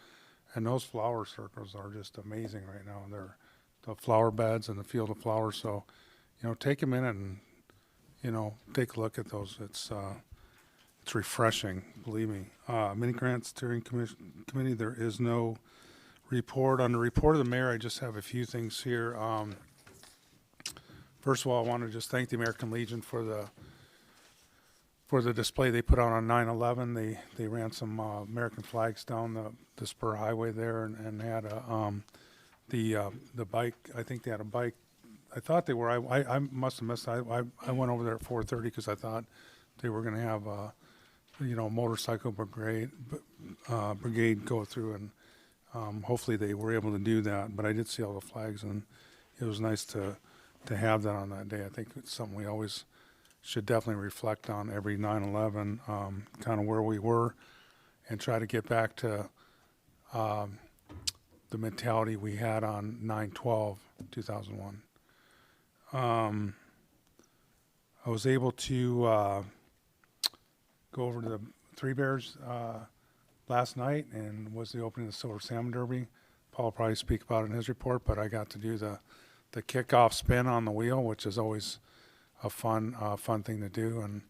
A: and those flower circles are just amazing right now. They're the flower beds and the field of flowers. So, take a minute and, take a look at those. It's refreshing, believe me. Mini Grant Steering Committee, there is no report. On the report of the mayor, I just have a few things here. First of all, I want to just thank the American Legion for the display they put out on 9/11. They ran some American flags down the spur highway there and had the bike. I think they had a bike. I thought they were. I must have missed. I went over there at 4:30 because I thought they were going to have motorcycle brigade go through, and hopefully they were able to do that. But I did see all the flags, and it was nice to have that on that day. I think it's something we always should definitely reflect on every 9/11, kind of where we were, and try to get back to the mentality we had on 9/12/2001. I was able to go over to the Three Bears last night, and was the opening of the Silver Salmon Derby. Paul will probably speak about it in his report, but I got to do the kickoff spin on the wheel, which is always a fun thing to do,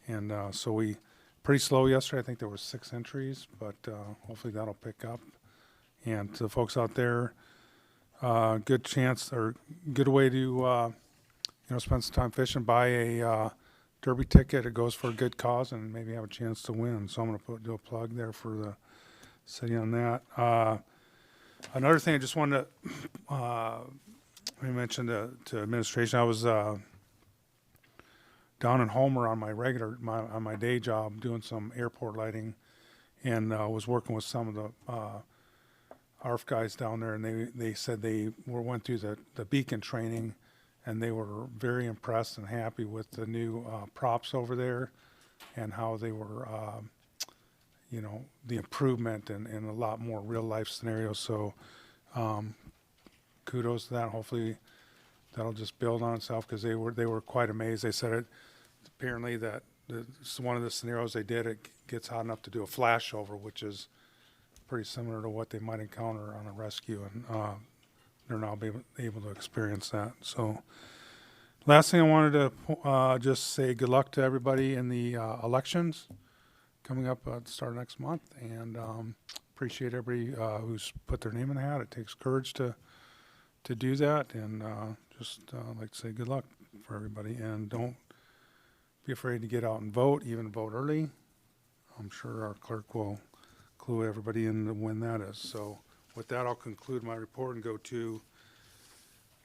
A: and so we pretty slow yesterday. I think there were 6 entries, but hopefully that'll pick up. And to the folks out there, good chance or good way to spend some time fishing. Buy a Derby ticket. It goes for a good cause and maybe have a chance to win. So I'm going to do a plug there for the city on that. Another thing I just wanted to I mentioned to administration, I was down in Homer on my day job doing some airport lighting, and was working with some of the ARF guys down there, and they said they went through the beacon training, and they were very impressed and happy with the new props over there, and how they were, the improvement and a lot more real life scenarios. So kudos to that. Hopefully that'll just build on itself, because they were quite amazed. They said it apparently that one of the scenarios they did, it gets hot enough to do a flashover, which is pretty similar to what they might encounter on a rescue, and they're now able to experience that. So last thing I wanted to just say good luck to everybody in the elections coming up at the start of next month, and appreciate everybody who's put their name in the hat. It takes courage to do that, and just like to say good luck for everybody, and don't be afraid to get out and vote, even vote early. I'm sure our clerk will clue everybody in when that is. So with that, I'll conclude my report and go to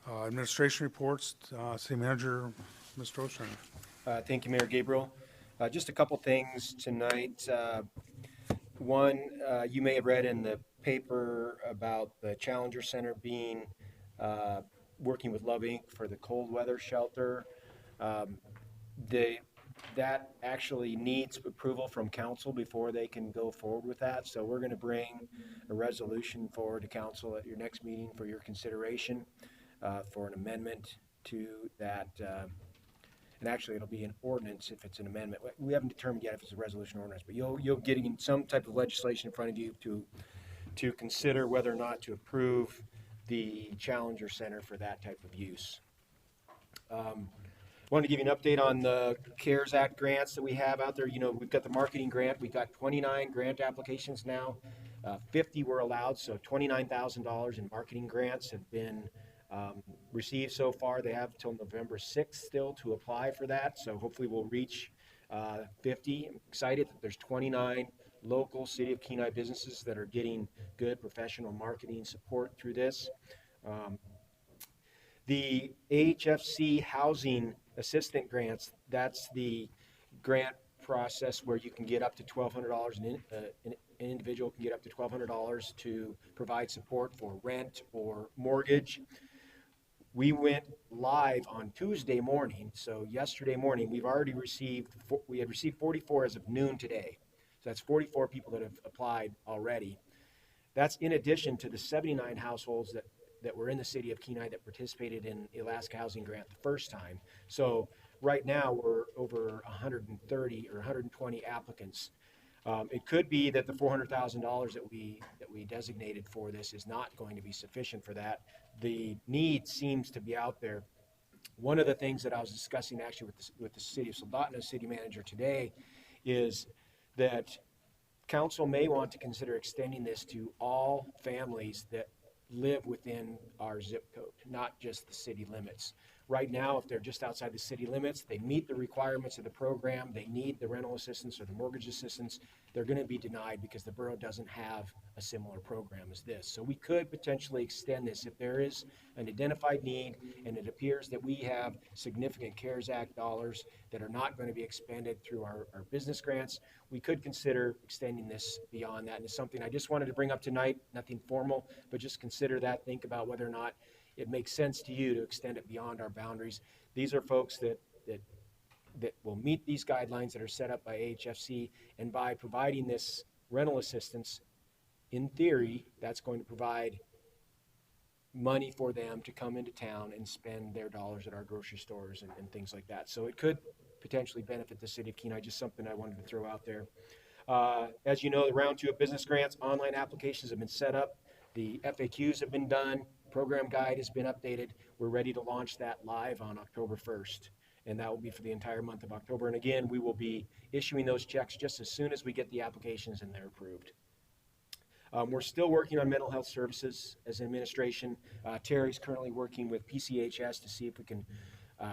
A: administration reports. City Manager, Mr. Ostrander.
G: Thank you, Mayor Gabriel. Just a couple things tonight. One, you may have read in the paper about the Challenger Center being working with Love Inc. for the cold weather shelter. That actually needs approval from council before they can go forward with that. So we're going to bring a resolution forward to council at your next meeting for your consideration for an amendment to that. And actually, it'll be an ordinance if it's an amendment. We haven't determined yet if it's a resolution or ordinance, but you'll get some type of legislation in front of you to consider whether or not to approve the Challenger Center for that type of use. Wanted to give you an update on the CARES Act grants that we have out there. We've got the marketing grant. We've got 29 grant applications now. 50 were allowed, so $29,000 in marketing grants have been received so far. They have till November 6th still to apply for that, so hopefully we'll reach 50. I'm excited that there's 29 local City of Kenai businesses that are getting good professional marketing support through this. The AHFC housing assistant grants, that's the grant process where you can get up to $1,200, an individual can get up to $1,200 to provide support for rent or mortgage. We went live on Tuesday morning, so yesterday morning we had received 44 as of noon today. So that's 44 people that have applied already. That's in addition to the 79 households that were in the City of Kenai that participated in Alaska Housing Grant the first time. So right now we're over 130 or 120 applicants. It could be that the $400,000 that we designated for this is not going to be sufficient for that. The need seems to be out there. One of the things that I was discussing actually with the City of Soldotna City Manager today is that council may want to consider extending this to all families that live within our zip code, not just the city limits. Right now, if they're just outside the city limits, they meet the requirements of the program, they need the rental assistance or the mortgage assistance, they're going to be denied because the borough doesn't have a similar program as this. So we could potentially extend this if there is an identified need and it appears that we have significant CARES Act dollars that are not going to be expended through our business grants. We could consider extending this beyond that. And it's something I just wanted to bring up tonight, nothing formal, but just consider that, think about whether or not it makes sense to you to extend it beyond our boundaries. These are folks that will meet these guidelines that are set up by AHFC, and by providing this rental assistance, in theory, that's going to provide money for them to come into town and spend their dollars at our grocery stores and things like that. So it could potentially benefit the City of Kenai, just something I wanted to throw out there. As you know, the round 2 of business grants, online applications have been set up. The FAQs have been done. Program guide has been updated. We're ready to launch that live on October 1st. And that will be for the entire month of October. And again, we will be issuing those checks just as soon as we get the applications and they're approved. We're still working on mental health services as an administration. Terry's currently working with PCHS to see if we can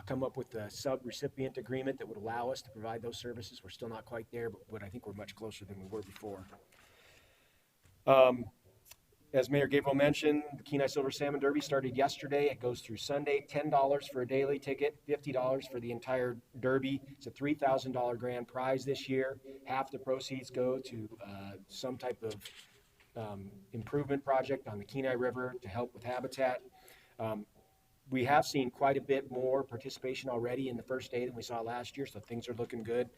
G: come up with a sub-recipient agreement that would allow us to provide those services. We're still not quite there, but I think we're much closer than we were before. As Mayor Gabriel mentioned, the Kenai Silver Salmon Derby started yesterday. It goes through Sunday. $10 for a daily ticket, $50 for the entire derby. It's a $3,000 grand prize this year. Half the proceeds go to some type of improvement project on the Kenai River to help with habitat. We have seen quite a bit more participation already in the first day than we saw last year, so things are looking good.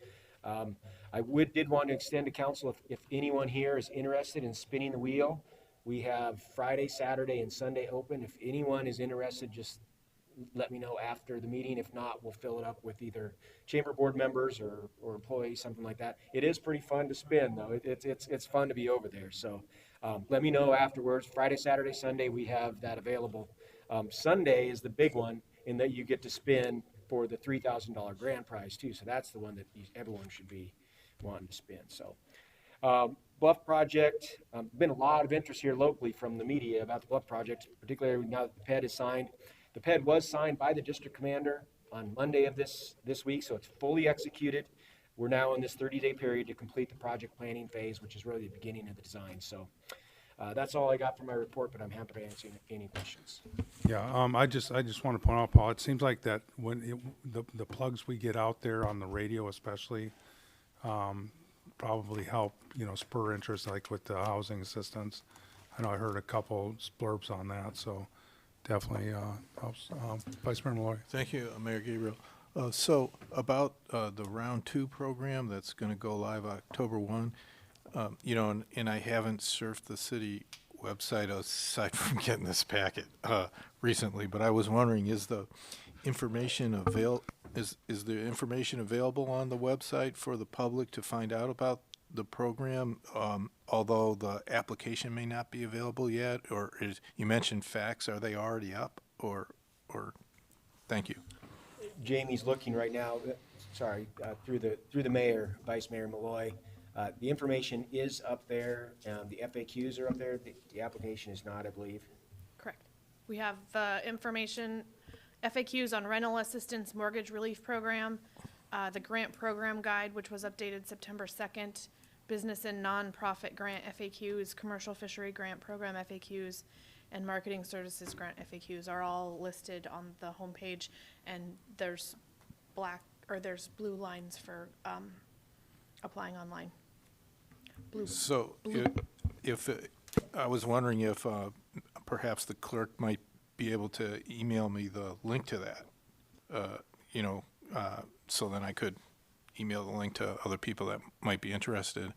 G: I did want to extend to council if anyone here is interested in spinning the wheel. We have Friday, Saturday, and Sunday open. If anyone is interested, just let me know after the meeting. If not, we'll fill it up with either chamber board members or employees, something like that. It is pretty fun to spin, though. It's fun to be over there. So let me know afterwards. Friday, Saturday, Sunday, we have that available. Sunday is the big one in that you get to spin for the $3,000 grand prize too. So that's the one that everyone should be wanting to spin. So Bluff Project, been a lot of interest here locally from the media about the Bluff Project, particularly now that the PED is signed. The PED was signed by the district commander on Monday of this week, so it's fully executed. We're now in this 30-day period to complete the project planning phase, which is really the beginning of the design. So that's all I got for my report, but I'm happy to answer any questions.
A: Yeah, I just want to point out, Paul, it seems like that when the plugs we get out there on the radio especially, probably help, spur interest, like with the housing assistance. I know I heard a couple blurbs on that, so definitely helps. Vice Mayor Malloy.
D: Thank you, Mayor Gabriel. So about the Round 2 program that's going to go live October 1, and I haven't surfed the city website aside from getting this packet recently, but I was wondering, is the information available on the website for the public to find out about the program, although the application may not be available yet? Or you mentioned facts, are they already up? Or thank you.
G: Jamie's looking right now, through the mayor, Vice Mayor Malloy. The information is up there, the FAQs are up there, the application is not, I believe.
B: Correct. We have information, FAQs on rental assistance mortgage relief program, the grant program guide, which was updated September 2nd, business and nonprofit grant FAQs, commercial fishery grant program FAQs, and marketing services grant FAQs are all listed on the homepage, and there's blue lines for applying online.
D: So if I was wondering if perhaps the clerk might be able to email me the link to that, so then I could email the link to other people that might be interested.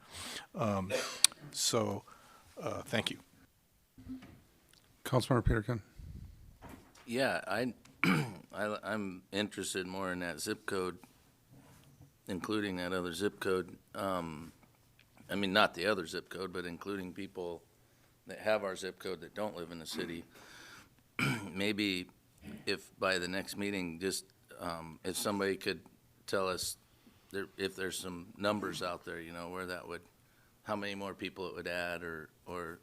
D: Thank you.
A: Councilmember Peterkin.
J: Yeah, I'm interested more in that zip code, including that other zip code. I mean, not the other zip code, but including people that have our zip code that don't live in the city. Maybe if by the next meeting, just if somebody could tell us if there's some numbers out there, where that would, how many more people it would add, or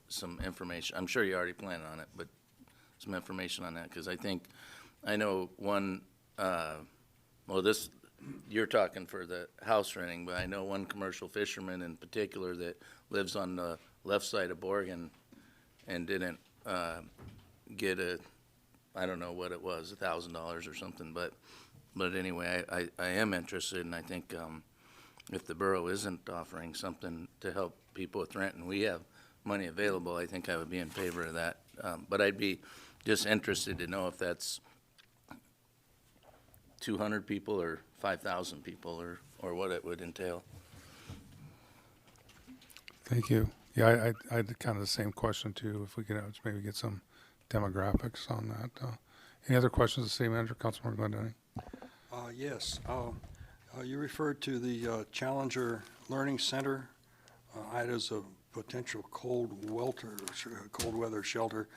J: some information. I'm sure you already plan on it, but some information on that, because I know one, you're talking for the house renting, but I know one commercial fisherman in particular that lives on the left side of Borgen and didn't get I don't know what it was, $1,000 or something, but anyway, I am interested, and I think if the borough isn't offering something to help people with rent and we have money available, I think I would be in favor of that. But I'd be just interested to know if that's 200 people or 5,000 people or what it would entail.
A: Thank you. Yeah, I had kind of the same question too. If we could maybe get some demographics on that. Any other questions of the city manager, Councilmember Glendenning?
F: Yes. You referred to the Challenger Learning Center as a potential cold weather shelter.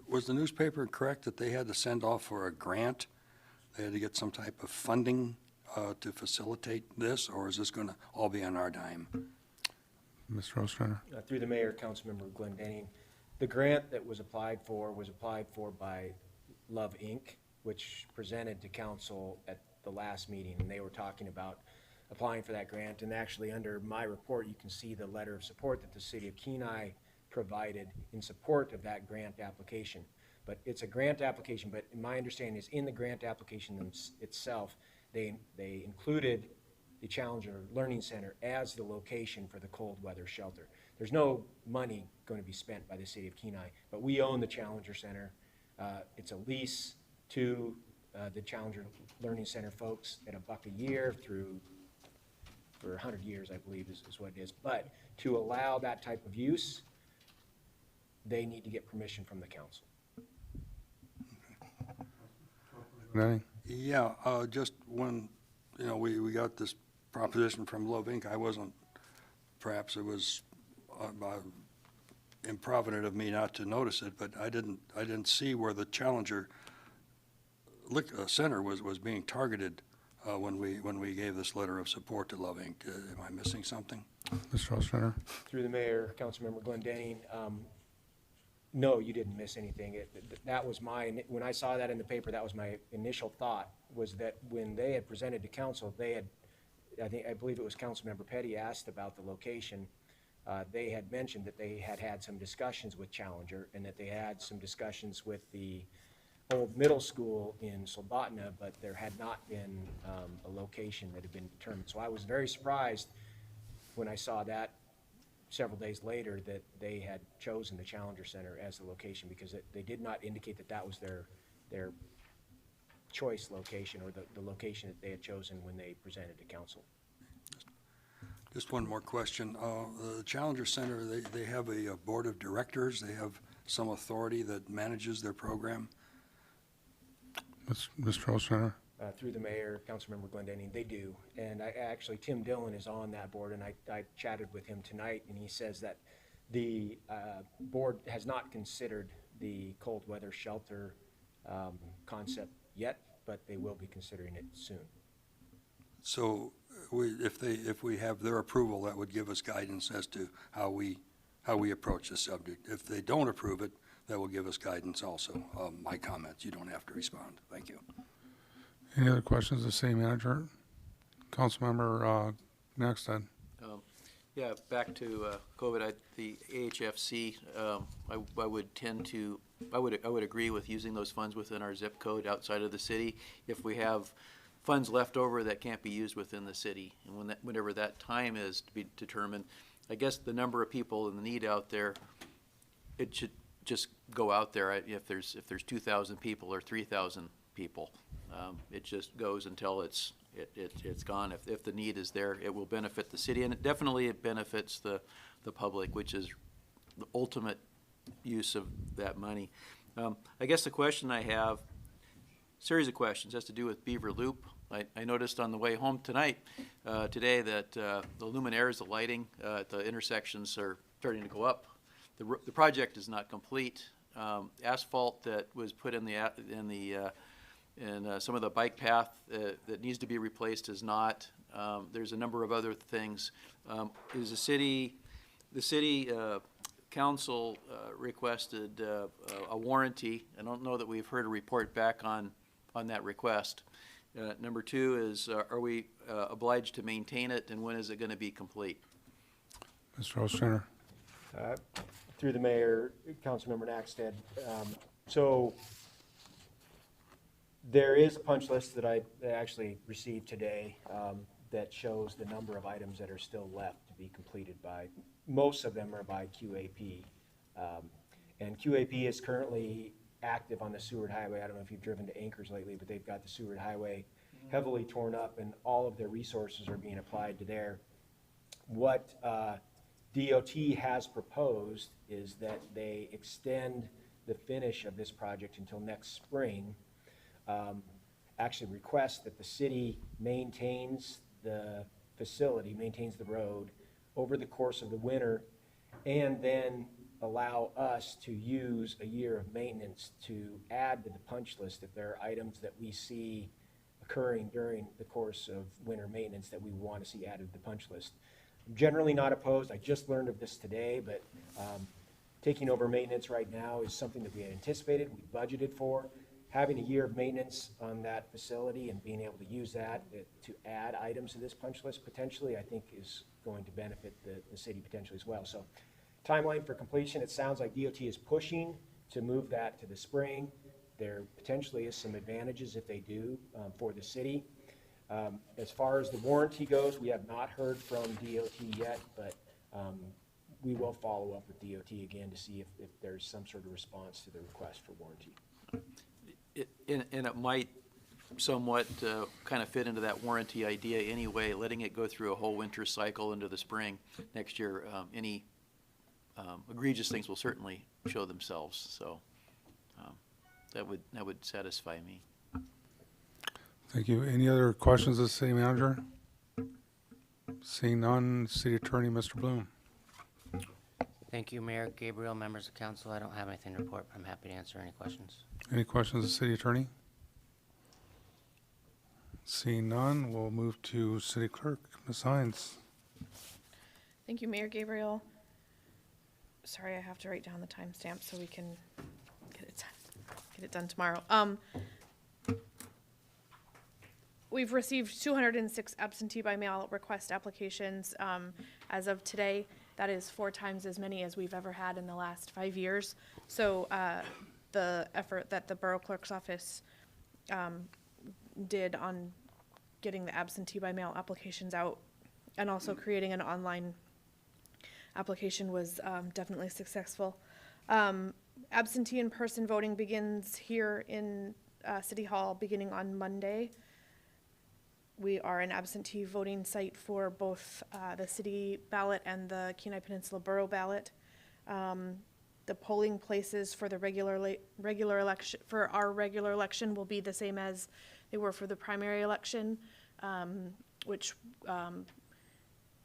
F: Was the newspaper correct that they had to send off for a grant? They had to get some type of funding to facilitate this, or is this going to all be on our dime?
A: Mr. Ostrander.
G: Through the mayor, Councilmember Glendenning, the grant that was applied for by Love Inc. which presented to council at the last meeting, and they were talking about applying for that grant. And actually, under my report, you can see the letter of support that the city of Kenai provided in support of that grant application. But it's a grant application, but my understanding is in the grant application itself, they included the Challenger Learning Center as the location for the cold weather shelter. There's no money going to be spent by the city of Kenai, but we own the Challenger Center. It's a lease to the Challenger Learning Center folks at $1 a year for 100 years, I believe is what it is. But to allow that type of use, they need to get permission from the council.
A: Denny?
F: Yeah, just when, we got this proposition from Love Inc., I wasn't, perhaps it was improvident of me not to notice it, but I didn't see where the Challenger Center was being targeted when we gave this letter of support to Love Inc. Am I missing something?
A: Mr. Ostrander?
G: Through the mayor, Councilmember Glenn Denning, no, you didn't miss anything. That was when I saw that in the paper, that was my initial thought, was that when they had presented to council, I believe it was Councilmember Petty asked about the location. They had mentioned that they had some discussions with Challenger and that they had some discussions with the old middle school in Soldotna, but there had not been a location that had been determined. So I was very surprised when I saw that several days later that they had chosen the Challenger Center as the location, because they did not indicate that that was their choice location or the location that they had chosen when they presented to council.
F: Just one more question. The Challenger Center, they have a board of directors. They have some authority that manages their program.
A: Mr. Ostrander?
G: Through the mayor, Councilmember Glenn Denning, they do. And actually, Tim Dillon is on that board, and I chatted with him tonight, and he says that the board has not considered the cold weather shelter concept yet, but they will be considering it soon.
F: So if we have their approval, that would give us guidance as to how we approach the subject. If they don't approve it, that will give us guidance also. My comments, you don't have to respond. Thank you.
A: Any other questions of the city manager? Councilmember Maxted.
C: Yeah, back to COVID, the AHFC, I would agree with using those funds within our zip code outside of the city. If we have funds left over that can't be used within the city, and whenever that time is to be determined, I guess the number of people in the need out there, it should just go out there. If there's 2,000 people or 3,000 people, it just goes until it's gone. If the need is there, it will benefit the city, and it benefits the public, which is the ultimate use of that money. I guess the question I have, series of questions, has to do with Beaver Loop. I noticed on the way home today that the luminaires, the lighting at the intersections are starting to go up. The project is not complete. Asphalt that was put in some of the bike path that needs to be replaced is not. There's a number of other things. Is the city council requested a warranty? I don't know that we've heard a report back on that request. Number two is, are we obliged to maintain it, and when is it going to be complete?
A: Mr. Ostrander?
G: Through the mayor, Councilmember Naxted. So there is a punch list that I actually received today that shows the number of items that are still left to be completed by, most of them are by QAP. And QAP is currently active on the Seward Highway. I don't know if you've driven to Anchors lately, but they've got the Seward Highway heavily torn up, and all of their resources are being applied to there. What DOT has proposed is that they extend the finish of this project until next spring. Actually request that the city maintains the facility, maintains the road over the course of the winter, and then allow us to use a year of maintenance to add to the punch list if there are items that we see occurring during the course of winter maintenance that we want to see added to the punch list. I'm generally not opposed. I just learned of this today, but taking over maintenance right now is something that we had anticipated, we budgeted for, having a year of maintenance on that facility and being able to use that to add items to this punch list potentially, I think is going to benefit the city potentially as well. So timeline for completion, it sounds like DOT is pushing to move that to the spring. There potentially is some advantages if they do for the city. As far as the warranty goes, we have not heard from DOT yet, but we will follow up with DOT again to see if there's some sort of response to the request for warranty.
C: And it might somewhat kind of fit into that warranty idea anyway, letting it go through a whole winter cycle into the spring next year. Any egregious things will certainly show themselves, so that would satisfy me.
A: Thank you. Any other questions of the city manager? Seeing none, city attorney, Mr. Bloom.
I: Thank you, Mayor Gabriel, members of council. I don't have anything to report, but I'm happy to answer any questions.
A: Any questions of the city attorney? Seeing none, we'll move to city clerk, Ms. Hines.
B: Thank you, Mayor Gabriel. Sorry, I have to write down the timestamp so we can get it done tomorrow. We've received 206 absentee by mail request applications as of today. That is 4 times as many as we've ever had in the last 5 years. So the effort that the Borough Clerk's Office did on getting the absentee by mail applications out and also creating an online application was definitely successful. Absentee in-person voting begins here in City Hall beginning on Monday. We are an absentee voting site for both the city ballot and the Kenai Peninsula Borough ballot. The polling places for the regular election, for our regular election, will be the same as they were for the primary election, which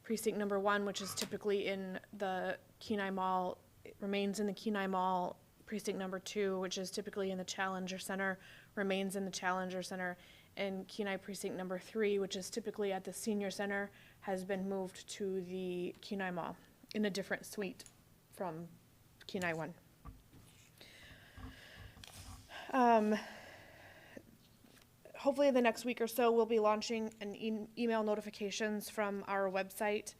B: precinct number 1, which is typically in the Kenai Mall, remains in the Kenai Mall. Precinct number 2, which is typically in the Challenger Center, remains in the Challenger Center. And Kenai Precinct number 3, which is typically at the Senior Center, has been moved to the Kenai Mall in a different suite from Kenai 1. Hopefully in the next week or so, we'll be launching an email notifications from our website.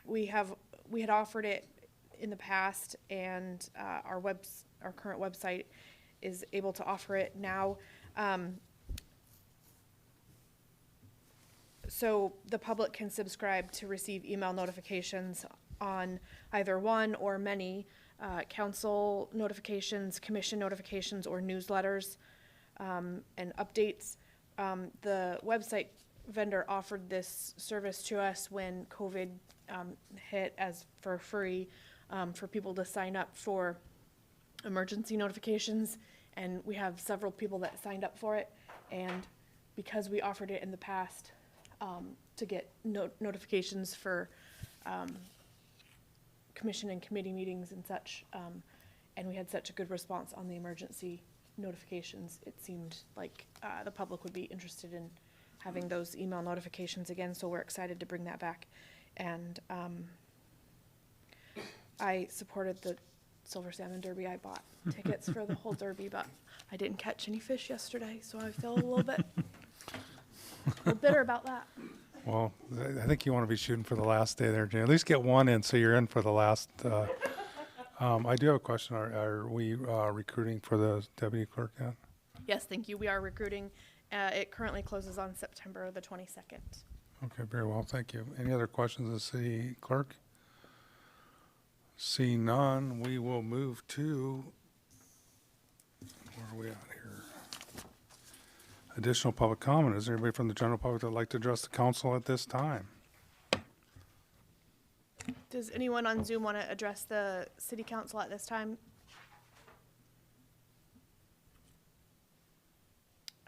B: We had offered it in the past, and our current website is able to offer it now. So the public can subscribe to receive email notifications on either one or many council notifications, commission notifications, or newsletters and updates. The website vendor offered this service to us when COVID hit as for free for people to sign up for emergency notifications, and we have several people that signed up for it. And because we offered it in the past to get notifications for commission and committee meetings and such, and we had such a good response on the emergency notifications, it seemed like the public would be interested in having those email notifications again, so we're excited to bring that back. And I supported the Silver Salmon Derby. I bought tickets for the whole derby, but I didn't catch any fish yesterday, so I feel a little bit bitter about that.
A: Well, I think you want to be shooting for the last day there, Jane. At least get one in so you're in for the last. I do have a question. Are we recruiting for the deputy clerk yet?
B: Yes, thank you. We are recruiting. It currently closes on September the 22nd.
A: Okay, very well. Thank you. Any other questions of the city clerk? Seeing none, we will move to, where are we at here? Additional public comment. Is there anybody from the general public that would like to address the council at this time?
B: Does anyone on Zoom want to address the city council at this time?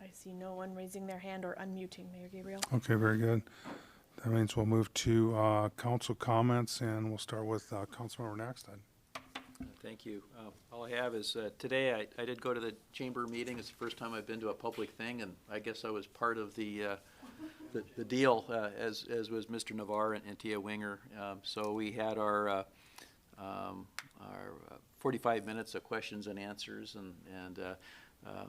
B: I see no one raising their hand or unmuting, Mayor Gabriel.
A: Okay, very good. That means we'll move to council comments, and we'll start with Councilmember Naxton.
C: Thank you. All I have is today I did go to the chamber meeting. It's the first time I've been to a public thing, and I guess I was part of the deal, as was Mr. Navarre and Tia Winger. So we had our 45 minutes of questions and answers, and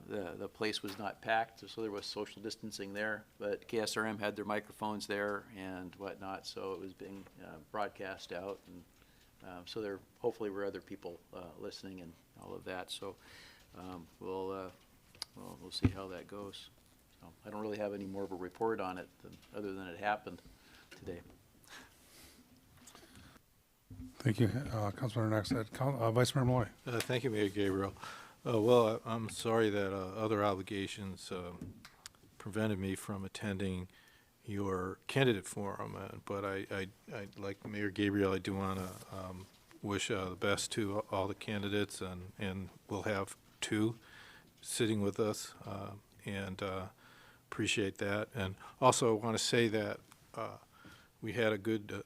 C: the place was not packed, so there was social distancing there. But KSRM had their microphones there and whatnot, so it was being broadcast out. And so there hopefully were other people listening and all of that. So we'll see how that goes. So I don't really have any more of a report on it other than it happened today.
A: Thank you, Councilmember Naxted. Vice Mayor Malloy.
D: Thank you, Mayor Gabriel. Well, I'm sorry that other obligations prevented me from attending your candidate forum, but I like Mayor Gabriel, I do want to wish the best to all the candidates, and we'll have 2 sitting with us, and appreciate that. And also want to say that we had a good,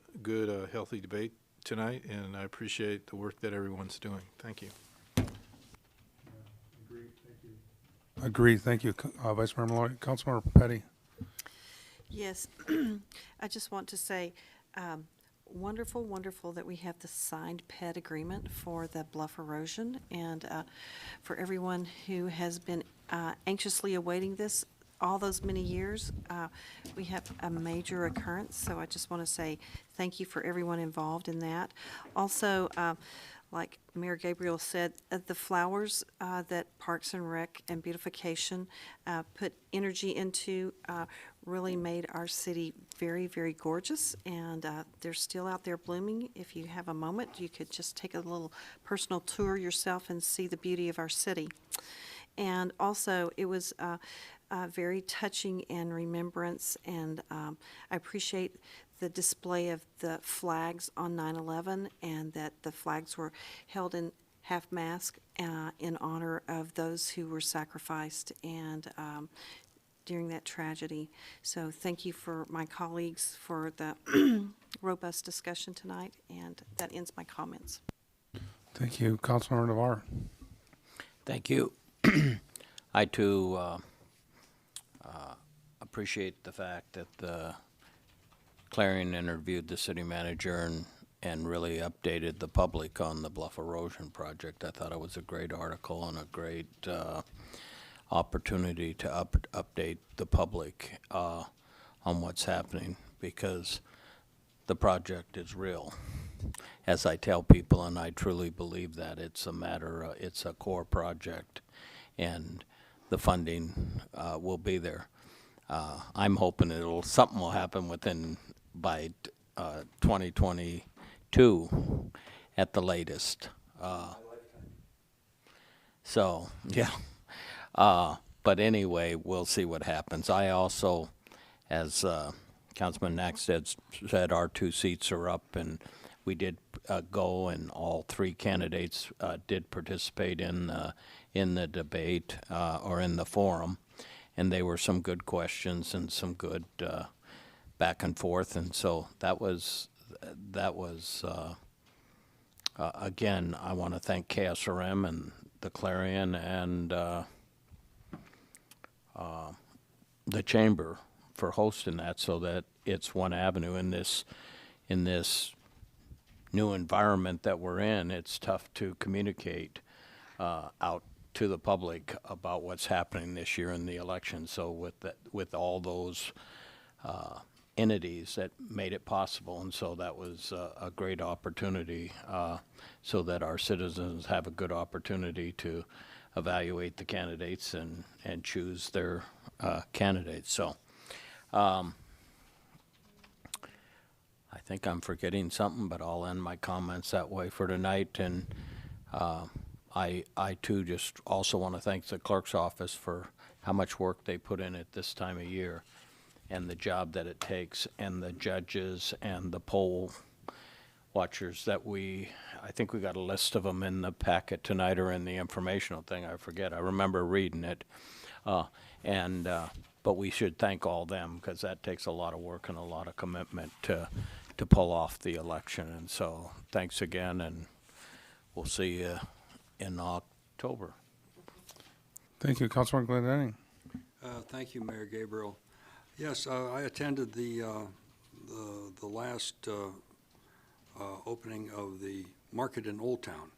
D: healthy debate tonight, and I appreciate the work that everyone's doing. Thank you.
A: Agreed. Thank you, Vice Mayor Malloy. Councilmember Petty.
L: Yes, I just want to say, wonderful, wonderful that we have the signed PED agreement for the bluff erosion, and for everyone who has been anxiously awaiting this all those many years. We have a major occurrence, so I just want to say thank you for everyone involved in that. Also, like Mayor Gabriel said, the flowers that Parks and Rec and Beautification put energy into really made our city very, very gorgeous, and they're still out there blooming. If you have a moment, you could just take a little personal tour yourself and see the beauty of our city. And also, it was very touching and remembrance, and I appreciate the display of the flags on 9/11, and that the flags were held in half-mast in honor of those who were sacrificed and during that tragedy. So thank you for my colleagues for the robust discussion tonight, and that ends my comments.
A: Thank you, Councilmember Navarre.
H: Thank you. I too appreciate the fact that the Clarion interviewed the city manager and really updated the public on the bluff erosion project. I thought it was a great article and a great opportunity to update the public on what's happening, because the project is real. As I tell people, and I truly believe that, it's a core project, and the funding will be there. I'm hoping something will happen by 2022 at the latest. So, yeah. But anyway, we'll see what happens. I also, as Councilman Naxted said, our 2 seats are up, and we did go, and all 3 candidates did participate in the debate or in the forum, and they were some good questions and some good back and forth, and so that was again, I want to thank KSRM and the Clarion and the Chamber for hosting that, so that it's one avenue in this new environment that we're in. It's tough to communicate out to the public about what's happening this year in the election. So with all those entities that made it possible, and so that was a great opportunity, so that our citizens have a good opportunity to evaluate the candidates and choose their candidates. So I think I'm forgetting something, but I'll end my comments that way for tonight. And I too just also want to thank the clerk's office for how much work they put in at this time of year, and the job that it takes, and the judges and the poll watchers that I think we got a list of them in the packet tonight, or in the informational thing. I forget. I remember reading it. But we should thank all them, because that takes a lot of work and a lot of commitment to pull off the election. And so thanks again, and we'll see you in October.
A: Thank you, Councilmember Glendenning.
F: Thank you, Mayor Gabriel. Yes, I attended the last opening of the market in Old Town,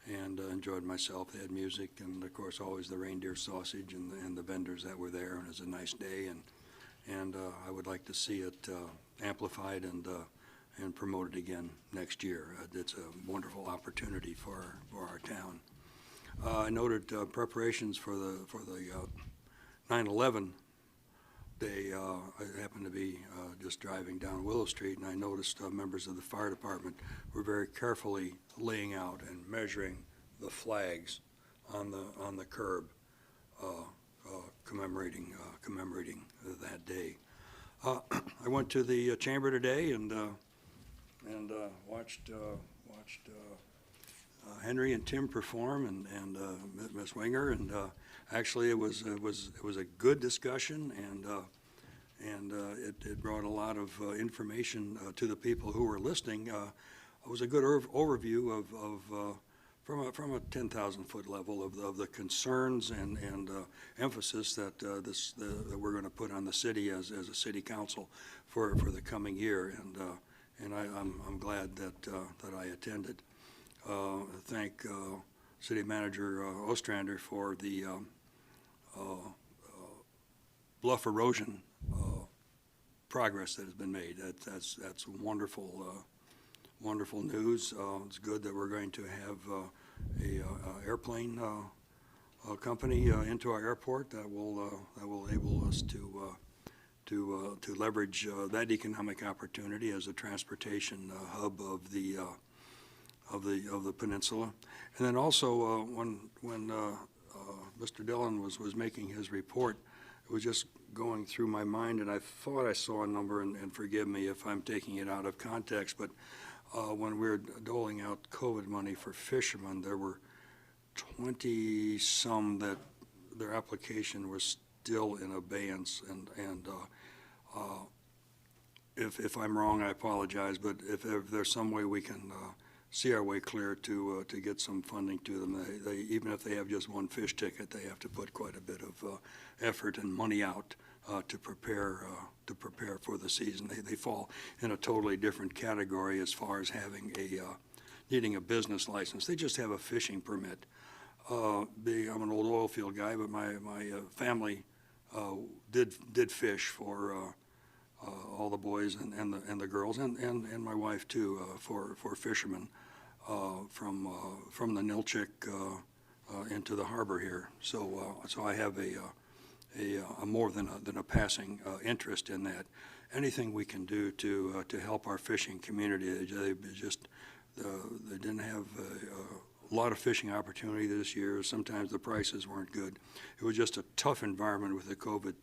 F: and enjoyed myself. They had music and, of course, always the reindeer sausage and the vendors that were there, and it was a nice day, and I would like to see it amplified and promoted again next year. It's a wonderful opportunity for our town. I noted preparations for the 9/11 day. I happened to be just driving down Willow Street, and I noticed members of the fire department were very carefully laying out and measuring the flags on the curb, commemorating that day. I went to the chamber today and watched Henry and Tim perform and Ms. Winger, and actually it was a good discussion, and it brought a lot of information to the people who were listening. It was a good overview of from a 10,000-foot level of the concerns and emphasis that that we're going to put on the city as a city council for the coming year, and I'm glad that I attended. Thank City Manager Ostrander for the bluff erosion progress that has been made. That's wonderful. Wonderful news. It's good that we're going to have a airplane company into our airport that will enable us to leverage that economic opportunity as a transportation hub of the peninsula. And then also when Mr. Dillon was making his report, it was just going through my mind, and I thought I saw a number, and forgive me if I'm taking it out of context, but when we were doling out COVID money for fishermen, there were 20-some that their application was still in abeyance, and if I'm wrong, I apologize, but if there's some way we can see our way clear to get some funding to them, they even if they have just one fish ticket, they have to put quite a bit of effort and money out to prepare for the season. They fall in a totally different category as far as having needing a business license. They just have a fishing permit. I'm an old oil field guy, but my family did fish for all the boys and the girls and my wife too for fishermen from the Nilchik into the harbor here. So I have a more than a passing interest in that. Anything we can do to help our fishing community. They didn't have a lot of fishing opportunity this year. Sometimes the prices weren't good. It was just a tough environment with the COVID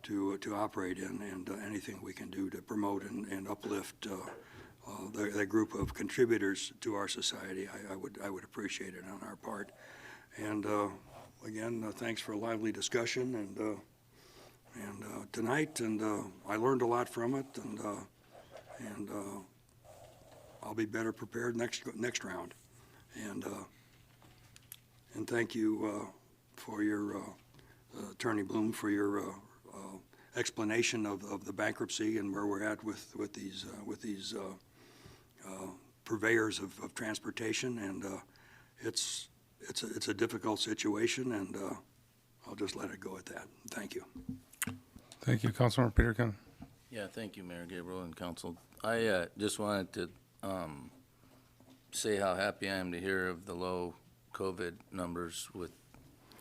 F: to operate in, and anything we can do to promote and uplift that group of contributors to our society, I would appreciate it on our part. And again, thanks for a lively discussion and tonight, and I learned a lot from it, and I'll be better prepared next round. And thank you for your Attorney Bloom for your explanation of the bankruptcy and where we're at with these purveyors of transportation, and it's a difficult situation, and I'll just let it go at that. Thank you.
A: Thank you, Councilmember Peterkin.
J: Yeah, thank you, Mayor Gabriel and council. I just wanted to say how happy I am to hear of the low COVID numbers with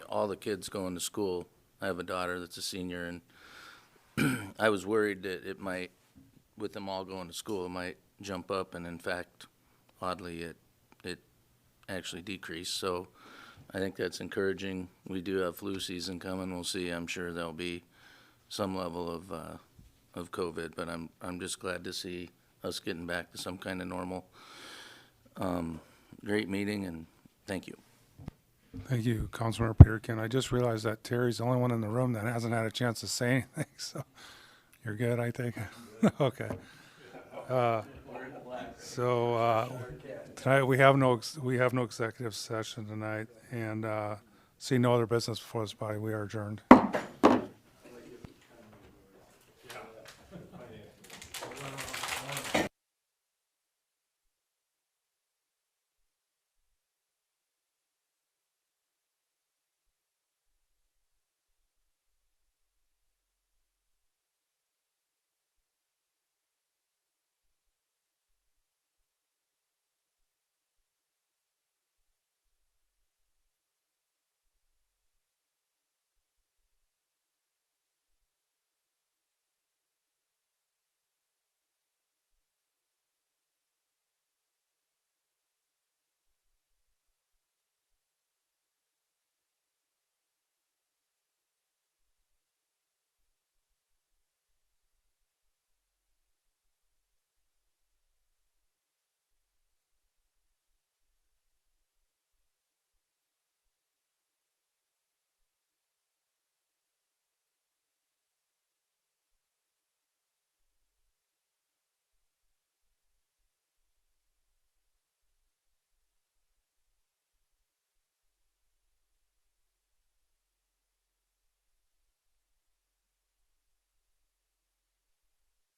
J: all the kids going to school. I have a daughter that's a senior, and I was worried that it might, with them all going to school, it might jump up, and in fact, oddly, it actually decreased. So I think that's encouraging. We do have flu season coming. We'll see. I'm sure there'll be some level of COVID, but I'm just glad to see us getting back to some kind of normal. Great meeting, and thank you.
A: Thank you, Councilmember Peterkin. I just realized that Terry's the only one in the room that hasn't had a chance to say anything, so you're good, I think? Okay. Tonight we have no executive session tonight, and see no other business before this body. We are adjourned.